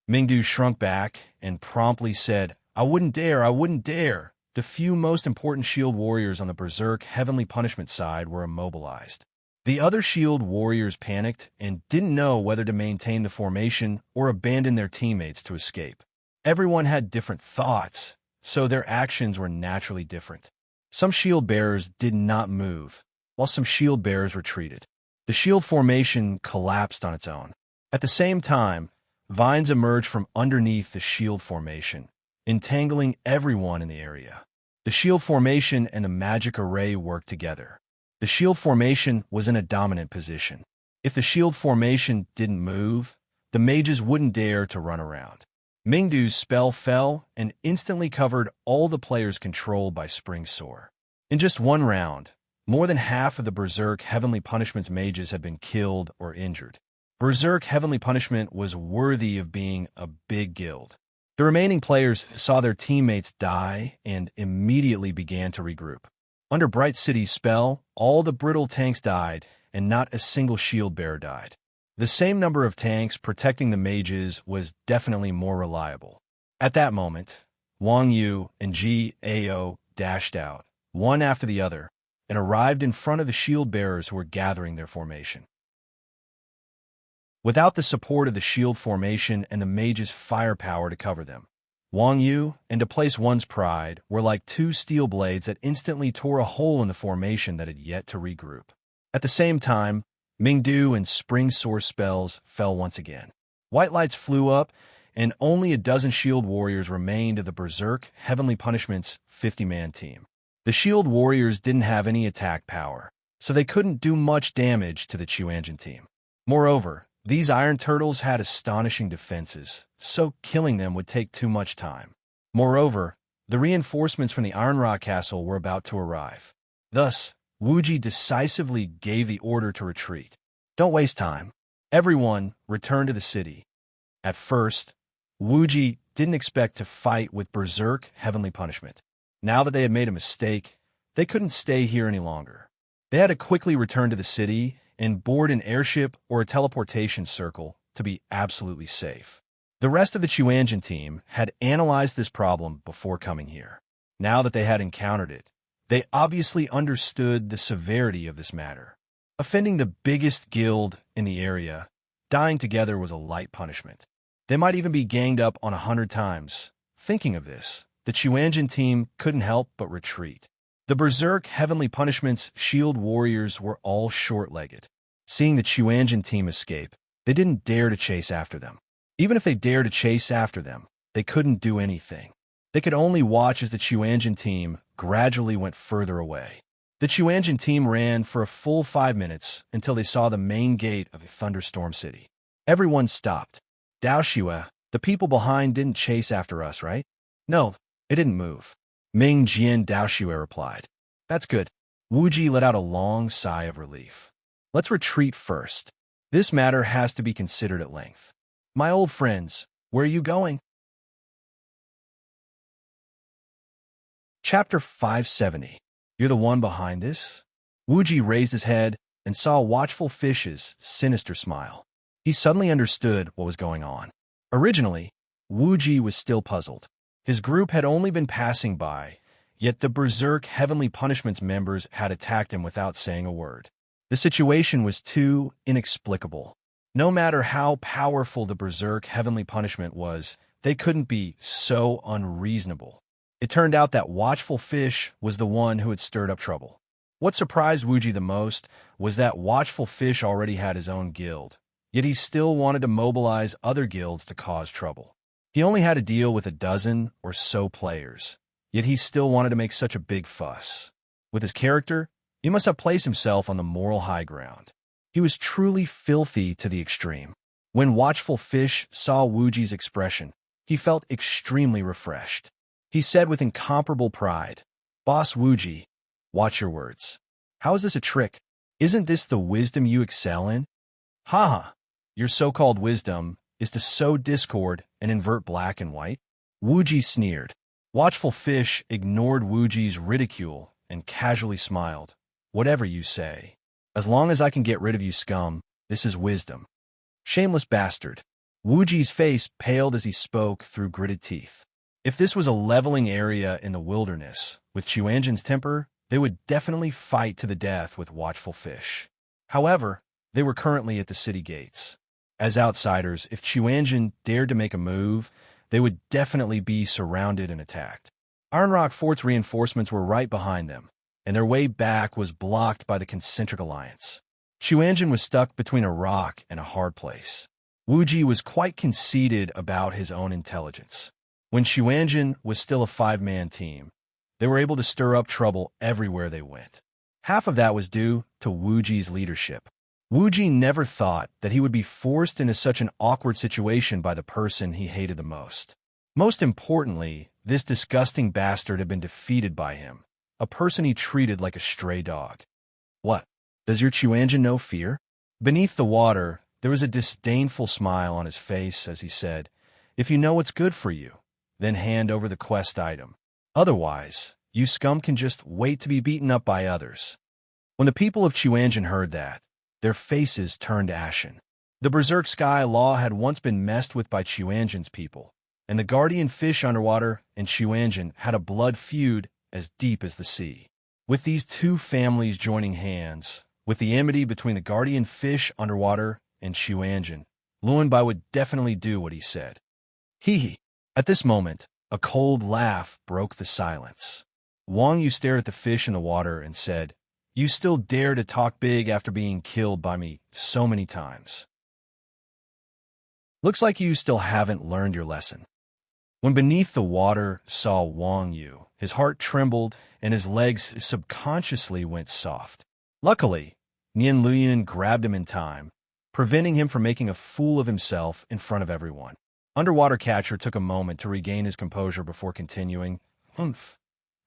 Mingdu shrunk back and promptly said, I wouldn't dare. The few most important shield warriors on the Berserk Heavenly Punishment side were immobilized. The other shield warriors panicked and didn't know whether to maintain the formation or abandon their teammates to escape. Everyone had different thoughts, so their actions were naturally different. Some shield bearers did not move, while some shield bearers retreated. The shield formation collapsed on its own. At the same time, vines emerged from underneath the shield formation, entangling everyone in the area. The shield formation and the magic array worked together. The shield formation was in a dominant position. If the shield formation didn't move, the mages wouldn't dare to run around. Mingdu's spell fell and instantly covered all the players controlled by Spring Soar. In just one round, more than half of the Berserk Heavenly Punishment's mages had been killed or injured. Berserk Heavenly Punishment was worthy of being a big guild. The remaining players saw their teammates die and immediately began to regroup. Under Bright City's spell, all the brittle tanks died, and not a single shield bearer died. The same number of tanks protecting the mages was definitely more reliable. At that moment, Wang Yu and G.A.O. dashed out, one after the other, and arrived in front of the shield bearers who were gathering their formation. Without the support of the shield formation and the mages' firepower to cover them, Wang Yu, and to place one's pride, were like 2 steel blades that instantly tore a hole in the formation that had yet to regroup. At the same time, Mingdu and Spring Soar spells fell once again. White lights flew up, and only a dozen shield warriors remained of the Berserk Heavenly Punishment's 50-man team. The shield warriors didn't have any attack power, so they couldn't do much damage to the Chuanjin team. Moreover, these Iron Turtles had astonishing defenses, so killing them would take too much time. Moreover, the reinforcements from the Iron Rock Castle were about to arrive. Thus, Wuji decisively gave the order to retreat. Don't waste time. Everyone returned to the city. At first, Wuji didn't expect to fight with Berserk Heavenly Punishment. Now that they had made a mistake, they couldn't stay here any longer. They had to quickly return to the city and board an airship or a teleportation circle to be absolutely safe. The rest of the Chuanjin team had analyzed this problem before coming here. Now that they had encountered it, they obviously understood the severity of this matter. Offending the biggest guild in the area, dying together was a light punishment. They might even be ganged up on 100 times. Thinking of this, the Chuanjin team couldn't help but retreat. The berserk heavenly punishment's shield warriors were all short-legged. Seeing the Chuanjin team escape, they didn't dare to chase after them. Even if they dared to chase after them, they couldn't do anything. They could only watch as the Chuanjin team gradually went further away. The Chuanjin team ran for a full 5 minutes until they saw the main gate of a thunderstorm city. Everyone stopped. Dao Xue, the people behind didn't chase after us, right? No, it didn't move. Ming Jian Dao Xue replied. That's good. Wu Ji let out a long sigh of relief. Let's retreat first. This matter has to be considered at length. My old friends, where are you going? Chapter 570. You're the one behind this? Wu Ji raised his head and saw Watchful Fish's sinister smile. He suddenly understood what was going on. Originally, Wu Ji was still puzzled. His group had only been passing by, yet the Berserk Heavenly Punishment's members had attacked him without saying a word. The situation was too inexplicable. No matter how powerful the Berserk Heavenly Punishment was, they couldn't be so unreasonable. It turned out that Watchful Fish was the one who had stirred up trouble. What surprised Wu Ji the most was that Watchful Fish already had his own guild, yet he still wanted to mobilize other guilds to cause trouble. He only had to deal with a dozen or so players, yet he still wanted to make such a big fuss. With his character, he must have placed himself on the moral high ground. He was truly filthy to the extreme. When Watchful Fish saw Wu Ji's expression, he felt extremely refreshed. He said with incomparable pride, Boss Wu Ji, watch your words. How is this a trick? Isn't this the wisdom you excel in? Ha! Your so-called wisdom is to sow discord and invert black and white? Wu Ji sneered. Watchful Fish ignored Wu Ji's ridicule and casually smiled. Whatever you say. As long as I can get rid of you scum, this is wisdom. Shameless bastard. Wu Ji's face paled as he spoke through gritted teeth. If this was a leveling area in the wilderness, with Chuanjin's temper, they would definitely fight to the death with Watchful Fish. However, they were currently at the city gates. As outsiders, if Chuanjin dared to make a move, they would definitely be surrounded and attacked. Iron Rock Fort's reinforcements were right behind them, and their way back was blocked by the concentric alliance. Chuanjin was stuck between a rock and a hard place. Wu Ji was quite conceited about his own intelligence. When Chuanjin was still a 5-man team, they were able to stir up trouble everywhere they went. Half of that was due to Wu Ji's leadership. Wu Ji never thought that he would be forced into such an awkward situation by the person he hated the most. Most importantly, this disgusting bastard had been defeated by him, a person he treated like a stray dog. What? Does your Chuanjin know fear? Beneath the water, there was a disdainful smile on his face as he said, If you know what's good for you, then hand over the quest item. Otherwise, you scum can just wait to be beaten up by others. When the people of Chuanjin heard that, their faces turned ashen. The Berserk Sky Law had once been messed with by Chuanjin's people, and the Guardian Fish underwater and Chuanjin had a blood feud as deep as the sea. With these two families joining hands, with the enmity between the Guardian Fish underwater and Chuanjin, Luanbai would definitely do what he said. Hee hee. At this moment, a cold laugh broke the silence. Wang Yu stared at the fish in the water and said, You still dare to talk big after being killed by me so many times. Looks like you still haven't learned your lesson. When Beneath the Water saw Wang Yu, his heart trembled and his legs subconsciously went soft. Luckily, Nian Luyan grabbed him in time, preventing him from making a fool of himself in front of everyone. Underwater Catcher took a moment to regain his composure before continuing, Humph.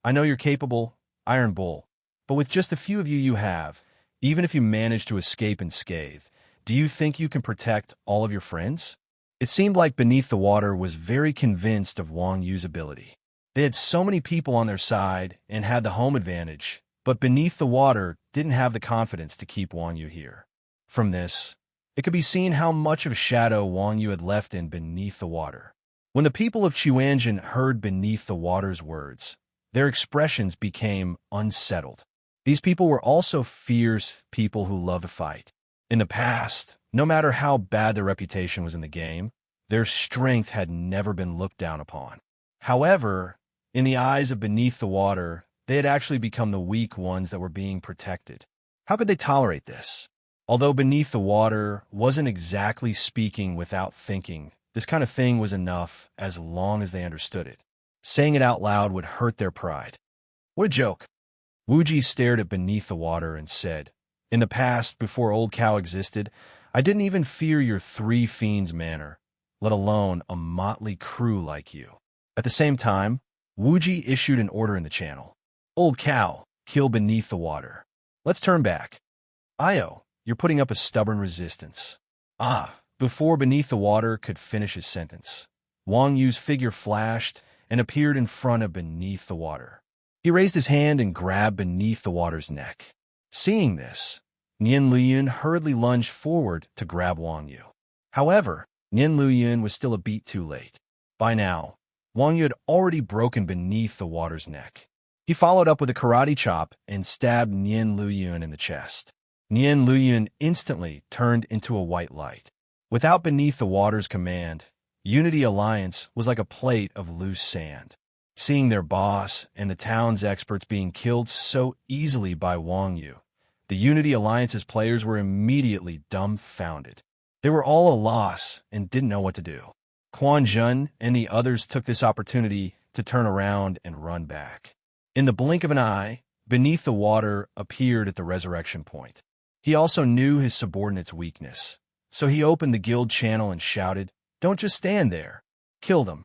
I know you're capable, Iron Bull, but with just the few of you have, even if you manage to escape unscathed, do you think you can protect all of your friends? It seemed like Beneath the Water was very convinced of Wang Yu's ability. They had so many people on their side and had the home advantage, but Beneath the Water didn't have the confidence to keep Wang Yu here. From this, it could be seen how much of a shadow Wang Yu had left in Beneath the Water. When the people of Chuanjin heard Beneath the Water's words, their expressions became unsettled. These people were also fierce people who loved to fight. In the past, no matter how bad their reputation was in the game, their strength had never been looked down upon. However, in the eyes of Beneath the Water, They had actually become the weak ones that were being protected. How could they tolerate this? Although beneath the water wasn't exactly speaking without thinking, this kind of thing was enough as long as they understood it. Saying it out loud would hurt their pride. What a joke. Wuji stared at beneath the water and said, "In the past, before Old Cow existed, I didn't even fear your three fiends' manner, let alone a motley crew like you." At the same time, Wuji issued an order in the channel. "Old Cow, kill beneath the water. Let's turn back. Io, you're putting up a stubborn resistance." Before beneath the water could finish his sentence, Wang Yu's figure flashed and appeared in front of beneath the water. He raised his hand and grabbed beneath the water's neck. Seeing this, Nian Luyun hurriedly lunged forward to grab Wang Yu. However, Nian Luyun was still a beat too late. By now, Wang Yu had already broken beneath the water's neck. He followed up with a karate chop and stabbed Nian Luyun in the chest. Nian Luyun instantly turned into a white light. Without beneath the water's command, Unity Alliance was like a plate of loose sand. Seeing their boss and the town's experts being killed so easily by Wang Yu, the Unity Alliance's players were immediately dumbfounded. They were all a loss and didn't know what to do. Quan Zhen and the others took this opportunity to turn around and run back. In the blink of an eye, beneath the water appeared at the resurrection point. He also knew his subordinate's weakness, so he opened the guild channel and shouted, "Don't just stand there. Kill them."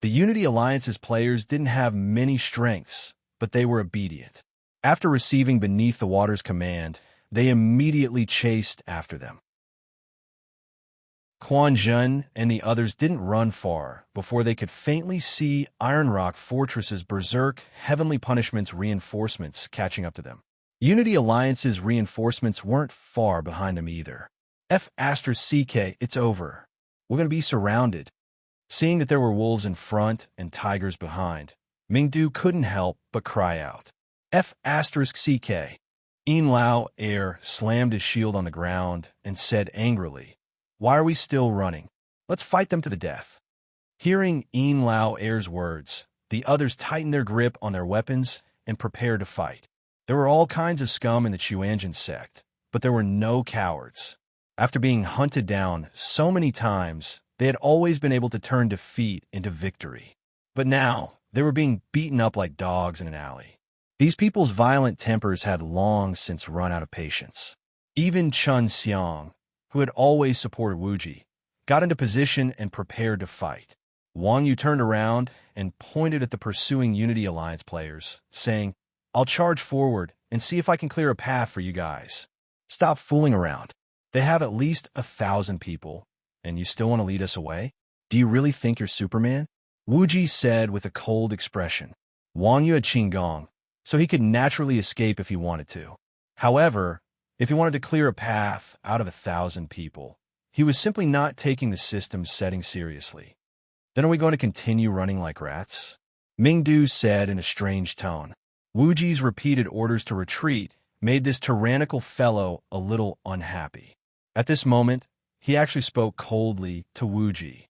The Unity Alliance's players didn't have many strengths, but they were obedient. After receiving beneath the water's command, they immediately chased after them. Quan Zhen and the others didn't run far before they could faintly see Iron Rock Fortress's Berserk Heavenly Punishment's reinforcements catching up to them. Unity Alliance's reinforcements weren't far behind them either. F***CK, it's over. We're going to be surrounded. Seeing that there were wolves in front and tigers behind, Mingdu couldn't help but cry out, F***CK. Yin Lao Air slammed his shield on the ground and said angrily, "Why are we still running? Let's fight them to the death." Hearing Yin Lao Air's words, the others tightened their grip on their weapons and prepared to fight. There were all kinds of scum in the Chuanjin sect, but there were no cowards. After being hunted down so many times, they had always been able to turn defeat into victory. But now, they were being beaten up like dogs in an alley. These people's violent tempers had long since run out of patience. Even Chun Xiang, who had always supported Wuji, got into position and prepared to fight. Wang Yu turned around and pointed at the pursuing Unity Alliance players, saying, "I'll charge forward and see if I can clear a path for you guys. Stop fooling around. They have at least 1,000 people, and you still want to lead us away? Do you really think you're Superman?" Wuji said with a cold expression. Wang Yu had Qinggong, so he could naturally escape if he wanted to. However, if he wanted to clear a path out of 1,000 people, he was simply not taking the system's setting seriously. "Then are we going to continue running like rats?" Mingdu said in a strange tone. Wuji's repeated orders to retreat made this tyrannical fellow a little unhappy. At this moment, he actually spoke coldly to Wuji.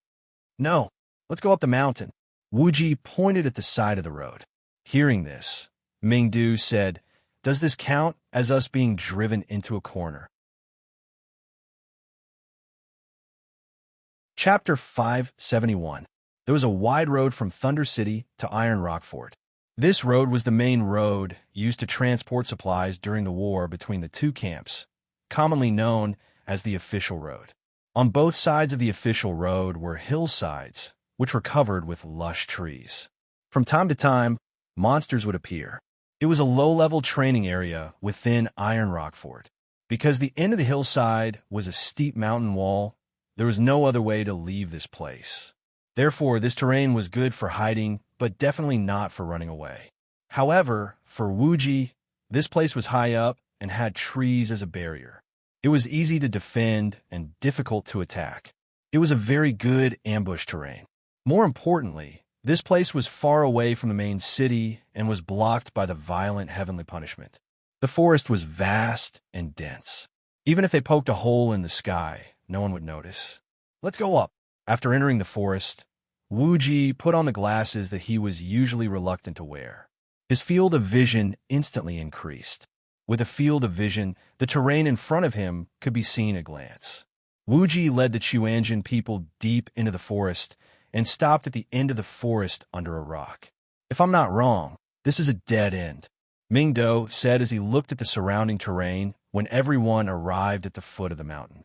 "No, let's go up the mountain." Wuji pointed at the side of the road. Hearing this, Mingdu said, "Does this count as us being driven into a corner?" Chapter 571. There was a wide road from Thunder City to Iron Rock Fort. This road was the main road used to transport supplies during the war between the two camps, commonly known as the official road. On both sides of the official road were hillsides, which were covered with lush trees. From time to time, monsters would appear. It was a low-level training area within Iron Rock Fort. Because the end of the hillside was a steep mountain wall, there was no other way to leave this place. Therefore, this terrain was good for hiding, but definitely not for running away. However, for Wuji, this place was high up and had trees as a barrier. It was easy to defend and difficult to attack. It was a very good ambush terrain. More importantly, this place was far away from the main city and was blocked by the violent heavenly punishment. The forest was vast and dense. Even if they poked a hole in the sky, no one would notice. "Let's go up." After entering the forest, Wuji put on the glasses that he was usually reluctant to wear. His field of vision instantly increased. With a field of vision, the terrain in front of him could be seen at a glance. Wuji led the Chuanjian people deep into the forest and stopped at the end of the forest under a rock. "If I'm not wrong, this is a dead end," Mingdo said as he looked at the surrounding terrain when everyone arrived at the foot of the mountain.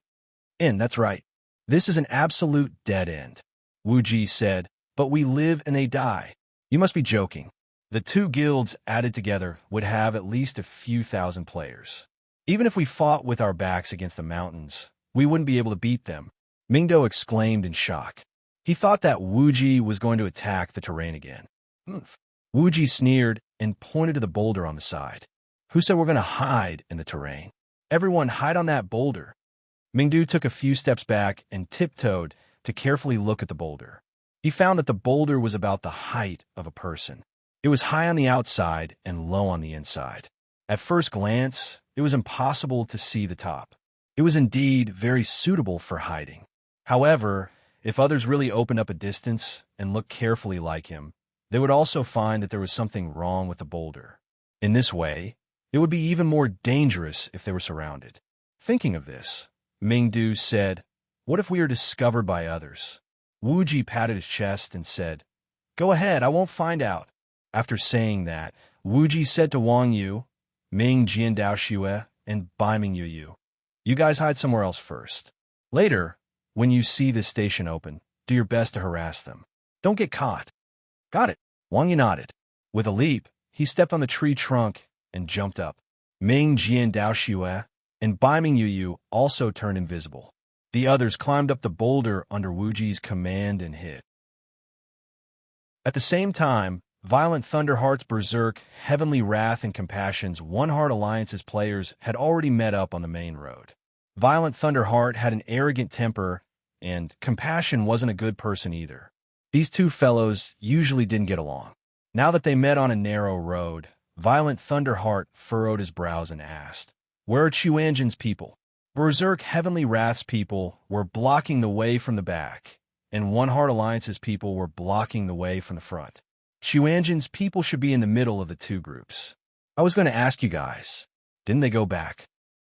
That's right. This is an absolute dead end," Wuji said, "but we live and they die." "You must be joking. The two guilds added together would have at least a few thousand players. Even if we fought with our backs against the mountains, we wouldn't be able to beat them," Mingdo exclaimed in shock. He thought that Wuji was going to attack the terrain again. Wuji sneered and pointed to the boulder on the side. "Who said we're going to hide in the terrain? Everyone hide on that boulder." Mingdu took a few steps back and tiptoed to carefully look at the boulder. He found that the boulder was about the height of a person. It was high on the outside and low on the inside. At first glance, it was impossible to see the top. It was indeed very suitable for hiding. However, if others really opened up a distance and looked carefully like him, they would also find that there was something wrong with the boulder. In this way, it would be even more dangerous if they were surrounded. Thinking of this, Mingdu said, "What if we are discovered by others?" Wuji patted his chest and said, "Go ahead, I won't find out." After saying that, Wuji said to Wang Yu, Ming Jian Dao Xue, and Bai Ming Yu Yu, "You guys hide somewhere else first. Later, when you see this station open, do your best to harass them. Don't get caught." "Got it," Wang Yu nodded. With a leap, he stepped on the tree trunk and jumped up. Ming Jian Dao Xue and Bai Ming Yu Yu also turned invisible. The others climbed up the boulder under Wuji's command and hid. At the same time, Violent Thunderheart's Berserk, Heavenly Wrath, and Compassion's One Heart Alliance's players had already met up on the main road. Violent Thunderheart had an arrogant temper, and Compassion wasn't a good person either. These two fellows usually didn't get along. Now that they met on a narrow road, Violent Thunderheart furrowed his brows and asked, "Where are Chuanjian's people?" Berserk Heavenly Wrath's people were blocking the way from the back, and One Heart Alliance's people were blocking the way from the front. Chuanjian's people should be in the middle of the two groups. "I was going to ask you guys, didn't they go back?"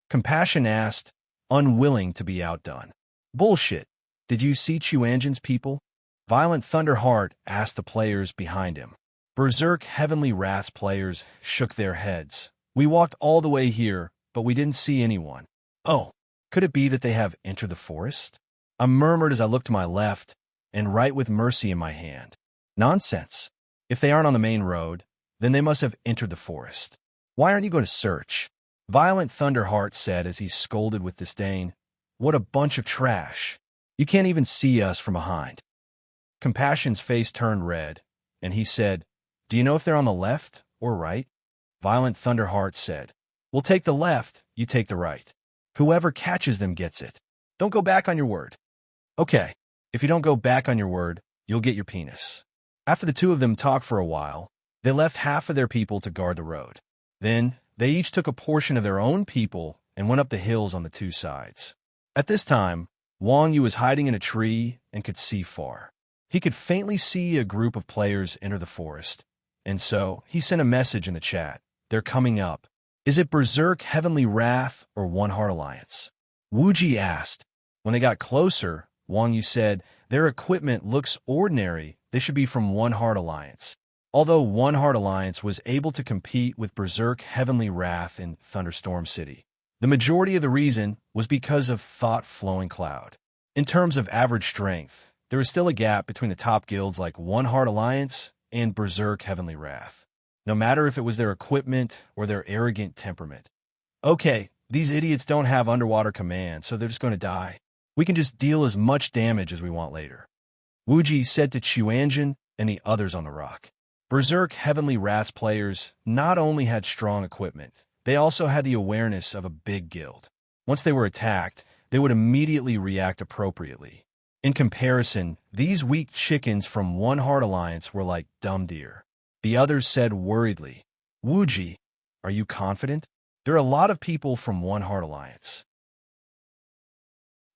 Compassion asked, unwilling to be outdone. "Bullshit. Did you see Chuanjian's people?" Violent Thunderheart asked the players behind him. Berserk Heavenly Wrath's players shook their heads. "We walked all the way here, but we didn't see anyone." "Oh, could it be that they have entered the forest?" I murmured as I looked to my left, and right with Mercy in my hand. "Nonsense. If they aren't on the main road, then they must have entered the forest. Why aren't you going to search?" Violent Thunderheart said as he scolded with disdain. "What a bunch of trash. You can't even see us from behind." Compassion's face turned red, and he said, "Do you know if they're on the left or right?" Violent Thunderheart said, "We'll take the left, you take the right. Whoever catches them gets it. Don't go back on your word." "Okay, if you don't go back on your word, you'll get your penis." After the two of them talked for a while, they left half of their people to guard the road. Then, they each took a portion of their own people and went up the hills on the two sides. At this time, Wang Yu was hiding in a tree and could see far. He could faintly see a group of players enter the forest, and so he sent a message in the chat. "They're coming up. Is it Berserk Heavenly Wrath or One Heart Alliance?" Wuji asked. When they got closer, Wang Yu said, "Their equipment looks ordinary. They should be from One Heart Alliance." Although One Heart Alliance was able to compete with Berserk Heavenly Wrath in Thunderstorm City, the majority of the reason was because of Thought Flowing Cloud. In terms of average strength, there is still a gap between the top guilds like One Heart Alliance and Berserk Heavenly Wrath, no matter if it was their equipment or their arrogant temperament. "Okay, these idiots don't have underwater command, so they're just going to die. We can just deal as much damage as we want later," Wuji said to Chuanjian and the others on the rock. Berserk Heavenly Wrath's players not only had strong equipment, they also had the awareness of a big guild. Once they were attacked, they would immediately react appropriately. In comparison, these weak chickens from One Heart Alliance were like dumb deer. The others said worriedly, "Wuji, are you confident? There are a lot of people from One Heart Alliance.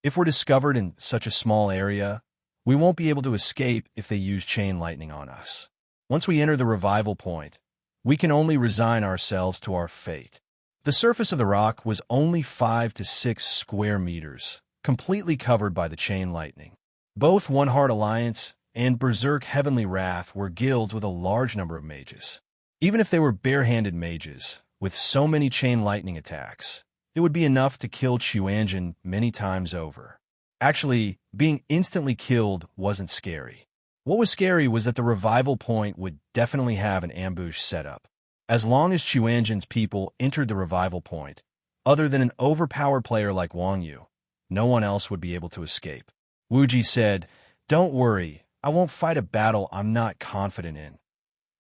If we're discovered in such a small area, we won't be able to escape if they use chain lightning on us. Once we enter the revival point, We can only resign ourselves to our fate. The surface of the rock was only 5 to 6 square meters, completely covered by the chain lightning. Both One Heart Alliance and Berserk Heavenly Wrath were guilds with a large number of mages. Even if they were barehanded mages, with so many chain lightning attacks, it would be enough to kill Chuanjin many times over. Actually, being instantly killed wasn't scary. What was scary was that the revival point would definitely have an ambush set up. As long as Chuanjin's people entered the revival point, other than an overpowered player like Wang Yu, no one else would be able to escape. Wu Ji said, "Don't worry, I won't fight a battle I'm not confident in."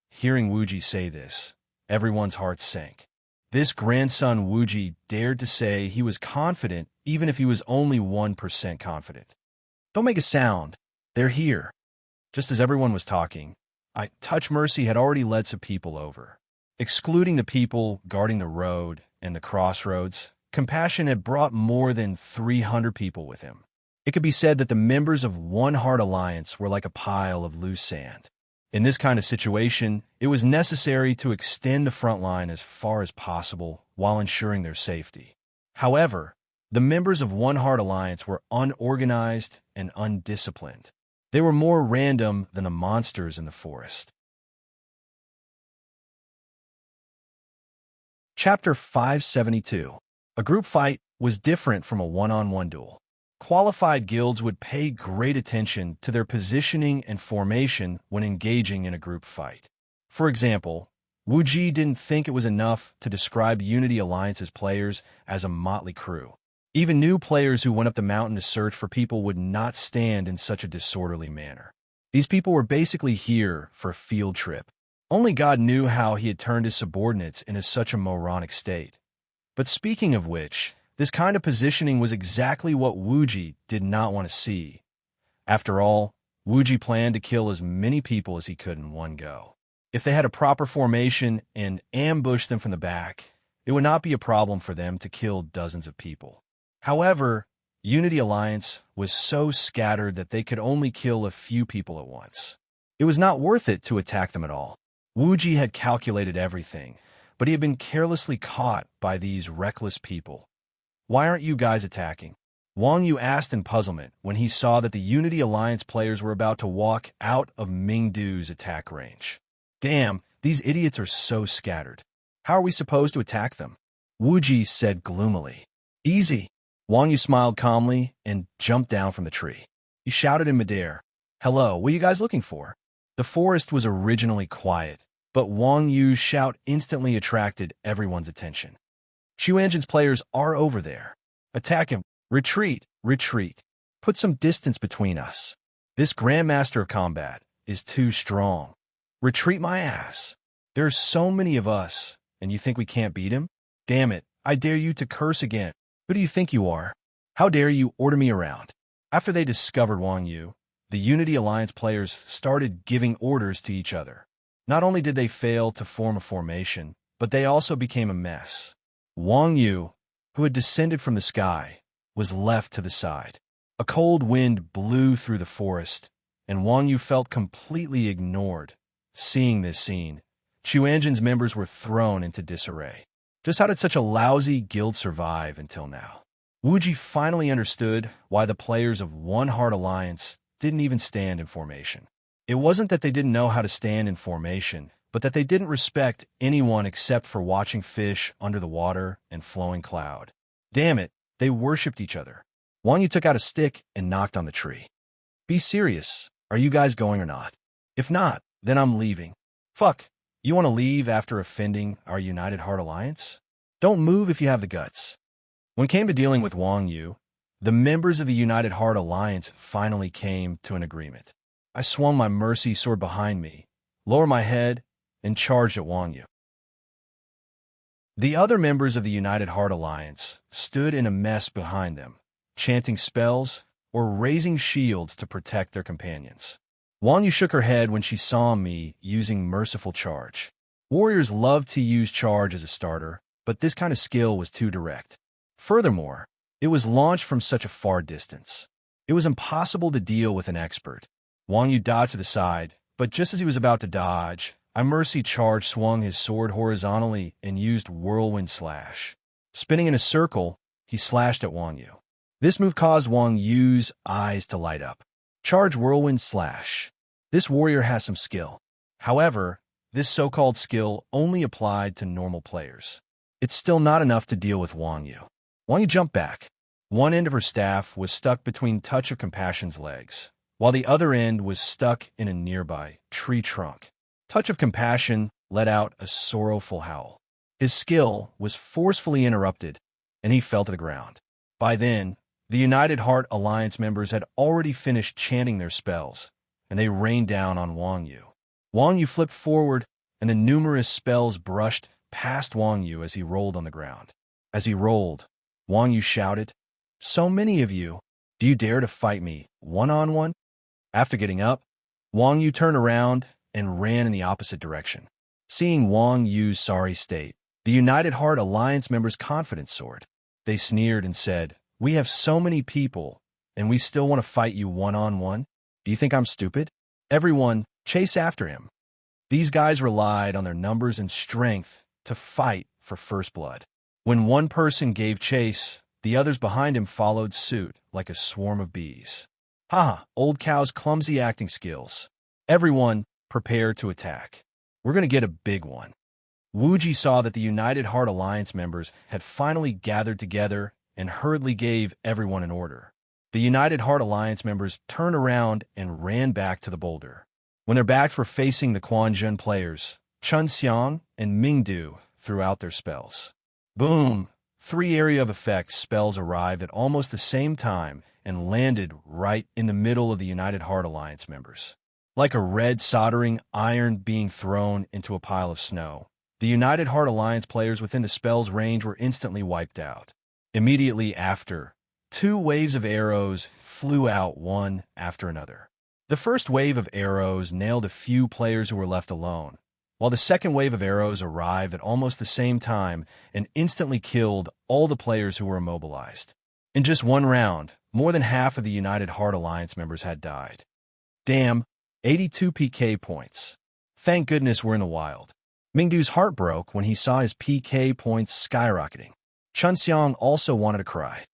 Hearing Wu Ji say this, everyone's hearts sank. This grandson Wu Ji dared to say he was confident even if he was only 1% confident. "Don't make a sound. They're here." Just as everyone was talking, Touch Mercy had already led some people over. Excluding the people guarding the road and the crossroads, Compassion had brought more than 300 people with him. It could be said that the members of One Heart Alliance were like a pile of loose sand. In this kind of situation, it was necessary to extend the front line as far as possible while ensuring their safety. However, the members of One Heart Alliance were unorganized and undisciplined. They were more random than the monsters in the forest. Chapter 572. A group fight was different from a one-on-one duel. Qualified guilds would pay great attention to their positioning and formation when engaging in a group fight. For example, Wu Ji didn't think it was enough to describe Unity Alliance's players as a motley crew. Even new players who went up the mountain to search for people would not stand in such a disorderly manner. These people were basically here for a field trip. Only God knew how he had turned his subordinates into such a moronic state. But speaking of which, this kind of positioning was exactly what Wu Ji did not want to see. After all, Wu Ji planned to kill as many people as he could in one go. If they had a proper formation and ambushed them from the back, it would not be a problem for them to kill dozens of people. However, Unity Alliance was so scattered that they could only kill a few people at once. It was not worth it to attack them at all. Wu Ji had calculated everything, but he had been carelessly caught by these reckless people. "Why aren't you guys attacking?" Wang Yu asked in puzzlement when he saw that the Unity Alliance players were about to walk out of Mingdu's attack range. "Damn, these idiots are so scattered. How are we supposed to attack them?" Wu Ji said gloomily. "Easy." Wang Yu smiled calmly and jumped down from the tree. He shouted in midair, "Hello, what are you guys looking for?" The forest was originally quiet, but Wang Yu's shout instantly attracted everyone's attention. "Chuanjin's players are over there. Attack him. Retreat, retreat. Put some distance between us. This Grandmaster of Combat is too strong. Retreat my ass. There are so many of us, and you think we can't beat him? Damn it, I dare you to curse again. Who do you think you are? How dare you order me around?" After they discovered Wang Yu, the Unity Alliance players started giving orders to each other. Not only did they fail to form a formation, but they also became a mess. Wang Yu, who had descended from the sky, was left to the side. A cold wind blew through the forest, and Wang Yu felt completely ignored. Seeing this scene, Chuanjin's members were thrown into disarray. Just how did such a lousy guild survive until now? Wu Ji finally understood why the players of One Heart Alliance didn't even stand in formation. It wasn't that they didn't know how to stand in formation, but that they didn't respect anyone except for watching fish under the water and flowing cloud. Damn it, they worshipped each other. Wang Yu took out a stick and knocked on the tree. "Be serious. Are you guys going or not? If not, then I'm leaving." "Fuck, you want to leave after offending our United Heart Alliance? Don't move if you have the guts." When it came to dealing with Wang Yu, the members of the United Heart Alliance finally came to an agreement. I swung my mercy sword behind me, lowered my head, and charged at Wang Yu. The other members of the United Heart Alliance stood in a mess behind them, chanting spells or raising shields to protect their companions. Wang Yu shook her head when she saw me using Merciful Charge. Warriors love to use Charge as a starter, but this kind of skill was too direct. Furthermore, it was launched from such a far distance. It was impossible to deal with an expert. Wang Yu dodged to the side, but just as he was about to dodge, I Mercy Charge swung his sword horizontally and used Whirlwind Slash. Spinning in a circle, he slashed at Wang Yu. This move caused Wang Yu's eyes to light up. Charge Whirlwind Slash. This warrior has some skill. However, this so-called skill only applied to normal players. It's still not enough to deal with Wang Yu. Wang Yu jumped back. One end of her staff was stuck between Touch of Compassion's legs, while the other end was stuck in a nearby tree trunk. Touch of Compassion let out a sorrowful howl. His skill was forcefully interrupted, and he fell to the ground. By then, the United Heart Alliance members had already finished chanting their spells, and they rained down on Wang Yu. Wang Yu flipped forward, and the numerous spells brushed past Wang Yu as he rolled on the ground. As he rolled, Wang Yu shouted, "So many of you, do you dare to fight me one-on-one?" After getting up, Wang Yu turned around and ran in the opposite direction. Seeing Wang Yu's sorry state, the United Heart Alliance members' confidence soared. They sneered and said, "We have so many people, and we still want to fight you one-on-one? Do you think I'm stupid? Everyone, chase after him." These guys relied on their numbers and strength to fight for first blood. When one person gave chase, the others behind him followed suit like a swarm of bees. Ha! Old Cow's clumsy acting skills. Everyone, prepare to attack. We're going to get a big one. Wuji saw that the United Heart Alliance members had finally gathered together and hurriedly gave everyone an order. The United Heart Alliance members turned around and ran back to the boulder. When their backs were facing the Quanjun players, Chun Xiang and Mingdu threw out their spells. Boom! 3 area of effect spells arrived at almost the same time and landed right in the middle of the United Heart Alliance members. Like a red soldering iron being thrown into a pile of snow, the United Heart Alliance players within the spell's range were instantly wiped out. Immediately after, 2 waves of arrows flew out one after another. The first wave of arrows nailed a few players who were left alone, while the second wave of arrows arrived at almost the same time and instantly killed all the players who were immobilized. In just one round, more than half of the United Heart Alliance members had died. Damn, 82 PK points. Thank goodness we're in the wild. Mingdu's heart broke when he saw his PK points skyrocketing. Chun Xiang also wanted to cry.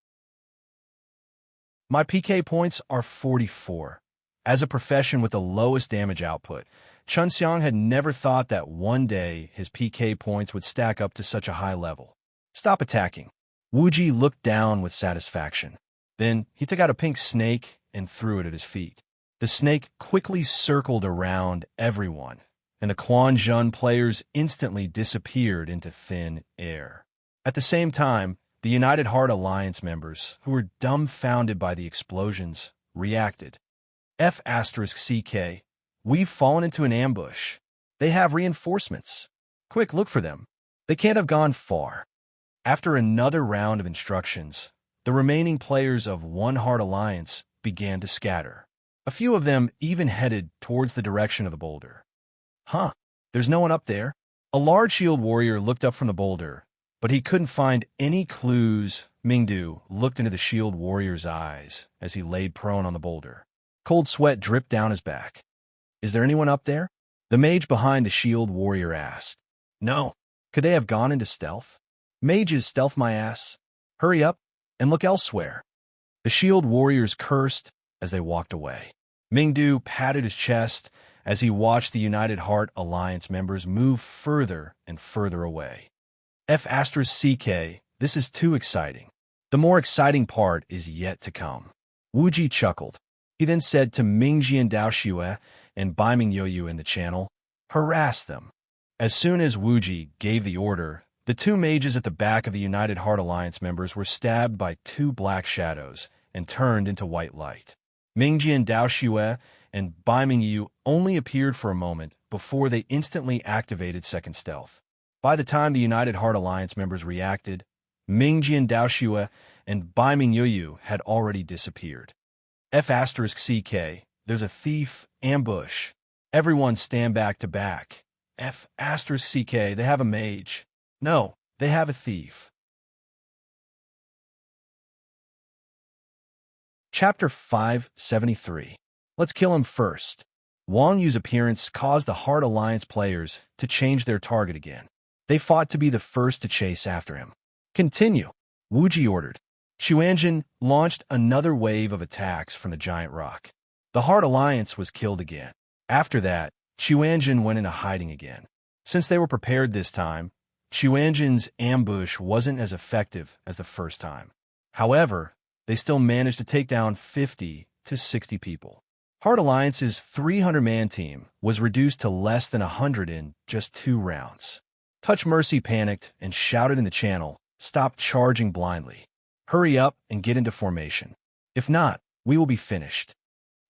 My PK points are 44. As a profession with the lowest damage output, Chun Xiang had never thought that one day his PK points would stack up to such a high level. Stop attacking. Wuji looked down with satisfaction. Then he took out a pink snake and threw it at his feet. The snake quickly circled around everyone, and the Quanjun players instantly disappeared into thin air. At the same time, the United Heart Alliance members, who were dumbfounded by the explosions, reacted. F*CK, we've fallen into an ambush. They have reinforcements. Quick, look for them. They can't have gone far. After another round of instructions, the remaining players of One Heart Alliance began to scatter. A few of them even headed towards the direction of the boulder. Huh, there's no one up there. A large shield warrior looked up from the boulder, but he couldn't find any clues. Mingdu looked into the shield warrior's eyes as he laid prone on the boulder. Cold sweat dripped down his back. Is there anyone up there? The mage behind the shield warrior asked. No. Could they have gone into stealth? Mages stealth my ass. Hurry up and look elsewhere. The shield warriors cursed as they walked away. Mingdu patted his chest as he watched the United Heart Alliance members move further and further away. F*CK, this is too exciting. The more exciting part is yet to come. Wuji chuckled. He then said to Mingjian Daoxue and Baiming Yoyu in the channel, harass them. As soon as Wuji gave the order, the 2 mages at the back of the United Heart Alliance members were stabbed by 2 black shadows and turned into white light. Mingjian Daoxue and Baiming Yu only appeared for a moment before they instantly activated second stealth. By the time the United Heart Alliance members reacted, Mingjian Daoxue and Baiming Yoyu had already disappeared. F*CK, there's a thief ambush. Everyone stand back to back. F*CK, they have a mage. No, they have a thief. Chapter 573. Let's kill him first. Wang Yu's appearance caused the Heart Alliance players to change their target again. They fought to be the first to chase after him. Continue, Wu Ji ordered. Xuanjin launched another wave of attacks from the giant rock. The Heart Alliance was killed again. After that, Xuanjin went into hiding again. Since they were prepared this time, Xuanjin's ambush wasn't as effective as the first time. However, they still managed to take down 50 to 60 people. Heart Alliance's 300-man team was reduced to less than 100 in just 2 rounds. Touch Mercy panicked and shouted in the channel, "Stop charging blindly. Hurry up and get into formation. If not, we will be finished."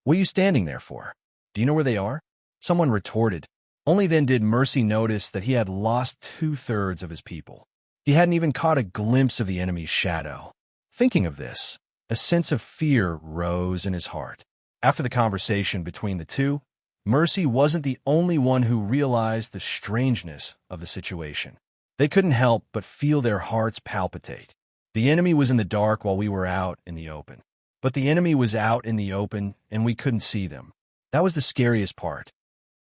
"What are you standing there for? Do you know where they are?" Someone retorted. Only then did Mercy notice that he had lost 2/3 of his people. He hadn't even caught a glimpse of the enemy's shadow. Thinking of this, a sense of fear rose in his heart. After the conversation between the two, Mercy wasn't the only one who realized the strangeness of the situation. They couldn't help but feel their hearts palpitate. The enemy was in the dark while we were out in the open. But the enemy was out in the open and we couldn't see them. That was the scariest part.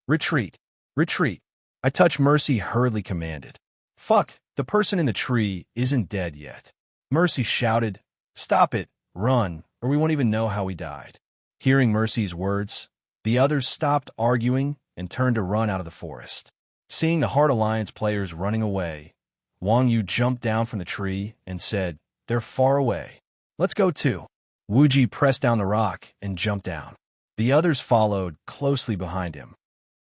"Retreat! Retreat!" I Touch Mercy hurriedly commanded. "Fuck, the person in the tree isn't dead yet." Mercy shouted, "Stop it, run, or we won't even know how we died." Hearing Mercy's words, the others stopped arguing and turned to run out of the forest. Seeing the Heart Alliance players running away, Wang Yu jumped down from the tree and said, "They're far away. Let's go too." Wu Ji pressed down the rock and jumped down. The others followed closely behind him.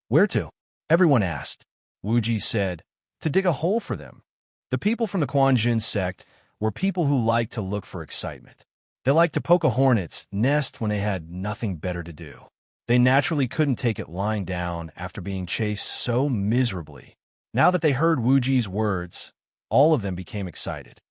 "Where to?" everyone asked. Wu Ji said, "To dig a hole for them." The people from the Quanjin sect were people who liked to look for excitement. They liked to poke a hornet's nest when they had nothing better to do. They naturally couldn't take it lying down after being chased so miserably. Now that they heard Wu Ji's words, all of them became excited.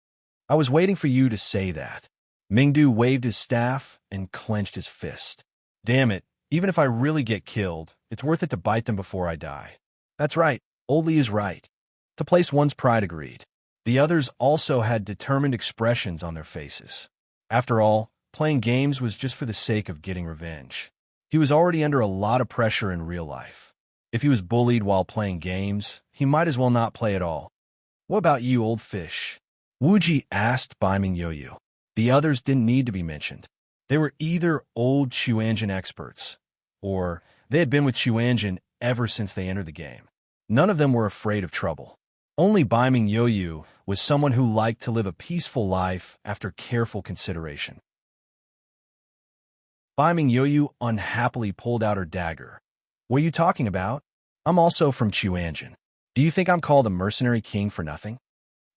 "I was waiting for you to say that." Mingdu waved his staff and clenched his fist. "Damn it, even if I really get killed, it's worth it to bite them before I die." "That's right, Old Li is right." To place one's pride agreed. The others also had determined expressions on their faces. After all, playing games was just for the sake of getting revenge. He was already under a lot of pressure in real life. If he was bullied while playing games, he might as well not play at all. "What about you, old fish?" Wu Ji asked Baiming Yoyu. The others didn't need to be mentioned. They were either old Xuanjin experts, or they had been with Xuanjin ever since they entered the game. None of them were afraid of trouble. Only Baiming Yoyu was someone who liked to live a peaceful life after careful consideration. Baiming Yoyu unhappily pulled out her dagger. "What are you talking about? I'm also from Xuanjin. Do you think I'm called the Mercenary King for nothing?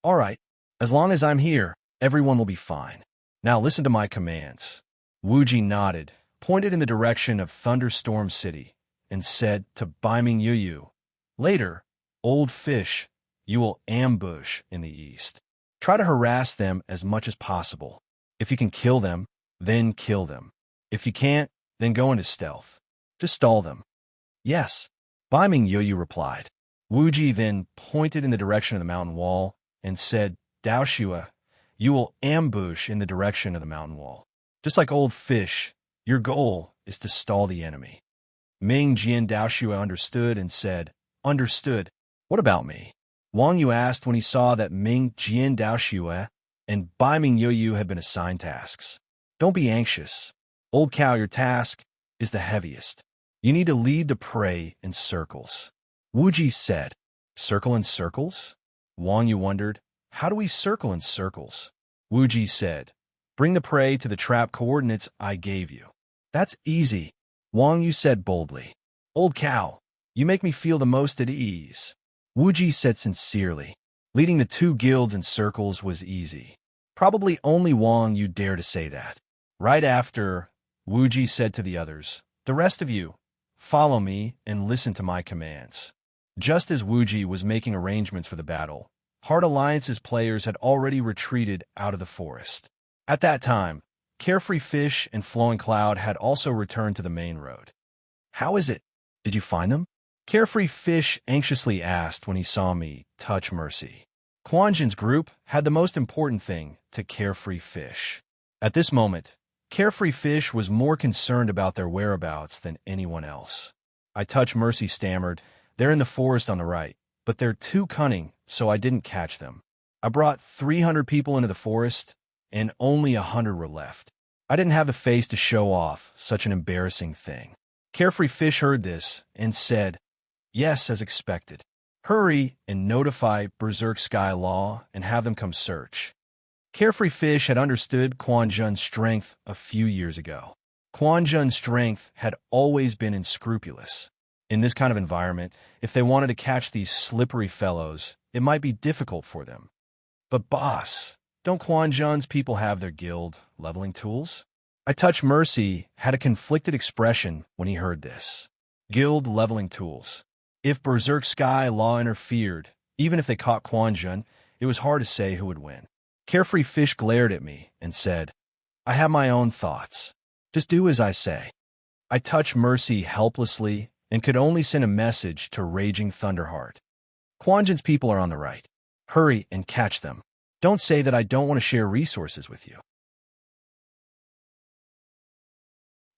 All right, as long as I'm here, everyone will be fine. Now listen to my commands." Wu Ji nodded, pointed in the direction of Thunderstorm City, and said to Baiming Yoyu, "Later, old fish, you will ambush in the east. Try to harass them as much as possible. If you can kill them, then kill them. If you can't, then go into stealth. Just stall them." "Yes," Baiming Yoyu replied. Wu Ji then pointed in the direction of the mountain wall and said, "Daoshua, you will ambush in the direction of the mountain wall. Just like old fish, your goal is to stall the enemy." Ming Jian Daoshua understood and said, "Understood. What about me?" Wang Yu asked when he saw that Ming Jian Daoshua and Baiming Yoyu had been assigned tasks. "Don't be anxious. Old cow, your task is the heaviest. You need to lead the prey in circles." Wu Ji said, "Circle in circles?" Wang Yu wondered, "How do we circle in circles?" Wu Ji said, "Bring the prey to the trap coordinates I gave you." "That's easy," Wang Yu said boldly. "Old cow, you make me feel the most at ease." Wu Ji said sincerely. Leading the 2 guilds in circles was easy. Probably only Wang Yu dared to say that. Right after, Wu Ji said to the others, "The rest of you, follow me and listen to my commands." Just as Wu Ji was making arrangements for the battle, Heart Alliance's players had already retreated out of the forest. At that time, Carefree Fish and Flowing Cloud had also returned to the main road. "How is it? Did you find them?" Carefree Fish anxiously asked when he saw me touch Mercy. Quanjin's group had the most important thing to Carefree Fish. At this moment, Carefree Fish was more concerned about their whereabouts than anyone else. I touch, Mercy stammered. They're in the forest on the right, but they're too cunning, so I didn't catch them. I brought 300 people into the forest, and only 100 were left. I didn't have the face to show off such an embarrassing thing. Carefree Fish heard this and said, yes, as expected. Hurry and notify Berserk Sky Law and have them come search. Carefree Fish had understood Quan Jun's strength a few years ago. Quan Jun's strength had always been unscrupulous. In this kind of environment, if they wanted to catch these slippery fellows, it might be difficult for them. But boss, don't Quan Jun's people have their guild leveling tools? I touch, Mercy had a conflicted expression when he heard this. Guild leveling tools. If Berserk Sky Law interfered, even if they caught Quan Jun, it was hard to say who would win. Carefree Fish glared at me and said, I have my own thoughts. Just do as I say. I touched Mercy helplessly and could only send a message to Raging Thunderheart. Quan Jun's people are on the right. Hurry and catch them. Don't say that I don't want to share resources with you.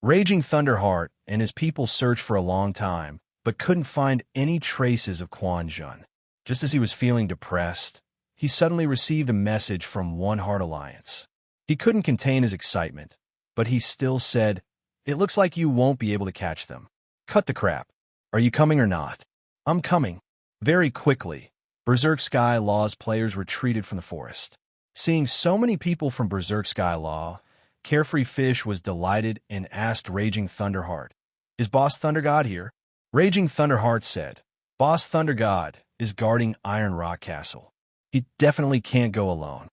Raging Thunderheart and his people searched for a long time, but couldn't find any traces of Quan Jun. Just as he was feeling depressed, he suddenly received a message from One Heart Alliance. He couldn't contain his excitement, but he still said, it looks like you won't be able to catch them. Cut the crap. Are you coming or not? I'm coming. Very quickly, Berserk Sky Law's players retreated from the forest. Seeing so many people from Berserk Sky Law, Carefree Fish was delighted and asked Raging Thunderheart, is Boss Thunder God here? Raging Thunderheart said, Boss Thunder God is guarding Iron Rock Castle. He definitely can't go alone.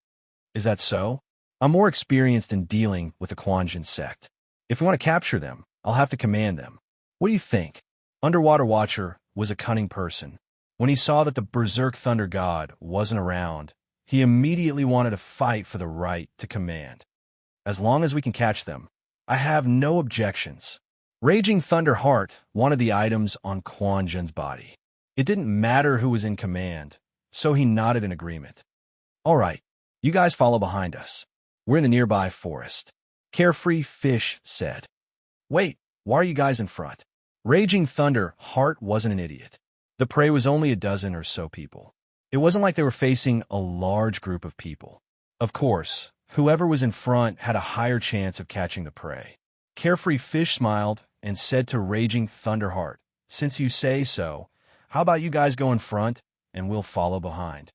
Is that so? I'm more experienced in dealing with the Quan Jun sect. If we want to capture them, I'll have to command them. What do you think? Underwater Watcher was a cunning person. When he saw that the Berserk Thunder God wasn't around, he immediately wanted to fight for the right to command. As long as we can catch them, I have no objections. Raging Thunderheart wanted the items on Quan Jun's body. It didn't matter who was in command, so he nodded in agreement. All right, you guys follow behind us. We're in the nearby forest. Carefree Fish said. Wait, why are you guys in front? Raging Thunderheart wasn't an idiot. The prey was only a dozen or so people. It wasn't like they were facing a large group of people. Of course, whoever was in front had a higher chance of catching the prey. Carefree Fish smiled and said to Raging Thunderheart, since you say so, how about you guys go in front and we'll follow behind?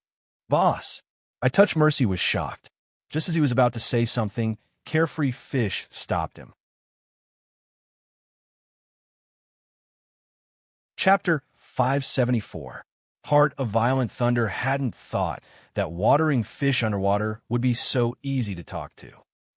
Boss! I touched. Mercy was shocked. Just as he was about to say something, Carefree Fish stopped him. Chapter 574. Heart of Violent Thunder hadn't thought that watering fish underwater would be so easy to talk to.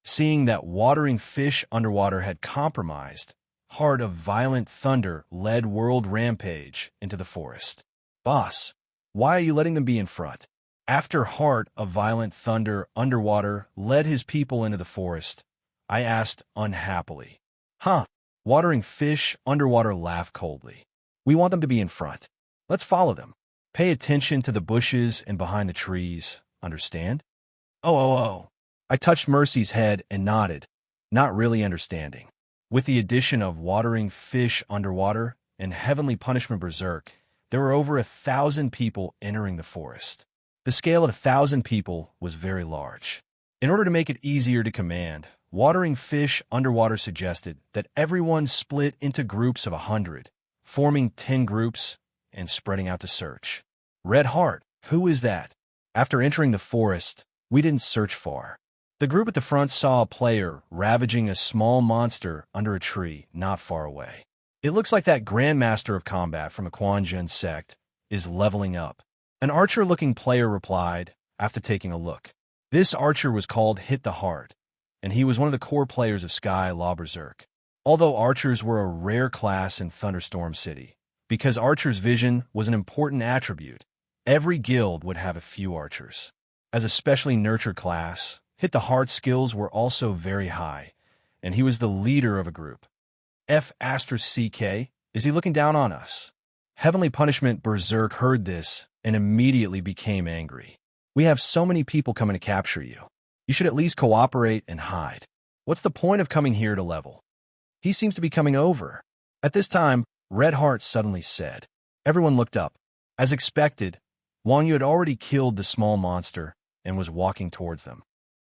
Seeing that watering fish underwater had compromised, Heart of Violent Thunder led World Rampage into the forest. Boss, why are you letting them be in front? After Heart of Violent Thunder underwater led his people into the forest, I asked unhappily. Huh, watering fish underwater laughed coldly. We want them to be in front. Let's follow them. Pay attention to the bushes and behind the trees, understand? Oh. I touched Mercy's head and nodded, not really understanding. With the addition of watering fish underwater and Heavenly Punishment Berserk, there were over 1,000 people entering the forest. The scale of 1,000 people was very large. In order to make it easier to command, watering fish underwater suggested that everyone split into groups of 100, forming 10 groups and spreading out to search. Red Heart, who is that? After entering the forest, we didn't search far. The group at the front saw a player ravaging a small monster under a tree not far away. It looks like that Grandmaster of Combat from the Quan Jun sect is leveling up. An archer-looking player replied after taking a look. This archer was called Hit the Heart, and he was one of the core players of Sky Law Berserk. Although archers were a rare class in Thunderstorm City, because archer's vision was an important attribute, every guild would have a few archers. As a specially nurtured class, Hit the Heart skills were also very high, and he was the leader of a group. CK, is he looking down on us? Heavenly Punishment Berserk heard this and immediately became angry. We have so many people coming to capture you. You should at least cooperate and hide. What's the point of coming here to level? He seems to be coming over. At this time, Red Heart suddenly said. Everyone looked up. As expected, Wang Yu had already killed the small monster and was walking towards them.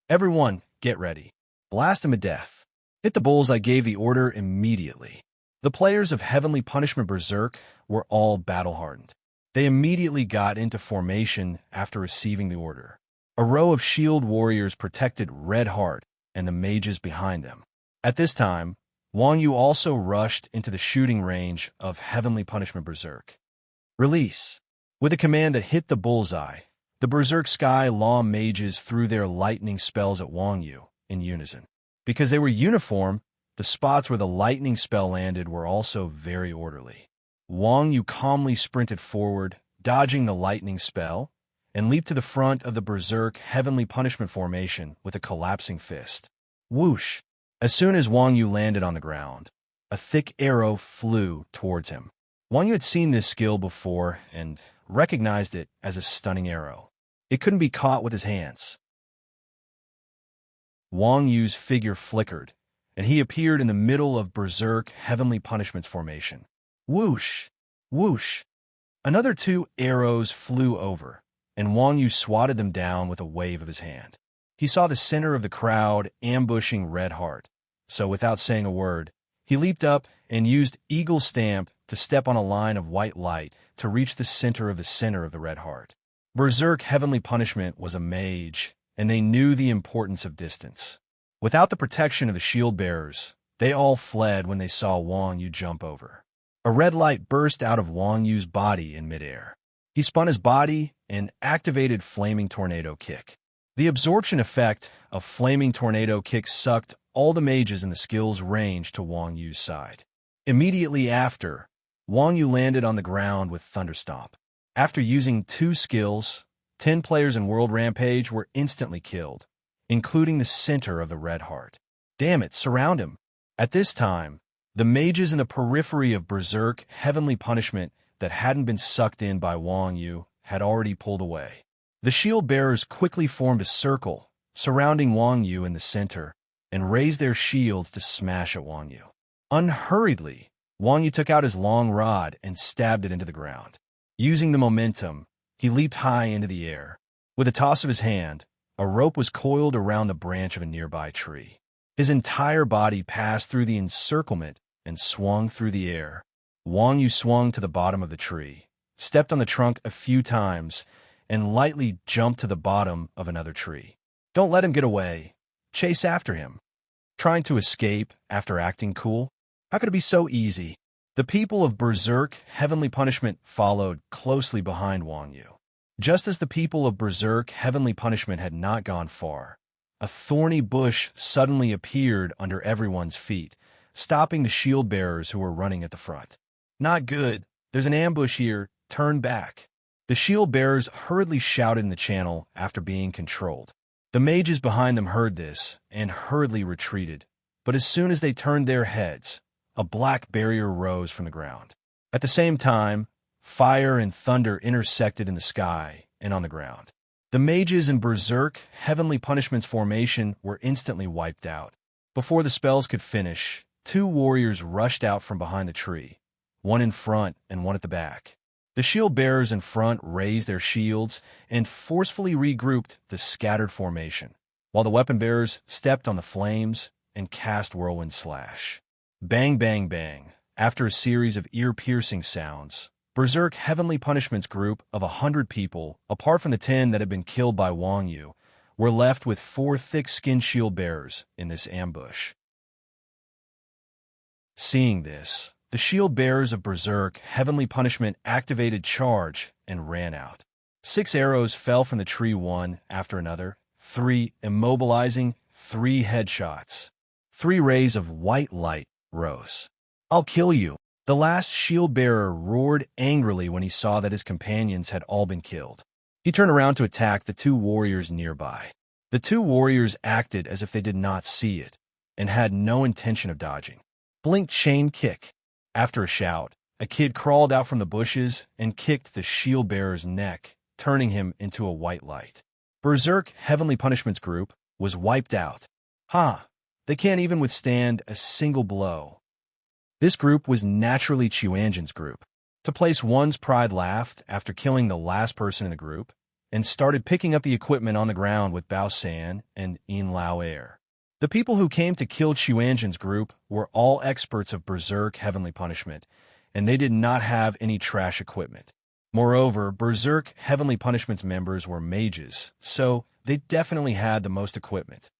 Everyone, get ready. Blast him to death. Hit the bulls, I gave the order immediately. The players of Heavenly Punishment Berserk were all battle-hardened. They immediately got into formation after receiving the order. A row of shield warriors protected Red Heart and the mages behind them. At this time, Wang Yu also rushed into the shooting range of Heavenly Punishment Berserk. Release. With a command that hit the bullseye, the Berserk Sky Law mages threw their lightning spells at Wang Yu in unison. Because they were uniform, the spots where the lightning spell landed were also very orderly. Wang Yu calmly sprinted forward, dodging the lightning spell, and leaped to the front of the Berserk Heavenly Punishment formation with a collapsing fist. Whoosh! As soon as Wang Yu landed on the ground, a thick arrow flew towards him. Wang Yu had seen this skill before and recognized it as a stunning arrow. It couldn't be caught with his hands. Wang Yu's figure flickered, and he appeared in the middle of Berserk Heavenly Punishment's formation. Whoosh! Whoosh! Another 2 arrows flew over, and Wang Yu swatted them down with a wave of his hand. He saw the center of the crowd ambushing Red Heart, so without saying a word, he leaped up and used Eagle Stamp to step on a line of white light to reach the center of the Red Heart. Berserk Heavenly Punishment was a mage, and they knew the importance of distance. Without the protection of the shield bearers, they all fled when they saw Wang Yu jump over. A red light burst out of Wang Yu's body in midair. He spun his body and activated Flaming Tornado Kick. The absorption effect of Flaming Tornado Kick sucked all the mages in the skill's range to Wang Yu's side. Immediately after, Wang Yu landed on the ground with Thunderstomp. After using 2 skills, 10 players in World Rampage were instantly killed, including the center of the Red Heart. Damn it, surround him. At this time, the mages in the periphery of Berserk Heavenly Punishment that hadn't been sucked in by Wang Yu had already pulled away. The shield bearers quickly formed a circle, surrounding Wang Yu in the center, and raised their shields to smash at Wang Yu. Unhurriedly, Wang Yu took out his long rod and stabbed it into the ground. Using the momentum, he leaped high into the air. With a toss of his hand, a rope was coiled around the branch of a nearby tree. His entire body passed through the encirclement and swung through the air. Wang Yu swung to the bottom of the tree, stepped on the trunk a few times, and lightly jumped to the bottom of another tree. Don't let him get away. Chase after him. Trying to escape after acting cool? How could it be so easy? The people of Berserk Heavenly Punishment followed closely behind Wang Yu. Just as the people of Berserk Heavenly Punishment had not gone far, a thorny bush suddenly appeared under everyone's feet, stopping the shield bearers who were running at the front. Not good. There's an ambush here. Turn back. The shield bearers hurriedly shouted in the channel after being controlled. The mages behind them heard this and hurriedly retreated, but as soon as they turned their heads, a black barrier rose from the ground. At the same time, fire and thunder intersected in the sky and on the ground. The mages in Berserk Heavenly Punishment's formation were instantly wiped out. Before the spells could finish, 2 warriors rushed out from behind the tree, one in front and one at the back. The shield bearers in front raised their shields and forcefully regrouped the scattered formation, while the weapon bearers stepped on the flames and cast Whirlwind Slash. Bang, bang, bang. After a series of ear-piercing sounds, Berserk Heavenly Punishment's group of 100 people, apart from the 10 that had been killed by Wang Yu, were left with 4 thick-skinned shield bearers in this ambush. Seeing this, the shield bearers of Berserk Heavenly Punishment activated Charge and ran out. 6 arrows fell from the tree one after another, 3 immobilizing, 3 headshots. 3 rays of white light rose. I'll kill you. The last shield bearer roared angrily when he saw that his companions had all been killed. He turned around to attack the 2 warriors nearby. The 2 warriors acted as if they did not see it and had no intention of dodging. Blink chain kick. After a shout, a kid crawled out from the bushes and kicked the shield bearer's neck, turning him into a white light. Berserk Heavenly Punishment's group was wiped out. They can't even withstand a single blow. This group was naturally Chuanjin's group. To place one's pride laughed after killing the last person in the group and started picking up the equipment on the ground with Bao San and Yin Lao Air. The people who came to kill Chuanjin's group were all experts of Berserk Heavenly Punishment, and they did not have any trash equipment. Moreover, Berserk Heavenly Punishment's members were mages, so they definitely had the most equipment.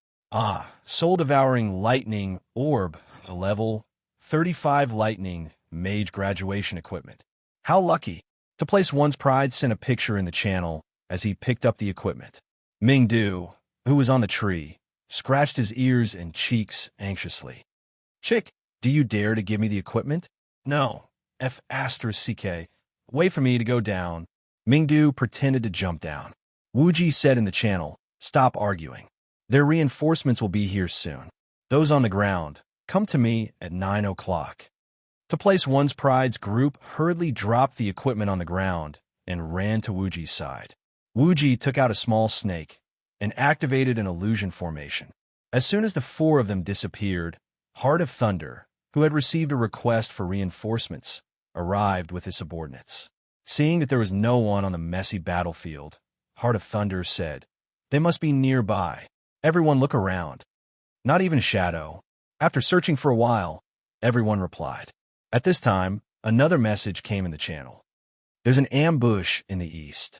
Soul-devouring lightning orb, a level 35 lightning mage graduation equipment. How lucky! To place one's pride sent a picture in the channel as he picked up the equipment. Mingdu, who was on the tree, scratched his ears and cheeks anxiously. Chick, do you dare to give me the equipment? No. F***. Wait for me to go down. Mingdu pretended to jump down. Wuji said in the channel, stop arguing. Their reinforcements will be here soon. Those on the ground, come to me at 9 o'clock. To place one's pride's group hurriedly dropped the equipment on the ground and ran to Wuji's side. Wuji took out a small snake and activated an illusion formation. As soon as the four of them disappeared, Heart of Thunder, who had received a request for reinforcements, arrived with his subordinates. Seeing that there was no one on the messy battlefield, Heart of Thunder said, they must be nearby. Everyone look around. Not even a shadow. After searching for a while, everyone replied. At this time, another message came in the channel. There's an ambush in the east.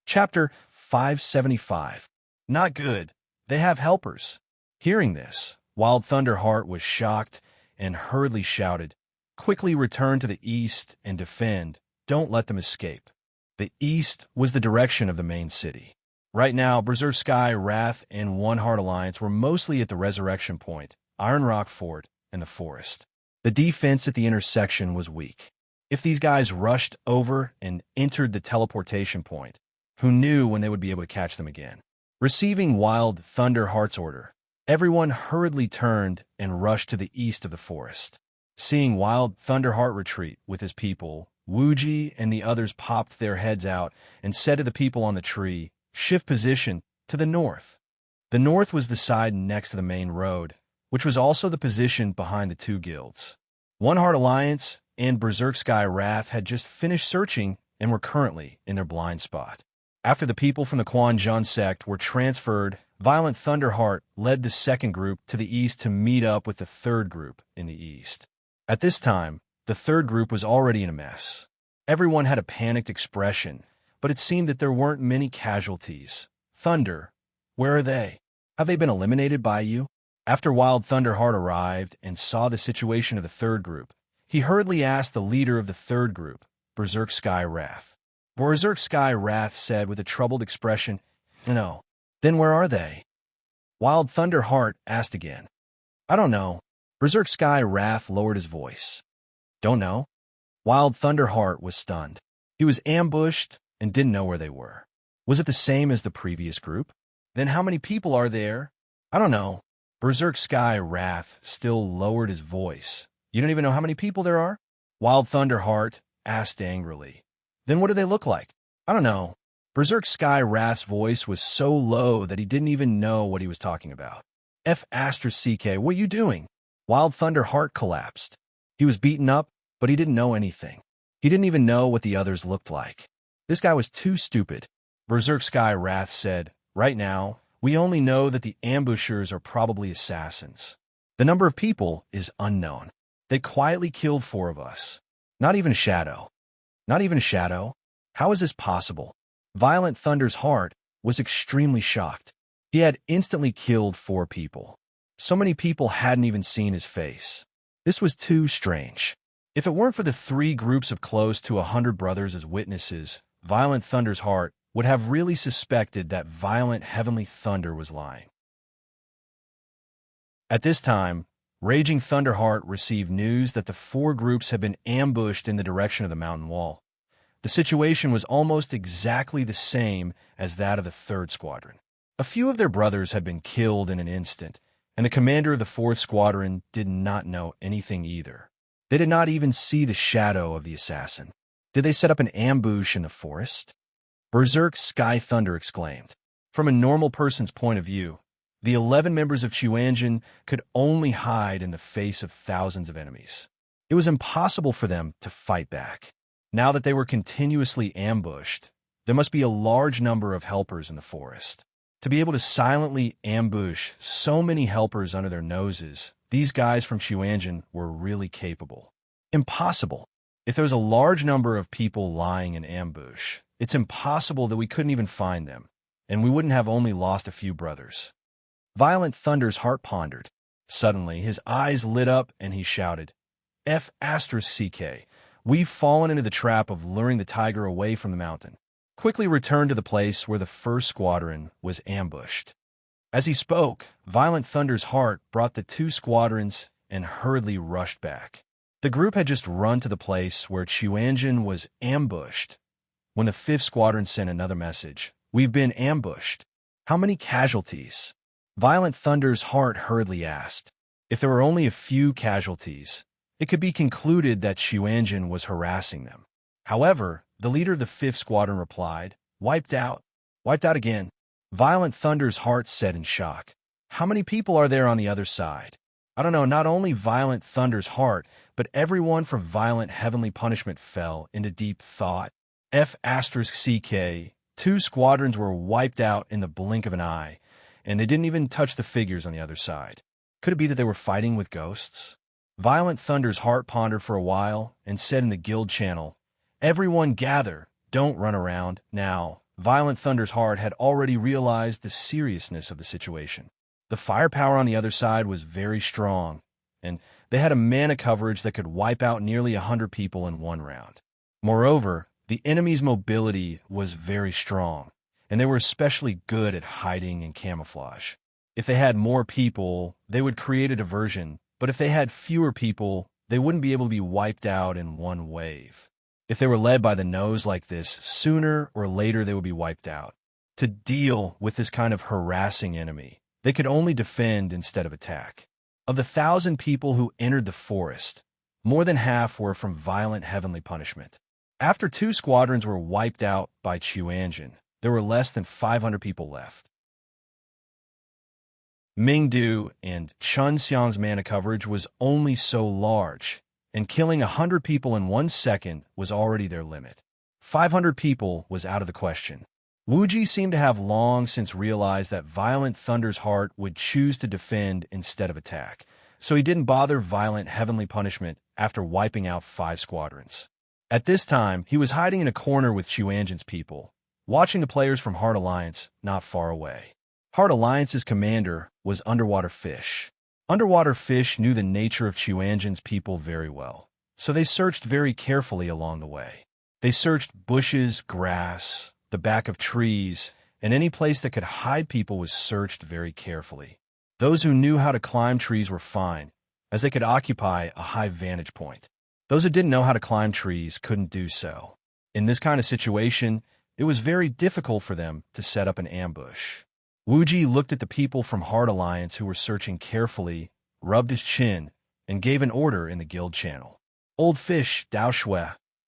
Chapter 575. Not good. They have helpers. Hearing this, Wild Thunderheart was shocked and hurriedly shouted, quickly return to the east and defend. Don't let them escape. The east was the direction of the main city. Right now, Berserk Sky, Wrath, and One Heart Alliance were mostly at the Resurrection Point, Iron Rock Fort, and the forest. The defense at the intersection was weak. If these guys rushed over and entered the teleportation point, who knew when they would be able to catch them again? Receiving Wild Thunderheart's order, everyone hurriedly turned and rushed to the east of the forest. Seeing Wild Thunderheart retreat with his people, Wuji and the others popped their heads out and said to the people on the tree, shift position to the north. The north was the side next to the main road, which was also the position behind the two guilds. One Heart Alliance and Berserk Sky Wrath had just finished searching and were currently in their blind spot. After the people from the Quan Jun sect were transferred, Violent Thunderheart led the second group to the east to meet up with the third group in the east. At this time, the third group was already in a mess. Everyone had a panicked expression, but it seemed that there weren't many casualties. Thunder, where are they? Have they been eliminated by you? After Wild Thunderheart arrived and saw the situation of the third group, he hurriedly asked the leader of the third group, Berserk Sky Wrath. Berserk Sky Wrath said with a troubled expression, no. Then where are they? Wild Thunderheart asked again. I don't know. Berserk Sky Wrath lowered his voice. Don't know? Wild Thunderheart was stunned. He was ambushed and didn't know where they were. Was it the same as the previous group? Then how many people are there? I don't know. Berserk Sky Wrath still lowered his voice. You don't even know how many people there are? Wild Thunderheart asked angrily. Then what do they look like? I don't know. Berserk Sky Wrath's voice was so low that he didn't even know what he was talking about. F***, what are you doing? Wild Thunderheart collapsed. He was beaten up, but he didn't know anything. He didn't even know what the others looked like. This guy was too stupid. Berserk Sky Wrath said, right now, we only know that the ambushers are probably assassins. The number of people is unknown. They quietly killed 4 of us. Not even a shadow. Not even a shadow? How is this possible? Violent Thunder's heart was extremely shocked. He had instantly killed 4 people. So many people hadn't even seen his face. This was too strange. If it weren't for the 3 groups of close to 100 brothers as witnesses, Violent Thunder's heart would have really suspected that Violent Heavenly Thunder was lying. At this time, Raging Thunderheart received news that the 4 groups had been ambushed in the direction of the mountain wall. The situation was almost exactly the same as that of the 3rd Squadron. A few of their brothers had been killed in an instant, and the commander of the 4th Squadron did not know anything either. They did not even see the shadow of the assassin. Did they set up an ambush in the forest? Berserk Sky Thunder exclaimed. From a normal person's point of view, The 11 members of Chuanjin could only hide in the face of thousands of enemies. It was impossible for them to fight back. Now that they were continuously ambushed, there must be a large number of helpers in the forest. To be able to silently ambush so many helpers under their noses, these guys from Chuanjin were really capable. Impossible. If there was a large number of people lying in ambush, it's impossible that we couldn't even find them, and we wouldn't have only lost a few brothers. Violent Thunder's heart pondered. Suddenly, his eyes lit up and he shouted, F***CK, we've fallen into the trap of luring the tiger away from the mountain. Quickly returned to the place where the first squadron was ambushed. As he spoke, Violent Thunder's heart brought the two squadrons and hurriedly rushed back. The group had just run to the place where Chuanjin was ambushed when the 5th Squadron sent another message. We've been ambushed. How many casualties? Violent Thunder's heart hurriedly asked. If there were only a few casualties, it could be concluded that Chuanjin was harassing them. However, the leader of the 5th Squadron replied, Wiped out. Wiped out again. Violent Thunder's heart said in shock. How many people are there on the other side? I don't know, not only Violent Thunder's heart, but everyone from Violent Heavenly Punishment fell into deep thought. F***CK, 2 squadrons were wiped out in the blink of an eye, and they didn't even touch the figures on the other side. Could it be that they were fighting with ghosts? Violent Thunder's heart pondered for a while and said in the guild channel, Everyone gather, don't run around. Now, Violent Thunder's heart had already realized the seriousness of the situation. The firepower on the other side was very strong, and they had a mana coverage that could wipe out nearly 100 people in one round. Moreover, the enemy's mobility was very strong, and they were especially good at hiding and camouflage. If they had more people, they would create a diversion, but if they had fewer people, they wouldn't be able to be wiped out in one wave. If they were led by the nose like this, sooner or later they would be wiped out. To deal with this kind of harassing enemy, they could only defend instead of attack. Of the 1,000 people who entered the forest, more than half were from Violent Heavenly Punishment. After 2 squadrons were wiped out by Chuanjin, there were less than 500 people left. Mingdu and Chunxiang's mana coverage was only so large, and killing 100 people in 1 second was already their limit. 500 people was out of the question. Wuji seemed to have long since realized that Violent Thunder's heart would choose to defend instead of attack, so he didn't bother Violent Heavenly Punishment after wiping out 5 squadrons. At this time, he was hiding in a corner with Chuanjin's people, watching the players from Heart Alliance not far away. Heart Alliance's commander was Underwater Fish. Underwater Fish knew the nature of Chuanjin's people very well, so they searched very carefully along the way. They searched bushes, grass, the back of trees, and any place that could hide people was searched very carefully. Those who knew how to climb trees were fine, as they could occupy a high vantage point. Those who didn't know how to climb trees couldn't do so. In this kind of situation, it was very difficult for them to set up an ambush. Wuji looked at the people from Heart Alliance who were searching carefully, rubbed his chin, and gave an order in the guild channel. Old Fish, Dao Shui,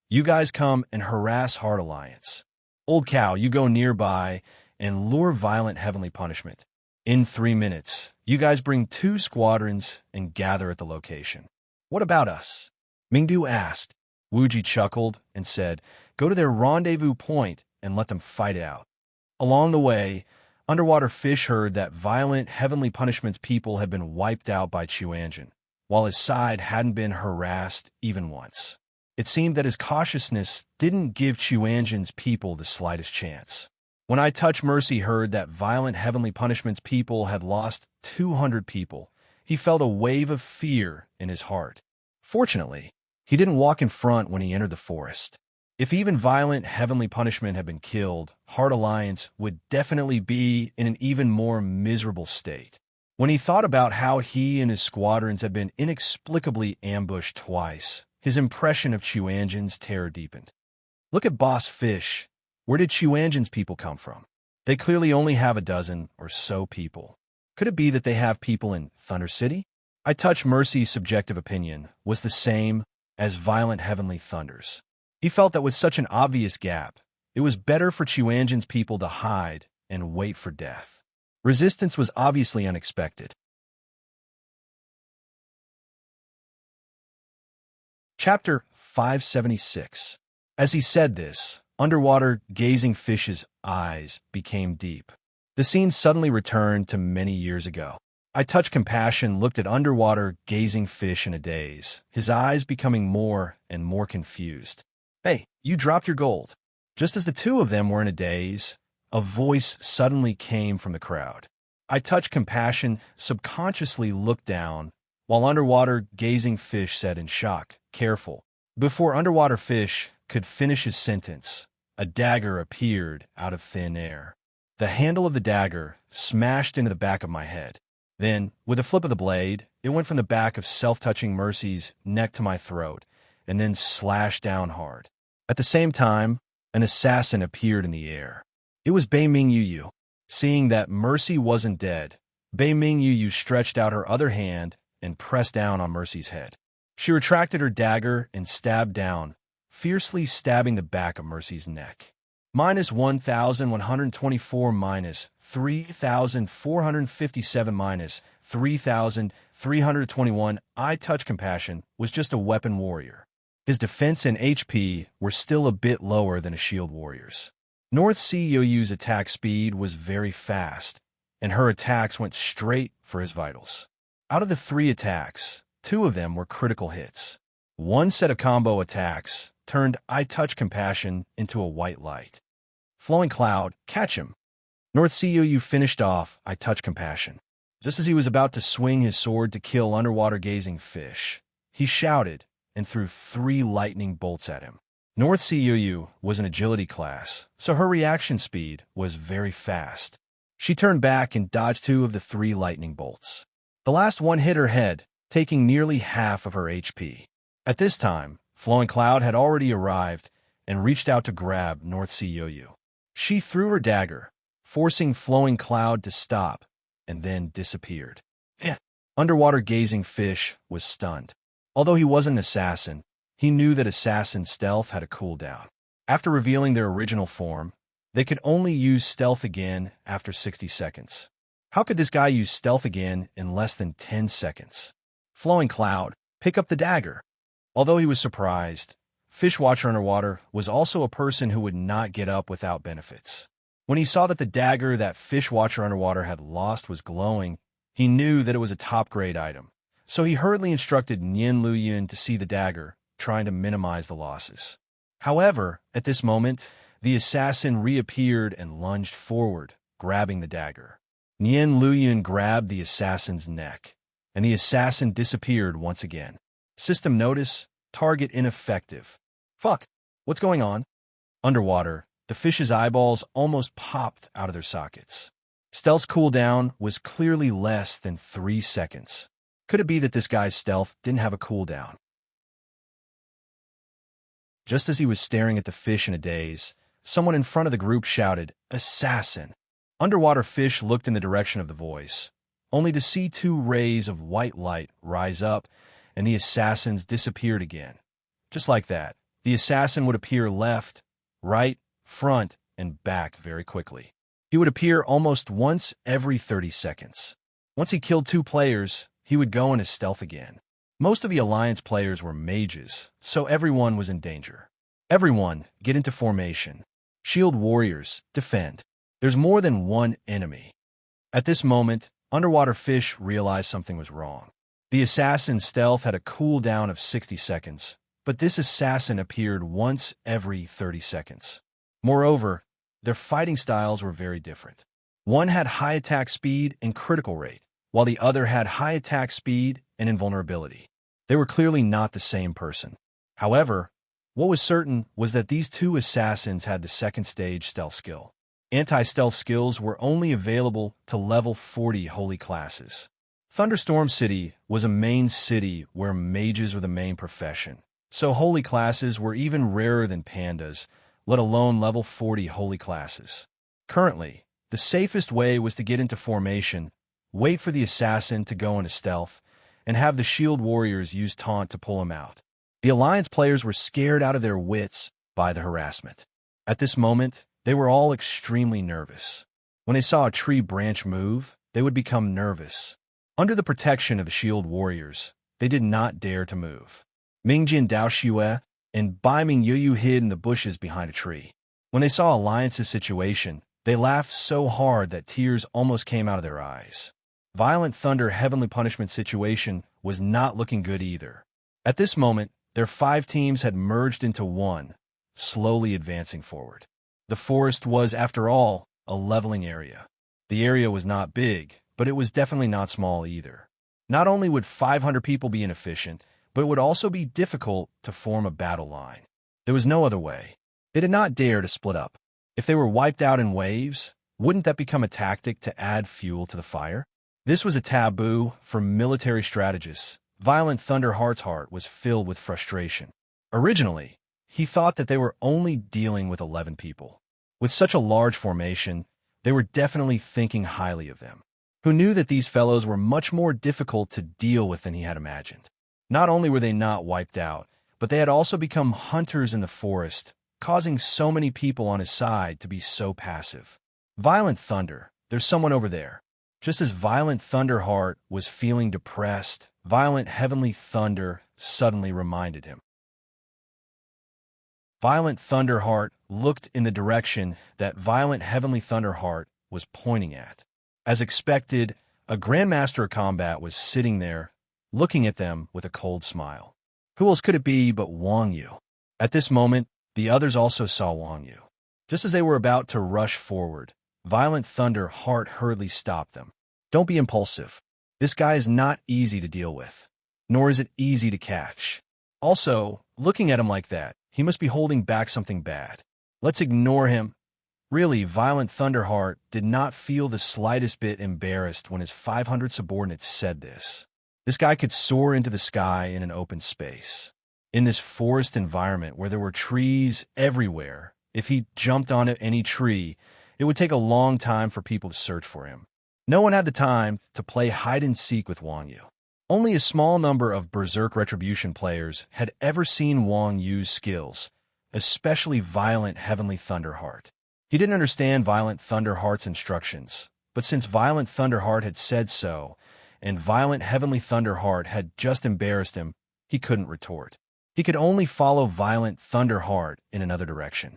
you guys come and harass Heart Alliance. Old Cow, you go nearby and lure Violent Heavenly Punishment. In 3 minutes, you guys bring 2 squadrons and gather at the location. What about us? Mingdu asked. Wuji chuckled and said, Go to their rendezvous point and let them fight it out. Along the way, Underwater Fish heard that Violent Heavenly Punishment's people had been wiped out by Chuanjin, while his side hadn't been harassed even once. It seemed that his cautiousness didn't give Chuanjin's people the slightest chance. When I Touch Mercy heard that Violent Heavenly Punishment's people had lost 200 people, he felt a wave of fear in his heart. Fortunately, he didn't walk in front when he entered the forest. If even Violent Heavenly Punishment had been killed, Heart Alliance would definitely be in an even more miserable state. When he thought about how he and his squadrons had been inexplicably ambushed twice, his impression of Chuanjin's terror deepened. Look at Boss Fish. Where did Chuanjin's people come from? They clearly only have a dozen or so people. Could it be that they have people in Thunder City? I Touch Mercy's subjective opinion was the same as Violent Heavenly Thunder's. He felt that with such an obvious gap, it was better for Chuanjin's people to hide and wait for death. Resistance was obviously unexpected. Chapter 576. As he said this, underwater gazing fish's eyes became deep. The scene suddenly returned to many years ago. I touched compassion, looked at underwater gazing fish in a daze, his eyes becoming more and more confused. "Hey, you dropped your gold." Just as the two of them were in a daze, a voice suddenly came from the crowd. I touched compassion, subconsciously looked down, while underwater gazing fish said in shock, "Careful." Before underwater fish could finish his sentence, a dagger appeared out of thin air. The handle of the dagger smashed into the back of my head. Then, with a flip of the blade, it went from the back of self-touching Mercy's neck to my throat, and then slashed down hard. At the same time, an assassin appeared in the air. It was Bei Ming Yu. Seeing that Mercy wasn't dead, Bei Ming Yu stretched out her other hand and pressed down on Mercy's head. She retracted her dagger and stabbed down, fiercely stabbing the back of Mercy's neck. Minus 1,124 minus 3,457 minus 3,321. I touch compassion was just a weapon warrior. His defense and HP were still a bit lower than a shield warrior's. North Sea Yoyu's attack speed was very fast, and her attacks went straight for his vitals. Out of the 3 attacks, 2 of them were critical hits. One set of combo attacks turned I touch compassion into a white light. Flowing cloud, catch him. North Sea Yoyu finished off I touch compassion. Just as he was about to swing his sword to kill underwater gazing fish, he shouted and threw 3 lightning bolts at him. North Sea Yoyu was an agility class, so her reaction speed was very fast. She turned back and dodged 2 of the 3 lightning bolts. The last one hit her head, taking nearly half of her HP. At this time, Flowing Cloud had already arrived and reached out to grab North Sea Yoyu. She threw her dagger, forcing Flowing Cloud to stop, and then disappeared. Underwater gazing fish was stunned. Although he wasn't an assassin, he knew that assassin stealth had a cooldown. After revealing their original form, they could only use stealth again after 60 seconds. How could this guy use stealth again in less than 10 seconds? Flowing Cloud, pick up the dagger. Although he was surprised, Fishwatcher Underwater was also a person who would not get up without benefits. When he saw that the dagger that Fishwatcher Underwater had lost was glowing, he knew that it was a top-grade item. So he hurriedly instructed Nian Luyin to see the dagger, trying to minimize the losses. However, at this moment, the assassin reappeared and lunged forward, grabbing the dagger. Nian Luyin grabbed the assassin's neck, and the assassin disappeared once again. System notice, target ineffective. Fuck, what's going on? Underwater, the fish's eyeballs almost popped out of their sockets. Stealth's cooldown was clearly less than 3 seconds. Could it be that this guy's stealth didn't have a cooldown? Just as he was staring at the fish in a daze, someone in front of the group shouted, "Assassin!" Underwater fish looked in the direction of the voice, only to see 2 rays of white light rise up, and the assassins disappeared again. Just like that, the assassin would appear left, right, front, and back very quickly. He would appear almost once every 30 seconds. Once he killed 2 players, he would go into stealth again. Most of the Alliance players were mages, so everyone was in danger. Everyone, get into formation. Shield warriors, defend. There's more than one enemy. At this moment, underwater fish realized something was wrong. The assassin's stealth had a cooldown of 60 seconds, but this assassin appeared once every 30 seconds. Moreover, their fighting styles were very different. One had high attack speed and critical rate, while the other had high attack speed and invulnerability. They were clearly not the same person. However, what was certain was that these 2 assassins had the second stage stealth skill. Anti-stealth skills were only available to level 40 holy classes. Thunderstorm City was a main city where mages were the main profession, so holy classes were even rarer than pandas, let alone level 40 holy classes. Currently, the safest way was to get into formation, wait for the assassin to go into stealth, and have the shield warriors use taunt to pull him out. The Alliance players were scared out of their wits by the harassment. At this moment, they were all extremely nervous. When they saw a tree branch move, they would become nervous. Under the protection of the shield warriors, they did not dare to move. Mingjin Daoxue and Bai Ming Yuyu hid in the bushes behind a tree. When they saw Alliance's situation, they laughed so hard that tears almost came out of their eyes. Violent Thunder Heavenly Punishment situation was not looking good either. At this moment, their 5 teams had merged into one, slowly advancing forward. The forest was, after all, a leveling area. The area was not big, but it was definitely not small either. Not only would 500 people be inefficient, but it would also be difficult to form a battle line. There was no other way. They did not dare to split up. If they were wiped out in waves, wouldn't that become a tactic to add fuel to the fire? This was a taboo for military strategists. Violent Thunderheart's heart was filled with frustration. Originally, he thought that they were only dealing with 11 people. With such a large formation, they were definitely thinking highly of them. Who knew that these fellows were much more difficult to deal with than he had imagined. Not only were they not wiped out, but they had also become hunters in the forest, causing so many people on his side to be so passive. Violent Thunder, there's someone over there. Just as Violent Thunderheart was feeling depressed, Violent Heavenly Thunder suddenly reminded him. Violent Thunderheart looked in the direction that Violent Heavenly Thunderheart was pointing at. As expected, a Grandmaster of Combat was sitting there, looking at them with a cold smile. Who else could it be but Wang Yu? At this moment, the others also saw Wang Yu. Just as they were about to rush forward, Violent Thunderheart hurriedly stopped them. Don't be impulsive. This guy is not easy to deal with, nor is it easy to catch. Also, looking at him like that, he must be holding back something bad. Let's ignore him. Really, Violent Thunderheart did not feel the slightest bit embarrassed when his 500 subordinates said this. This guy could soar into the sky in an open space. In this forest environment where there were trees everywhere, if he jumped onto any tree, it would take a long time for people to search for him. No one had the time to play hide-and-seek with Wang Yu. Only a small number of Berserk Retribution players had ever seen Wang Yu's skills, especially Violent Heavenly Thunderheart. He didn't understand Violent Thunderheart's instructions, but since Violent Thunderheart had said so, and Violent Heavenly Thunderheart had just embarrassed him, he couldn't retort. He could only follow Violent Thunderheart in another direction.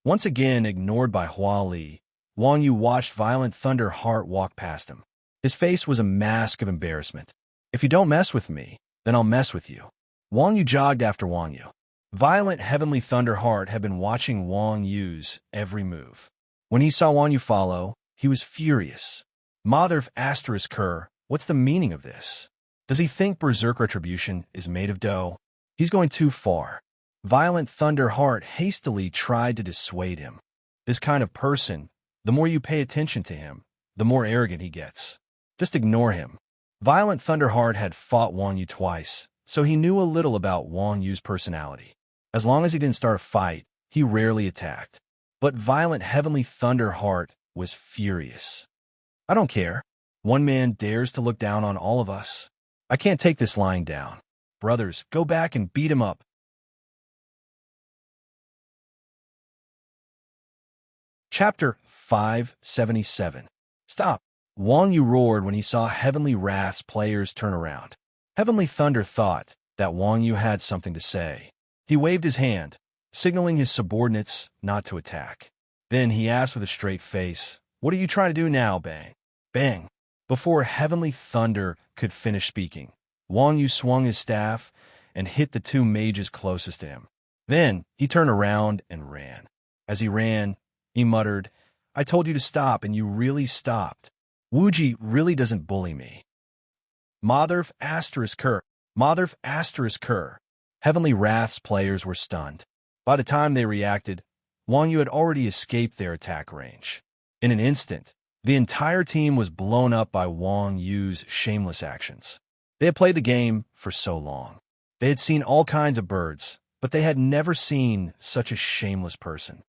Once again ignored by Hua Li, Wang Yu watched Violent Thunderheart walk past him. His face was a mask of embarrassment. If you don't mess with me, then I'll mess with you. Wang Yu jogged after Wang Yu. Violent Heavenly Thunderheart had been watching Wang Yu's every move. When he saw Wang Yu follow, he was furious. Mother of Asterisk Kerr, what's the meaning of this? Does he think Berserk Retribution is made of dough? He's going too far. Violent Thunderheart hastily tried to dissuade him. This kind of person, the more you pay attention to him, the more arrogant he gets. Just ignore him. Violent Thunderheart had fought Wang Yu twice, so he knew a little about Wang Yu's personality. As long as he didn't start a fight, he rarely attacked. But Violent Heavenly Thunderheart was furious. I don't care. One man dares to look down on all of us. I can't take this lying down. Brothers, go back and beat him up. Chapter 577. Stop! Wang Yu roared when he saw Heavenly Wrath's players turn around. Heavenly Thunder thought that Wang Yu had something to say. He waved his hand, signaling his subordinates not to attack. Then he asked with a straight face, "What are you trying to do now, Bang?" Bang! Before Heavenly Thunder could finish speaking, Wang Yu swung his staff and hit the 2 mages closest to him. Then he turned around and ran. As he ran, he muttered, "I told you to stop and you really stopped. Wuji really doesn't bully me." Mother of Asterisk Kerr. Mother of Asterisk Kerr. Heavenly Wrath's players were stunned. By the time they reacted, Wang Yu had already escaped their attack range. In an instant, the entire team was blown up by Wang Yu's shameless actions. They had played the game for so long. They had seen all kinds of birds, but they had never seen such a shameless person.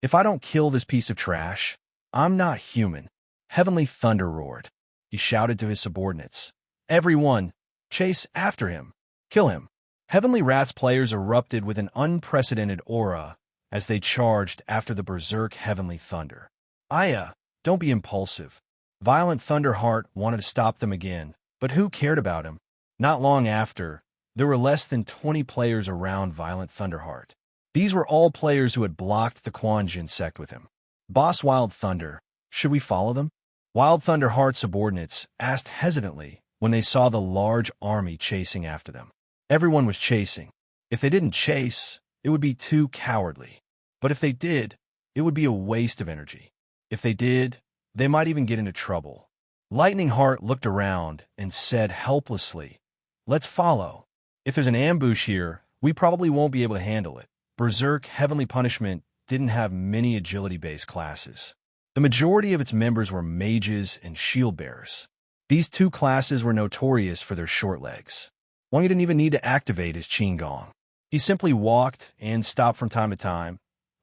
"If I don't kill this piece of trash, I'm not human," Heavenly Thunder roared. He shouted to his subordinates, "Everyone, chase after him. Kill him." Heavenly Wrath's players erupted with an unprecedented aura as they charged after the Berserk Heavenly Thunder. Aya! Don't be impulsive. Violent Thunderheart wanted to stop them again, but who cared about him? Not long after, there were less than 20 players around Violent Thunderheart. These were all players who had blocked the Quanjin sect with him. Boss Wild Thunder, should we follow them? Wild Thunderheart's subordinates asked hesitantly when they saw the large army chasing after them. Everyone was chasing. If they didn't chase, it would be too cowardly. But if they did, it would be a waste of energy. If they did, they might even get into trouble. Lightning Heart looked around and said helplessly, "Let's follow. If there's an ambush here, we probably won't be able to handle it." Berserk Heavenly Punishment didn't have many agility-based classes. The majority of its members were mages and shield bearers. These two classes were notorious for their short legs. Wang didn't even need to activate his Qin Gong. He simply walked and stopped from time to time,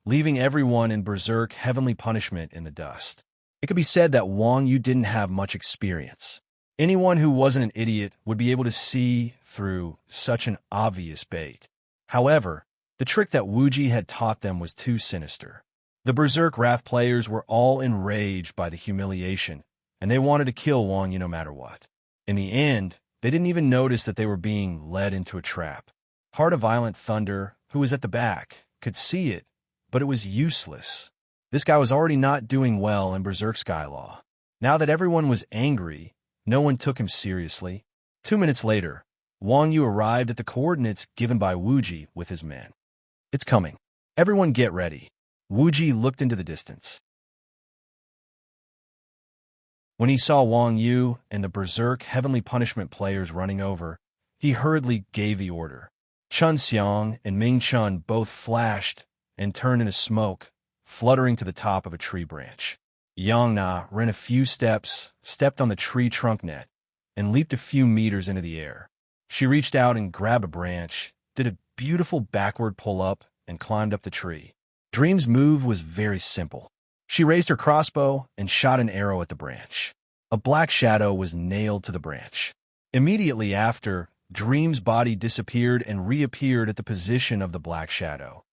leaving everyone in Berserk Heavenly Punishment in the dust. It could be said that Wang Yu didn't have much experience. Anyone who wasn't an idiot would be able to see through such an obvious bait. However, the trick that Wuji had taught them was too sinister. The Berserk Wrath players were all enraged by the humiliation, and they wanted to kill Wang Yu no matter what. In the end, they didn't even notice that they were being led into a trap. Heart of Violent Thunder, who was at the back, could see it, but it was useless. This guy was already not doing well in Berserk Skylaw. Now that everyone was angry, no one took him seriously. 2 minutes later, Wang Yu arrived at the coordinates given by Wuji with his men. "It's coming. Everyone get ready." Wuji looked into the distance. When he saw Wang Yu and the Berserk Heavenly Punishment players running over, he hurriedly gave the order. Chun Xiang and Ming Chun both flashed and turned into smoke, fluttering to the top of a tree branch. Yang Na ran a few steps, stepped on the tree trunk net, and leaped a few meters into the air. She reached out and grabbed a branch, did a beautiful backward pull-up, and climbed up the tree. Dream's move was very simple. She raised her crossbow and shot an arrow at the branch. A black shadow was nailed to the branch. Immediately after, Dream's body disappeared and reappeared at the position of the black shadow.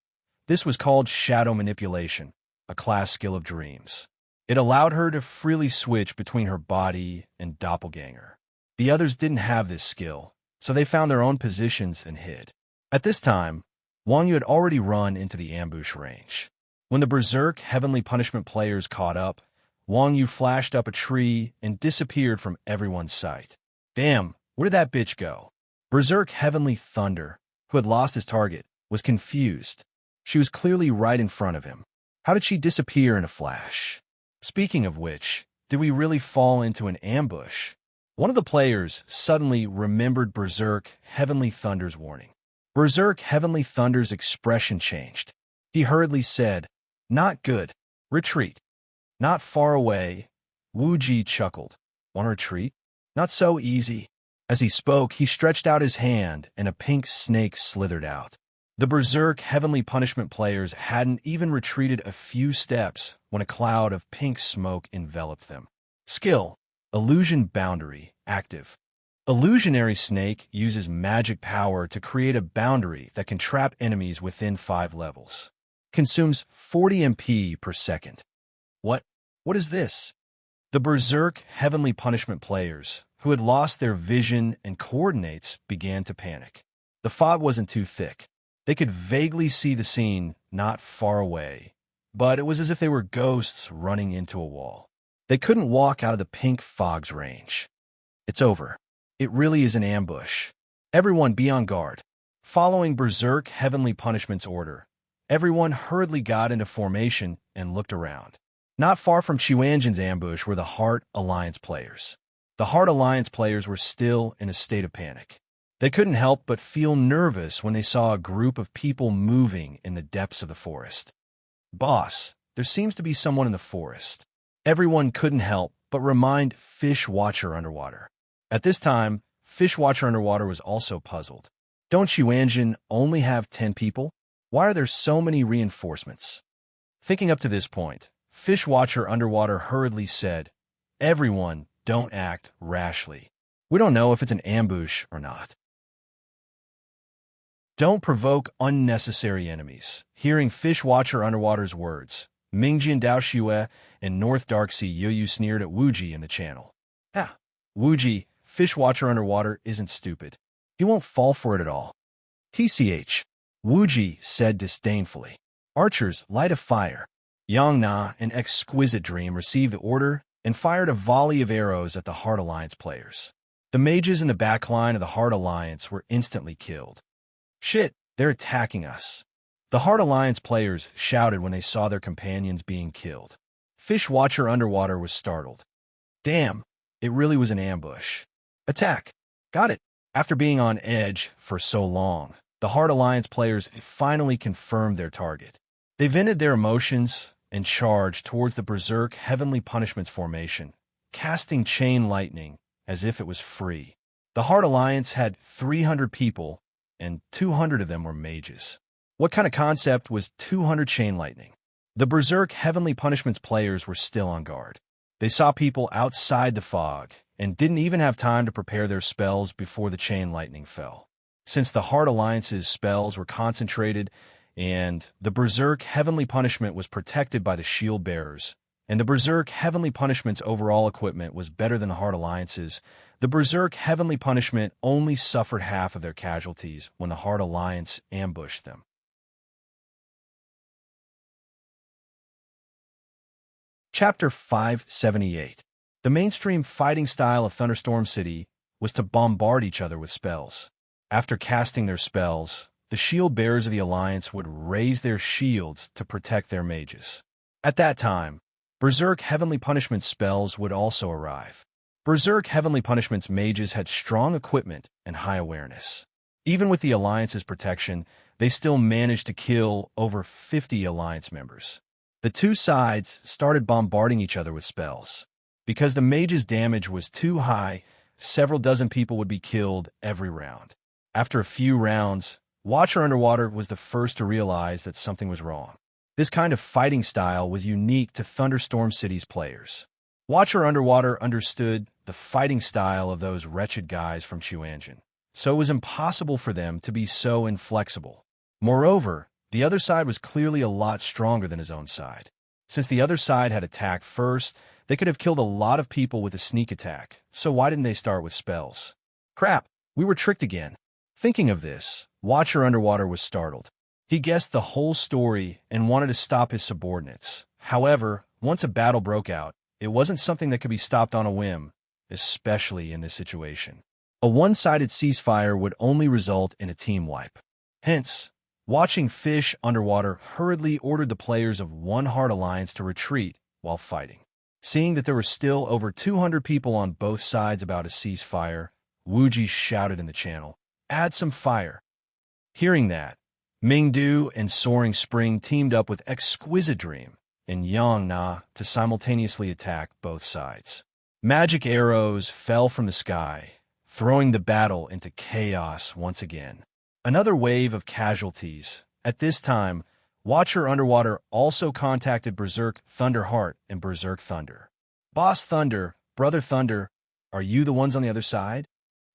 This was called Shadow Manipulation, a class skill of Dream's. It allowed her to freely switch between her body and doppelganger. The others didn't have this skill, so they found their own positions and hid. At this time, Wang Yu had already run into the ambush range. When the Berserk Heavenly Punishment players caught up, Wang Yu flashed up a tree and disappeared from everyone's sight. Damn, where did that bitch go? Berserk Heavenly Thunder, who had lost his target, was confused. She was clearly right in front of him. How did she disappear in a flash? Speaking of which, did we really fall into an ambush? One of the players suddenly remembered Berserk Heavenly Thunder's warning. Berserk Heavenly Thunder's expression changed. He hurriedly said, "Not good. Retreat." Not far away, Wuji chuckled. "Want to retreat? Not so easy." As he spoke, he stretched out his hand, and a pink snake slithered out. The Berserk Heavenly Punishment players hadn't even retreated a few steps when a cloud of pink smoke enveloped them. Skill: Illusion Boundary, active. Illusionary Snake uses magic power to create a boundary that can trap enemies within 5 levels. Consumes 40 MP per second. What is this? The Berserk Heavenly Punishment players, who had lost their vision and coordinates, began to panic. The fog wasn't too thick. They could vaguely see the scene not far away, but it was as if they were ghosts running into a wall. They couldn't walk out of the pink fog's range. It's over. It really is an ambush. Everyone be on guard. Following Berserk Heavenly Punishment's order, everyone hurriedly got into formation and looked around. Not far from Qiwanjin's ambush were the Heart Alliance players. The Heart Alliance players were still in a state of panic. They couldn't help but feel nervous when they saw a group of people moving in the depths of the forest. "Boss, there seems to be someone in the forest." Everyone couldn't help but remind Fish Watcher Underwater. At this time, Fish Watcher Underwater was also puzzled. Don't Qiwanjin only have 10 people? Why are there so many reinforcements? Thinking up to this point, Fish Watcher Underwater hurriedly said, "Everyone, don't act rashly. We don't know if it's an ambush or not. Don't provoke unnecessary enemies." Hearing Fish Watcher Underwater's words, Mingjian Daoshue and North Dark Sea Yoyu sneered at Wuji in the channel. Ah, Wuji, fish watcher underwater, isn't stupid. He won't fall for it at all. TCH, Wuji said disdainfully. Archers, light a fire. Yang Na, an exquisite dream, received the order and fired a volley of arrows at the Heart Alliance players. The mages in the back line of the Heart Alliance were instantly killed. Shit, they're attacking us. The Heart Alliance players shouted when they saw their companions being killed. Fish Watcher Underwater was startled. Damn, it really was an ambush. Attack. Got it. After being on edge for so long, the Heart Alliance players finally confirmed their target. They vented their emotions and charged towards the Berserk Heavenly Punishments formation, casting chain lightning as if it was free. The Heart Alliance had 300 people, and 200 of them were mages. What kind of concept was 200 chain lightning? The Berserk Heavenly Punishments players were still on guard. They saw people outside the fog and didn't even have time to prepare their spells before the chain lightning fell. Since the Heart Alliance's spells were concentrated and the Berserk Heavenly Punishment was protected by the shield bearers, and the Berserk Heavenly Punishment's overall equipment was better than the Heart Alliance's, the Berserk Heavenly Punishment only suffered half of their casualties when the Heart Alliance ambushed them. Chapter 578. The mainstream fighting style of Thunderstorm City was to bombard each other with spells. After casting their spells, the shield bearers of the Alliance would raise their shields to protect their mages. At that time, Berserk Heavenly Punishment spells would also arrive. Berserk Heavenly Punishment's mages had strong equipment and high awareness. Even with the Alliance's protection, they still managed to kill over 50 Alliance members. The two sides started bombarding each other with spells. Because the mage's damage was too high, several dozen people would be killed every round. After a few rounds, Watcher Underwater was the first to realize that something was wrong. This kind of fighting style was unique to Thunderstorm City's players. Watcher Underwater understood the fighting style of those wretched guys from Chuanjin, so it was impossible for them to be so inflexible. Moreover, the other side was clearly a lot stronger than his own side. Since the other side had attacked first, they could have killed a lot of people with a sneak attack, so why didn't they start with spells? Crap, we were tricked again. Thinking of this, Watcher Underwater was startled. He guessed the whole story and wanted to stop his subordinates. However, once a battle broke out, it wasn't something that could be stopped on a whim, especially in this situation. A one-sided ceasefire would only result in a team wipe. Hence, Watching Fish Underwater hurriedly ordered the players of One Heart Alliance to retreat while fighting. Seeing that there were still over 200 people on both sides about a ceasefire, Wuji shouted in the channel, "Add some fire." Hearing that, Mingdu and Soaring Spring teamed up with Exquisite Dream and Yang Na to simultaneously attack both sides. Magic arrows fell from the sky, throwing the battle into chaos once again. Another wave of casualties. At this time, Watcher Underwater also contacted Berserk Thunderheart and Berserk Thunder. "Boss Thunder, Brother Thunder, are you the ones on the other side?"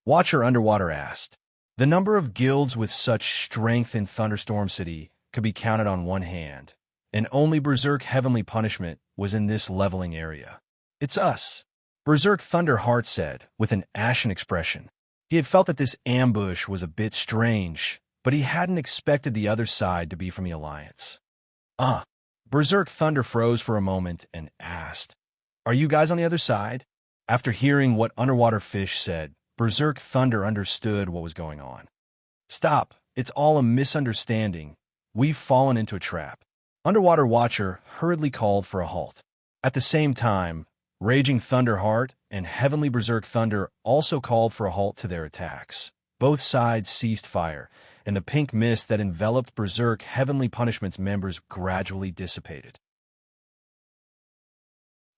Watcher Underwater asked. The number of guilds with such strength in Thunderstorm City could be counted on one hand, and only Berserk Heavenly Punishment was in this leveling area. "It's us," Berserk Thunderheart said, with an ashen expression. He had felt that this ambush was a bit strange, but he hadn't expected the other side to be from the Alliance. Berserk Thunder froze for a moment and asked, "Are you guys on the other side?" After hearing what Underwater Fish said, Berserk Thunder understood what was going on. "Stop, it's all a misunderstanding. We've fallen into a trap." Underwater Watcher hurriedly called for a halt. At the same time, Raging Thunderheart and Heavenly Berserk Thunder also called for a halt to their attacks. Both sides ceased fire, and the pink mist that enveloped Berserk Heavenly Punishment's members gradually dissipated.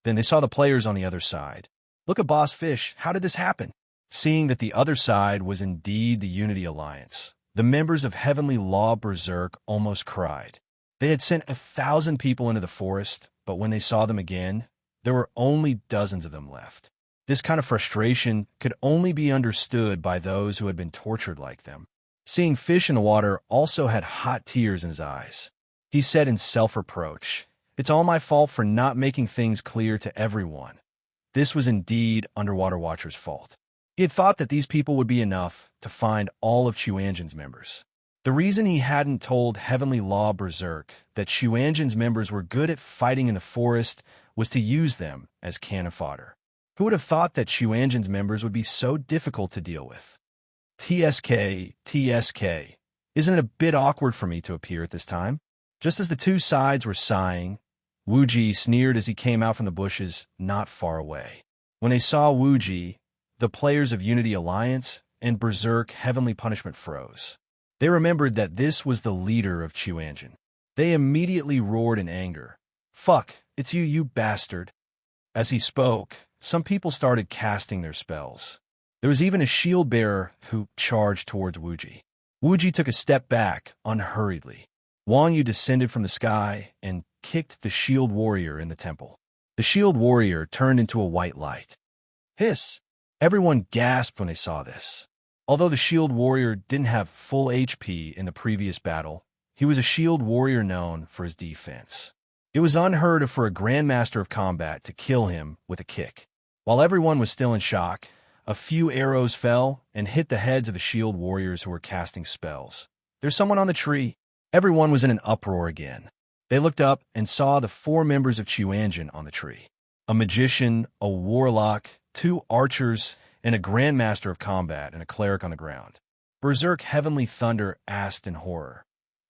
Then they saw the players on the other side. "Look at Boss Fish, how did this happen?" Seeing that the other side was indeed the Unity Alliance, the members of Heavenly Law Berserk almost cried. They had sent 1,000 people into the forest, but when they saw them again, there were only dozens of them left. This kind of frustration could only be understood by those who had been tortured like them. Seeing Fish in the water also had hot tears in his eyes. He said in self-reproach, It's all my fault for not making things clear to everyone. This was indeed Underwater Watcher's fault. He had thought that these people would be enough to find all of Chuanjin's members. The reason he hadn't told Heavenly Law Berserk that Chuanjin's members were good at fighting in the forest was to use them as cannon fodder. Who would have thought that Chuanjin's members would be so difficult to deal with? TSK. Isn't it a bit awkward for me to appear at this time? Just as the two sides were sighing, Wuji sneered as he came out from the bushes not far away. When they saw Wuji, the players of Unity Alliance and Berserk Heavenly Punishment froze. They remembered that this was the leader of Chuanjin. They immediately roared in anger. "Fuck, it's you, you bastard." As he spoke, some people started casting their spells. There was even a shield bearer who charged towards Wuji. Wuji took a step back unhurriedly. Wang Yu descended from the sky and kicked the shield warrior in the temple. The shield warrior turned into a white light. Hiss! Everyone gasped when they saw this. Although the shield warrior didn't have full HP in the previous battle, he was a shield warrior known for his defense. It was unheard of for a grandmaster of combat to kill him with a kick. While everyone was still in shock, a few arrows fell and hit the heads of the shield warriors who were casting spells. "There's someone on the tree." Everyone was in an uproar again. They looked up and saw the 4 members of Chuanjin on the tree. A magician, a warlock, 2 archers, and a grandmaster of combat and a cleric on the ground. Berserk Heavenly Thunder asked in horror,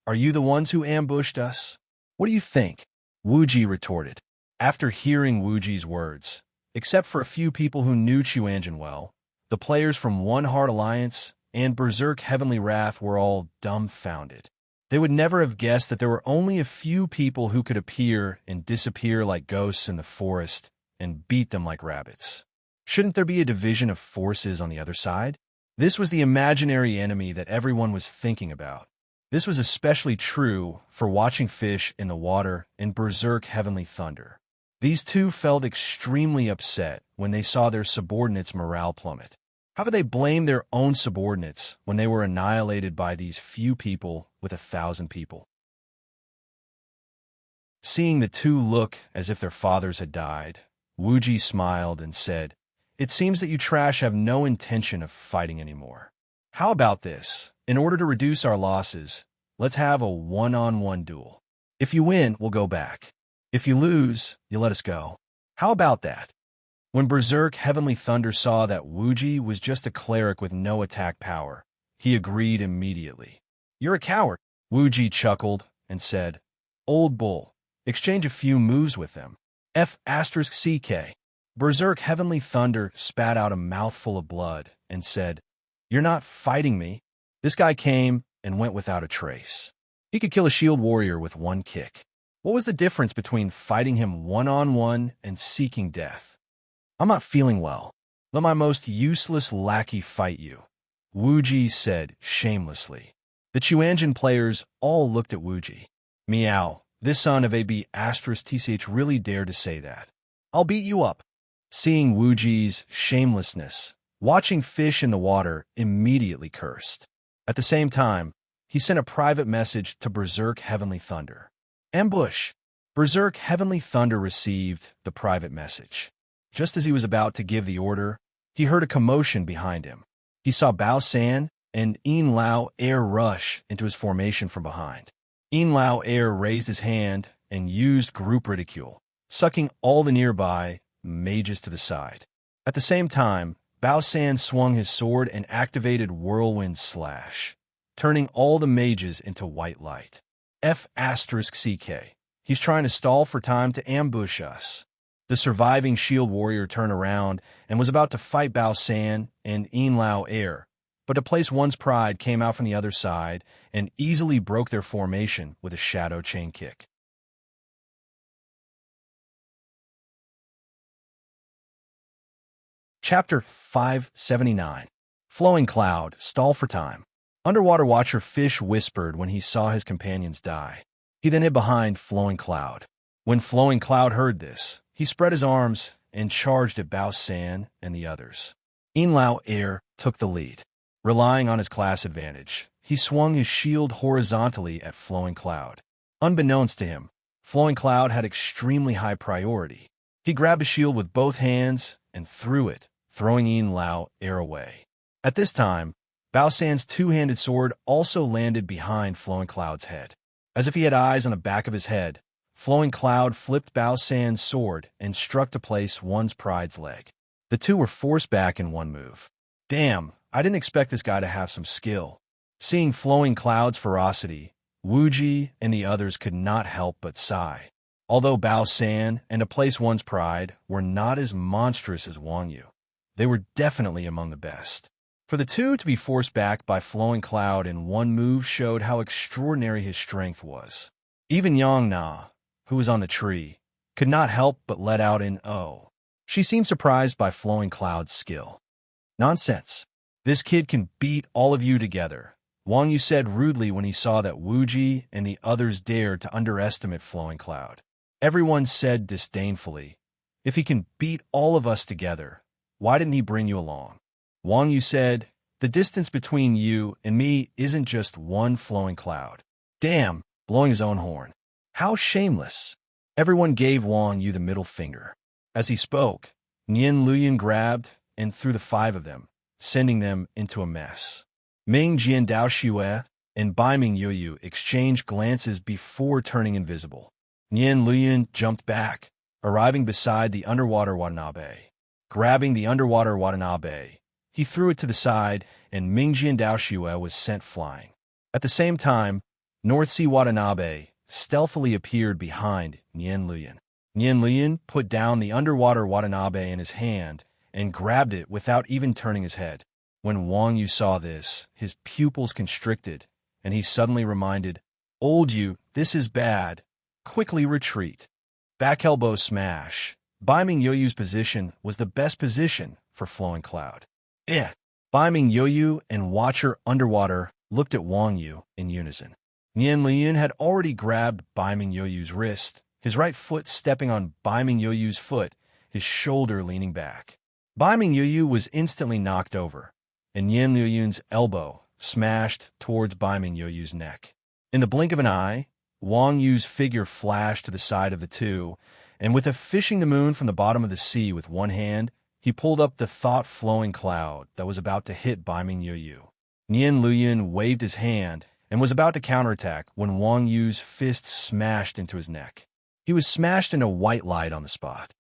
"Are you the ones who ambushed us?" "What do you think?" Wuji retorted. After hearing Wuji's words, except for a few people who knew Chuanjin well, the players from One Heart Alliance and Berserk Heavenly Wrath were all dumbfounded. They would never have guessed that there were only a few people who could appear and disappear like ghosts in the forest and beat them like rabbits. Shouldn't there be a division of forces on the other side? This was the imaginary enemy that everyone was thinking about. This was especially true for Watching Fish in the Water and Berserk Heavenly Thunder. These two felt extremely upset when they saw their subordinates' morale plummet. How could they blame their own subordinates when they were annihilated by these few people with 1,000 people? Seeing the two look as if their fathers had died, Wuji smiled and said, "It seems that you trash have no intention of fighting anymore. How about this? In order to reduce our losses, let's have a one-on-one duel. If you win, we'll go back. If you lose, you let us go. How about that?" When Berserk Heavenly Thunder saw that Wuji was just a cleric with no attack power, he agreed immediately. "You're a coward." Wuji chuckled and said, "Old bull, exchange a few moves with them. F***CK. Berserk Heavenly Thunder spat out a mouthful of blood and said, "You're not fighting me." This guy came and went without a trace. He could kill a shield warrior with one kick. What was the difference between fighting him one-on-one and seeking death? "I'm not feeling well. Let my most useless lackey fight you," Wuji said shamelessly. The Chuanjin players all looked at Wuji. Meow, this son of a B***TCH really dared to say that. "I'll beat you up." Seeing Wuji's shamelessness, Watching Fish in the Water immediately cursed. At the same time, he sent a private message to Berserk Heavenly Thunder. "Ambush!" Berserk Heavenly Thunder received the private message. Just as he was about to give the order, he heard a commotion behind him. He saw Bao San and Yin Lao Air rush into his formation from behind. Yin Lao Air raised his hand and used group ridicule, sucking all the nearby mages to the side. At the same time, Bao San swung his sword and activated Whirlwind Slash, turning all the mages into white light. F***CK. He's trying to stall for time to ambush us. The surviving shield warrior turned around and was about to fight Bao San and Yin Lao Air, but to place one's pride came out from the other side and easily broke their formation with a shadow chain kick. Chapter 579. Flowing Cloud, Stall for Time. Underwater Watcher Fish whispered when he saw his companions die. He then hid behind Flowing Cloud. When Flowing Cloud heard this, he spread his arms and charged at Bao San and the others. Yin Lao Air took the lead. Relying on his class advantage, he swung his shield horizontally at Flowing Cloud. Unbeknownst to him, Flowing Cloud had extremely high priority. He grabbed a shield with both hands and threw it, throwing Yin Lao air away. At this time, Bao San's two-handed sword also landed behind Flowing Cloud's head. As if he had eyes on the back of his head, Flowing Cloud flipped Bao San's sword and struck to place One's Pride's leg. The two were forced back in one move. Damn, I didn't expect this guy to have some skill. Seeing Flowing Cloud's ferocity, Wuji and the others could not help but sigh. Although Bao San and to place One's Pride were not as monstrous as Wang Yu, they were definitely among the best. For the two to be forced back by Flowing Cloud in one move showed how extraordinary his strength was. Even Yang Na, who was on the tree, could not help but let out an "oh." She seemed surprised by Flowing Cloud's skill. Nonsense. This kid can beat all of you together, Wang Yu said rudely when he saw that Wuji and the others dared to underestimate Flowing Cloud. Everyone said disdainfully, "If he can beat all of us together, why didn't he bring you along?" Wang Yu said, "The distance between you and me isn't just one Flowing Cloud." Damn, blowing his own horn. How shameless. Everyone gave Wang Yu the middle finger. As he spoke, Nian Luyan grabbed and threw the five of them, sending them into a mess. Ming Jian Daoxue and Bai Ming Yoyu exchanged glances before turning invisible. Nian Luyan jumped back, arriving beside the underwater Watanabe. Grabbing the underwater Watanabe, he threw it to the side, and Ming Jian Daoxue was sent flying. At the same time, North Sea Watanabe stealthily appeared behind Nian Luyan. Nian Luyan put down the underwater Watanabe in his hand and grabbed it without even turning his head. When Wang Yu saw this, his pupils constricted, and he suddenly reminded, "Old Yu, this is bad. Quickly retreat." Back elbow smash. Bai Ming Yoyu's position was the best position for Flowing Cloud. Bai Ming Yoyu and Watcher Underwater looked at Wang Yu in unison. Nian Lian had already grabbed Bai Ming Yoyu's wrist, his right foot stepping on Bai Ming Yoyu's foot, his shoulder leaning back. Bai Ming Yoyu was instantly knocked over, and Nian Liu's elbow smashed towards Bai Ming Yoyu's neck. In the blink of an eye, Wang Yu's figure flashed to the side of the two, and with a fishing the moon from the bottom of the sea with one hand, he pulled up the thought-flowing cloud that was about to hit Bai Ming Yoyu. Nian Luyan waved his hand and was about to counterattack when Wang Yu's fist smashed into his neck. He was smashed into white light on the spot.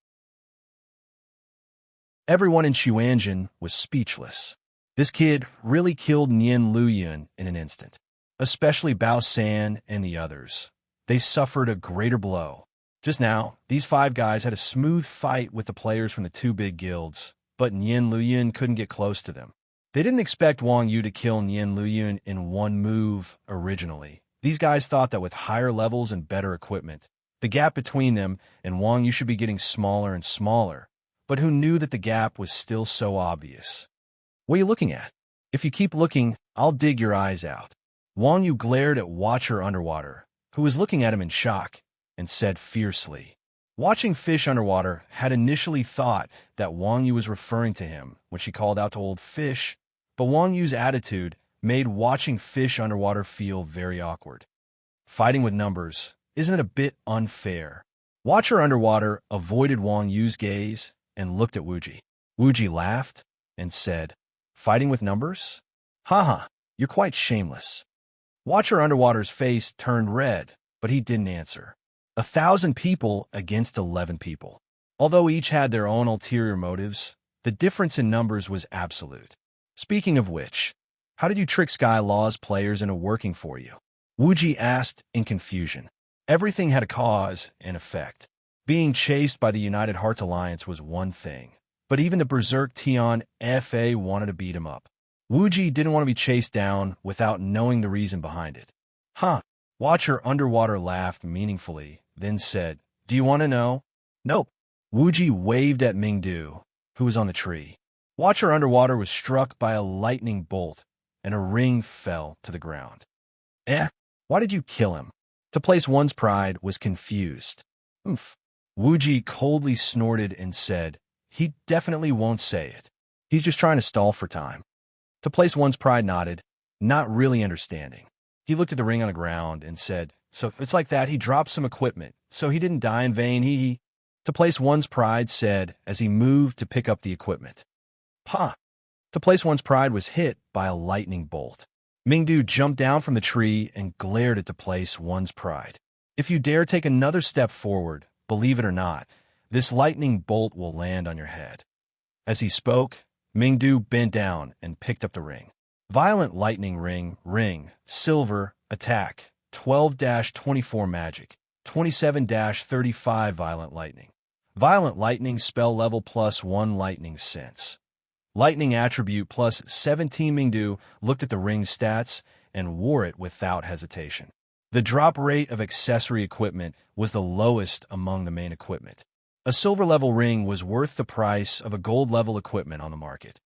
Everyone in Xuanzhen was speechless. This kid really killed Nian Luyan in an instant, especially Bao San and the others. They suffered a greater blow. Just now, these five guys had a smooth fight with the players from the two big guilds, but Nian Luyan couldn't get close to them. They didn't expect Wang Yu to kill Nian Luyan in one move originally. These guys thought that with higher levels and better equipment, the gap between them and Wang Yu should be getting smaller and smaller, but who knew that the gap was still so obvious? "What are you looking at? If you keep looking, I'll dig your eyes out." Wang Yu glared at Watcher Underwater, who was looking at him in shock, and said fiercely. Watching Fish Underwater had initially thought that Wang Yu was referring to him when she called out to Old Fish, but Wang Yu's attitude made Watching Fish Underwater feel very awkward. Fighting with numbers, isn't it a bit unfair? Watcher Underwater avoided Wang Yu's gaze and looked at Wuji. Wuji laughed and said, "Fighting with numbers? Haha, you're quite shameless." Watcher Underwater's face turned red, but he didn't answer. 1,000 people against 11 people. Although each had their own ulterior motives, the difference in numbers was absolute. Speaking of which, how did you trick Sky Law's players into working for you? Wuji asked in confusion. Everything had a cause and effect. Being chased by the United Hearts Alliance was one thing, but even the Berserk Tian FA wanted to beat him up. Wuji didn't want to be chased down without knowing the reason behind it. Huh. Watcher Underwater laughed meaningfully, then said, "Do you want to know?" "Nope." Wuji waved at Mingdu, who was on the tree. Watcher Underwater was struck by a lightning bolt, and a ring fell to the ground. Why did you kill him? To place One's Pride was confused. Oomph. Wuji coldly snorted and said, "He definitely won't say it. He's just trying to stall for time." To place One's Pride nodded, not really understanding. He looked at the ring on the ground and said, "So it's like that he dropped some equipment so he didn't die in vain. He To place one's pride, said as he moved to pick up the equipment. Pa! To place one's pride was hit by a lightning bolt. Mingdu jumped down from the tree and glared at to place one's pride. If you dare take another step forward, believe it or not, this lightning bolt will land on your head. As he spoke, Mingdu bent down and picked up the ring. Violent lightning ring, silver, attack, 12-24 magic, 27-35 violent lightning. Violent lightning spell level +1 lightning sense. Lightning attribute +17. Mingdu looked at the ring's stats and wore it without hesitation. The drop rate of accessory equipment was the lowest among the main equipment. A silver level ring was worth the price of a gold level equipment on the market.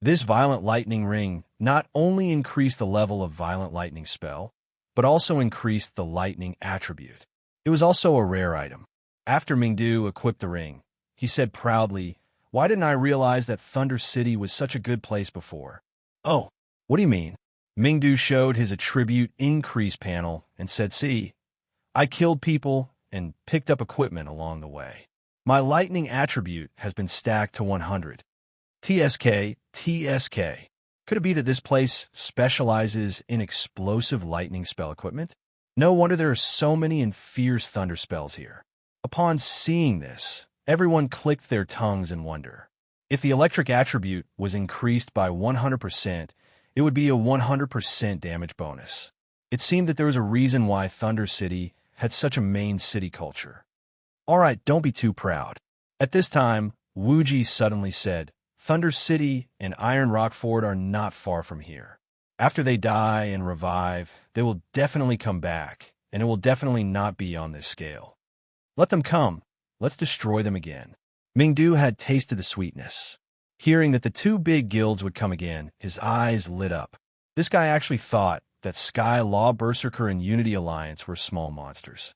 This violent lightning ring not only increased the level of violent lightning spell, but also increased the lightning attribute. It was also a rare item. After Mingdu equipped the ring, he said proudly, "Why didn't I realize that Thunder City was such a good place before?" "Oh, what do you mean?" Mingdu showed his attribute increase panel and said, "See, I killed people and picked up equipment along the way. My lightning attribute has been stacked to 100. TSK. Could it be that this place specializes in explosive lightning spell equipment? No wonder there are so many and fierce thunder spells here." Upon seeing this, everyone clicked their tongues in wonder. If the electric attribute was increased by 100%, it would be a 100% damage bonus. It seemed that there was a reason why Thunder City had such a main city culture. "All right, don't be too proud." At this time, Wuji suddenly said, "Thunder City and Iron Rock Fort are not far from here. After they die and revive, they will definitely come back, and it will definitely not be on this scale. Let them come. Let's destroy them again." Mingdu had tasted the sweetness. Hearing that the two big guilds would come again, his eyes lit up. This guy actually thought that Sky Law Berserker and Unity Alliance were small monsters.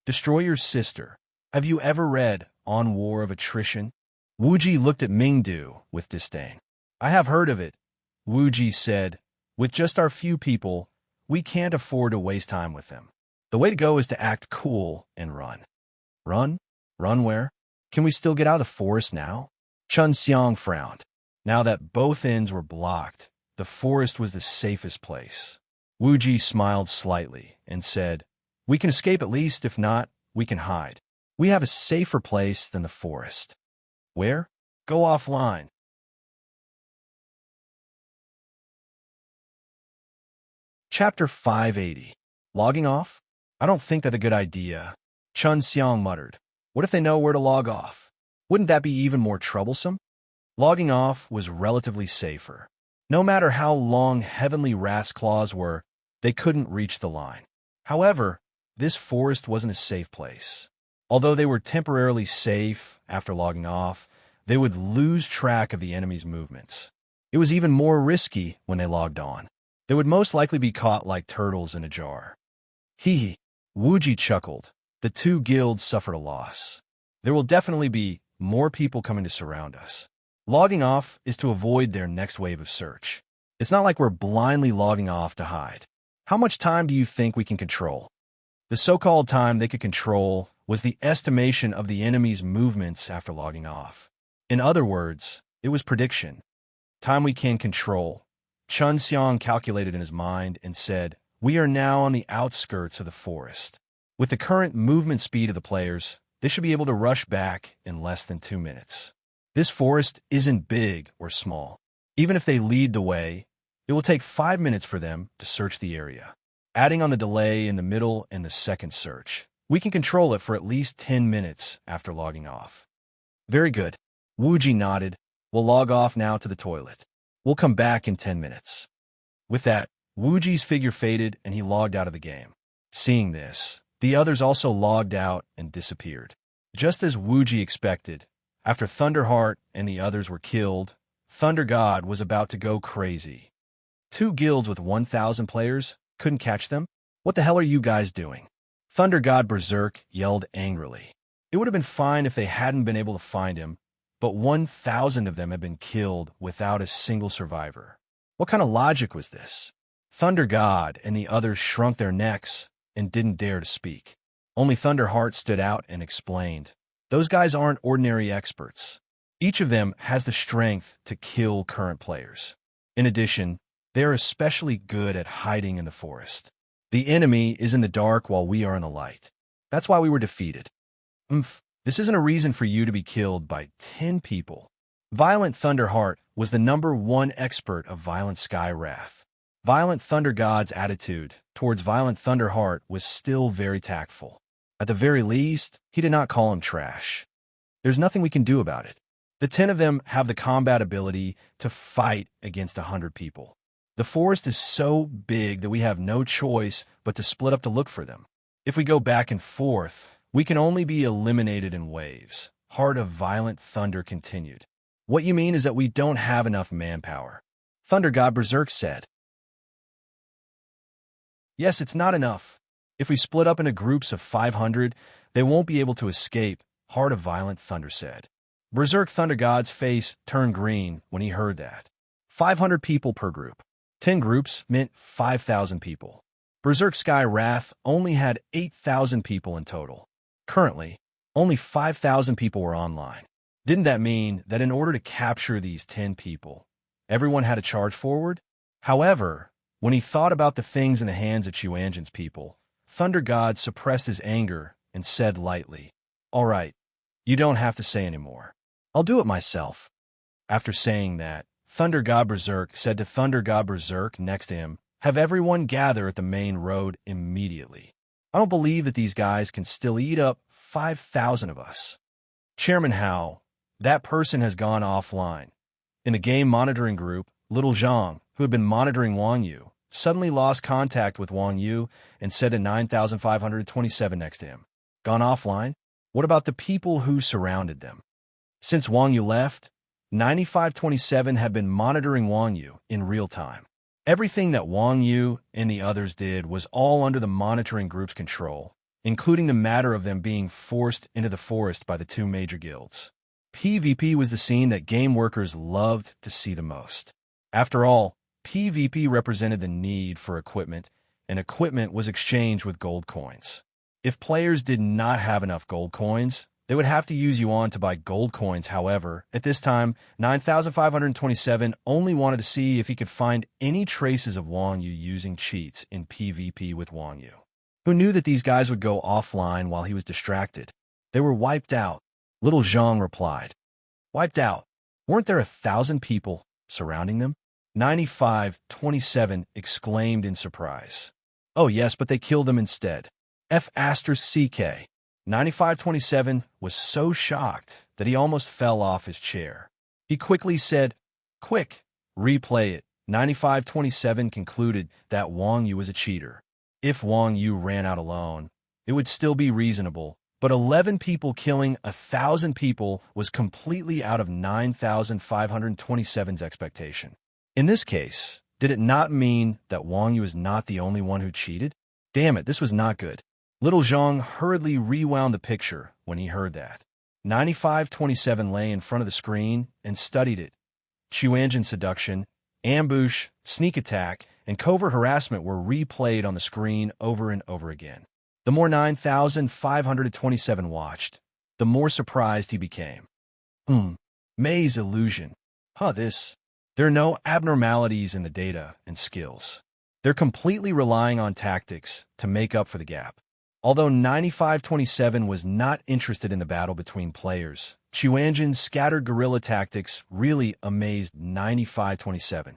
Destroy your sister. Have you ever read On War of Attrition? Wuji looked at Mingdu with disdain. "I have heard of it," Wuji said. "With just our few people, we can't afford to waste time with them. The way to go is to act cool and run." "Run? Run where? Can we still get out of the forest now?" Chun Xiang frowned. Now that both ends were blocked, the forest was the safest place. Wuji smiled slightly and said, "We can escape at least. If not, we can hide. We have a safer place than the forest." "Where?" "Go offline." Chapter 580. Logging off? "I don't think that's a good idea," Chun Xiang muttered. "What if they know where to log off? Wouldn't that be even more troublesome?" Logging off was relatively safer. No matter how long Heavenly Wrath's claws were, they couldn't reach the line. However, this forest wasn't a safe place. Although they were temporarily safe after logging off, they would lose track of the enemy's movements. It was even more risky when they logged on. They would most likely be caught like turtles in a jar. Hee. Wuji chuckled. The two guilds suffered a loss. There will definitely be more people coming to surround us. Logging off is to avoid their next wave of search. It's not like we're blindly logging off to hide. How much time do you think we can control? The so-called time they could control was the estimation of the enemy's movements after logging off. In other words, it was prediction. Time we can control. Chun Xiang calculated in his mind and said, "We are now on the outskirts of the forest. With the current movement speed of the players, they should be able to rush back in less than 2 minutes. This forest isn't big or small. Even if they lead the way, it will take 5 minutes for them to search the area. Adding on the delay in the middle and the second search, we can control it for at least 10 minutes after logging off." "Very good." Wuji nodded. "We'll log off now to the toilet. We'll come back in 10 minutes. With that, Wuji's figure faded and he logged out of the game. Seeing this, the others also logged out and disappeared. Just as Wuji expected, after Thunderheart and the others were killed, Thunder God was about to go crazy. Two guilds with 1,000 players couldn't catch them? "What the hell are you guys doing?" Thunder God Berserk yelled angrily. It would have been fine if they hadn't been able to find him, but 1,000 of them had been killed without a single survivor. What kind of logic was this? Thunder God and the others shrunk their necks and didn't dare to speak. Only Thunderheart stood out and explained, "Those guys aren't ordinary experts. Each of them has the strength to kill current players. In addition, they are especially good at hiding in the forest. The enemy is in the dark while we are in the light. That's why we were defeated. This isn't a reason for you to be killed by 10 people." Violent Thunderheart was the #1 expert of Violent Sky Wrath. Violent Thunder God's attitude towards Violent Thunderheart was still very tactful. At the very least, he did not call him trash. There's nothing we can do about it. The 10 of them have the combat ability to fight against 100 people. The forest is so big that we have no choice but to split up to look for them. If we go back and forth, we can only be eliminated in waves. Heart of Violent Thunder continued. What you mean is that we don't have enough manpower. Thunder God Berserk said. Yes, it's not enough. If we split up into groups of 500, they won't be able to escape, Heart of Violent Thunder said. Berserk Thunder God's face turned green when he heard that. 500 people per group. 10 groups meant 5,000 people. Berserk Sky Wrath only had 8,000 people in total. Currently, only 5,000 people were online. Didn't that mean that in order to capture these 10 people, everyone had to charge forward? However, when he thought about the things in the hands of Chuanjin's people, Thunder God suppressed his anger and said lightly, "All right, you don't have to say anymore. I'll do it myself." After saying that, Thunder God Berserk said to Thunder God Berserk next to him, "Have everyone gather at the main road immediately. I don't believe that these guys can still eat up 5,000 of us." Chairman Hao, that person has gone offline. In a game monitoring group, Little Zhang, who had been monitoring Wang Yu, suddenly lost contact with Wang Yu and said to 9,527 next to him, "Gone offline? What about the people who surrounded them?" Since Wang Yu left, 9527 had been monitoring Wang Yu in real time. Everything that Wang Yu and the others did was all under the monitoring group's control, including the matter of them being forced into the forest by the 2 major guilds. PvP was the scene that game workers loved to see the most. After all, PvP represented the need for equipment, and equipment was exchanged with gold coins. If players did not have enough gold coins, they would have to use Yuan to buy gold coins. However, at this time, 9,527 only wanted to see if he could find any traces of Wang Yu using cheats in PvP with Wang Yu. Who knew that these guys would go offline while he was distracted? They were wiped out. Little Zhang replied. Wiped out? Weren't there 1,000 people surrounding them? 9527 exclaimed in surprise. Oh yes, but they killed them instead. F***CK. 9527 was so shocked that he almost fell off his chair. He quickly said, "Quick, replay it." 9527 concluded that Wang Yu was a cheater. If Wang Yu ran out alone, it would still be reasonable, but 11 people killing 1,000 people was completely out of 9,527's expectation. In this case, did it not mean that Wang Yu was not the only one who cheated? Damn it, this was not good. Little Zhang hurriedly rewound the picture when he heard that. 9527 lay in front of the screen and studied it. Chuanjin seduction, ambush, sneak attack, and covert harassment were replayed on the screen over and over again. The more 9,527 watched, the more surprised he became. May's illusion. There are no abnormalities in the data and skills. They're completely relying on tactics to make up for the gap. Although 9527 was not interested in the battle between players, Chuanjin's scattered guerrilla tactics really amazed 9527.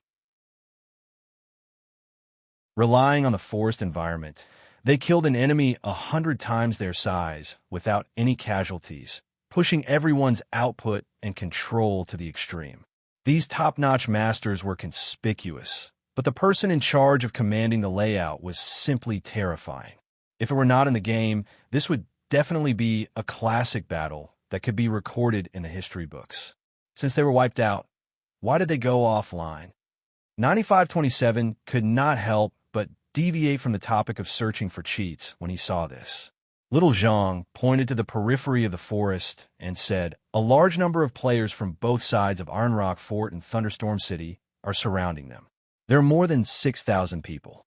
Relying on the forest environment, they killed an enemy 100 times their size without any casualties, pushing everyone's output and control to the extreme. These top-notch masters were conspicuous, but the person in charge of commanding the layout was simply terrifying. If it were not in the game, this would definitely be a classic battle that could be recorded in the history books. Since they were wiped out, why did they go offline? 9527 could not help but deviate from the topic of searching for cheats when he saw this. Little Zhang pointed to the periphery of the forest and said, "A large number of players from both sides of Iron Rock Fort and Thunderstorm City are surrounding them. There are more than 6,000 people.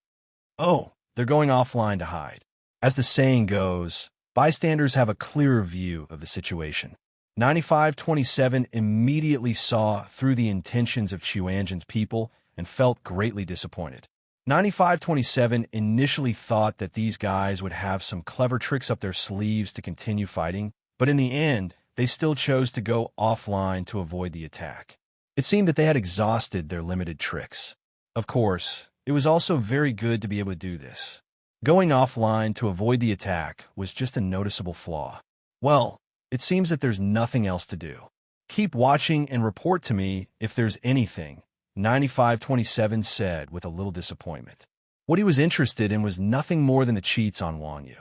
Oh, they're going offline to hide. As the saying goes, bystanders have a clearer view of the situation. 9527 immediately saw through the intentions of Chuanjin's people and felt greatly disappointed. 9527 initially thought that these guys would have some clever tricks up their sleeves to continue fighting, but in the end, they still chose to go offline to avoid the attack. It seemed that they had exhausted their limited tricks. Of course, it was also very good to be able to do this. Going offline to avoid the attack was just a noticeable flaw. Well, it seems that there's nothing else to do. Keep watching and report to me if there's anything, 9527 said with a little disappointment. What he was interested in was nothing more than the cheats on Wang Yu.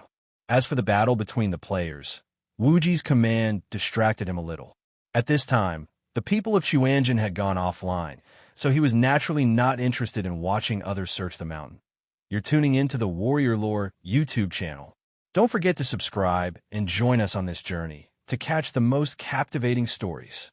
As for the battle between the players, Wuji's command distracted him a little. At this time, the people of Chuanjin had gone offline, so he was naturally not interested in watching others search the mountain. You're tuning into the Warrior Lore YouTube channel. Don't forget to subscribe and join us on this journey to catch the most captivating stories.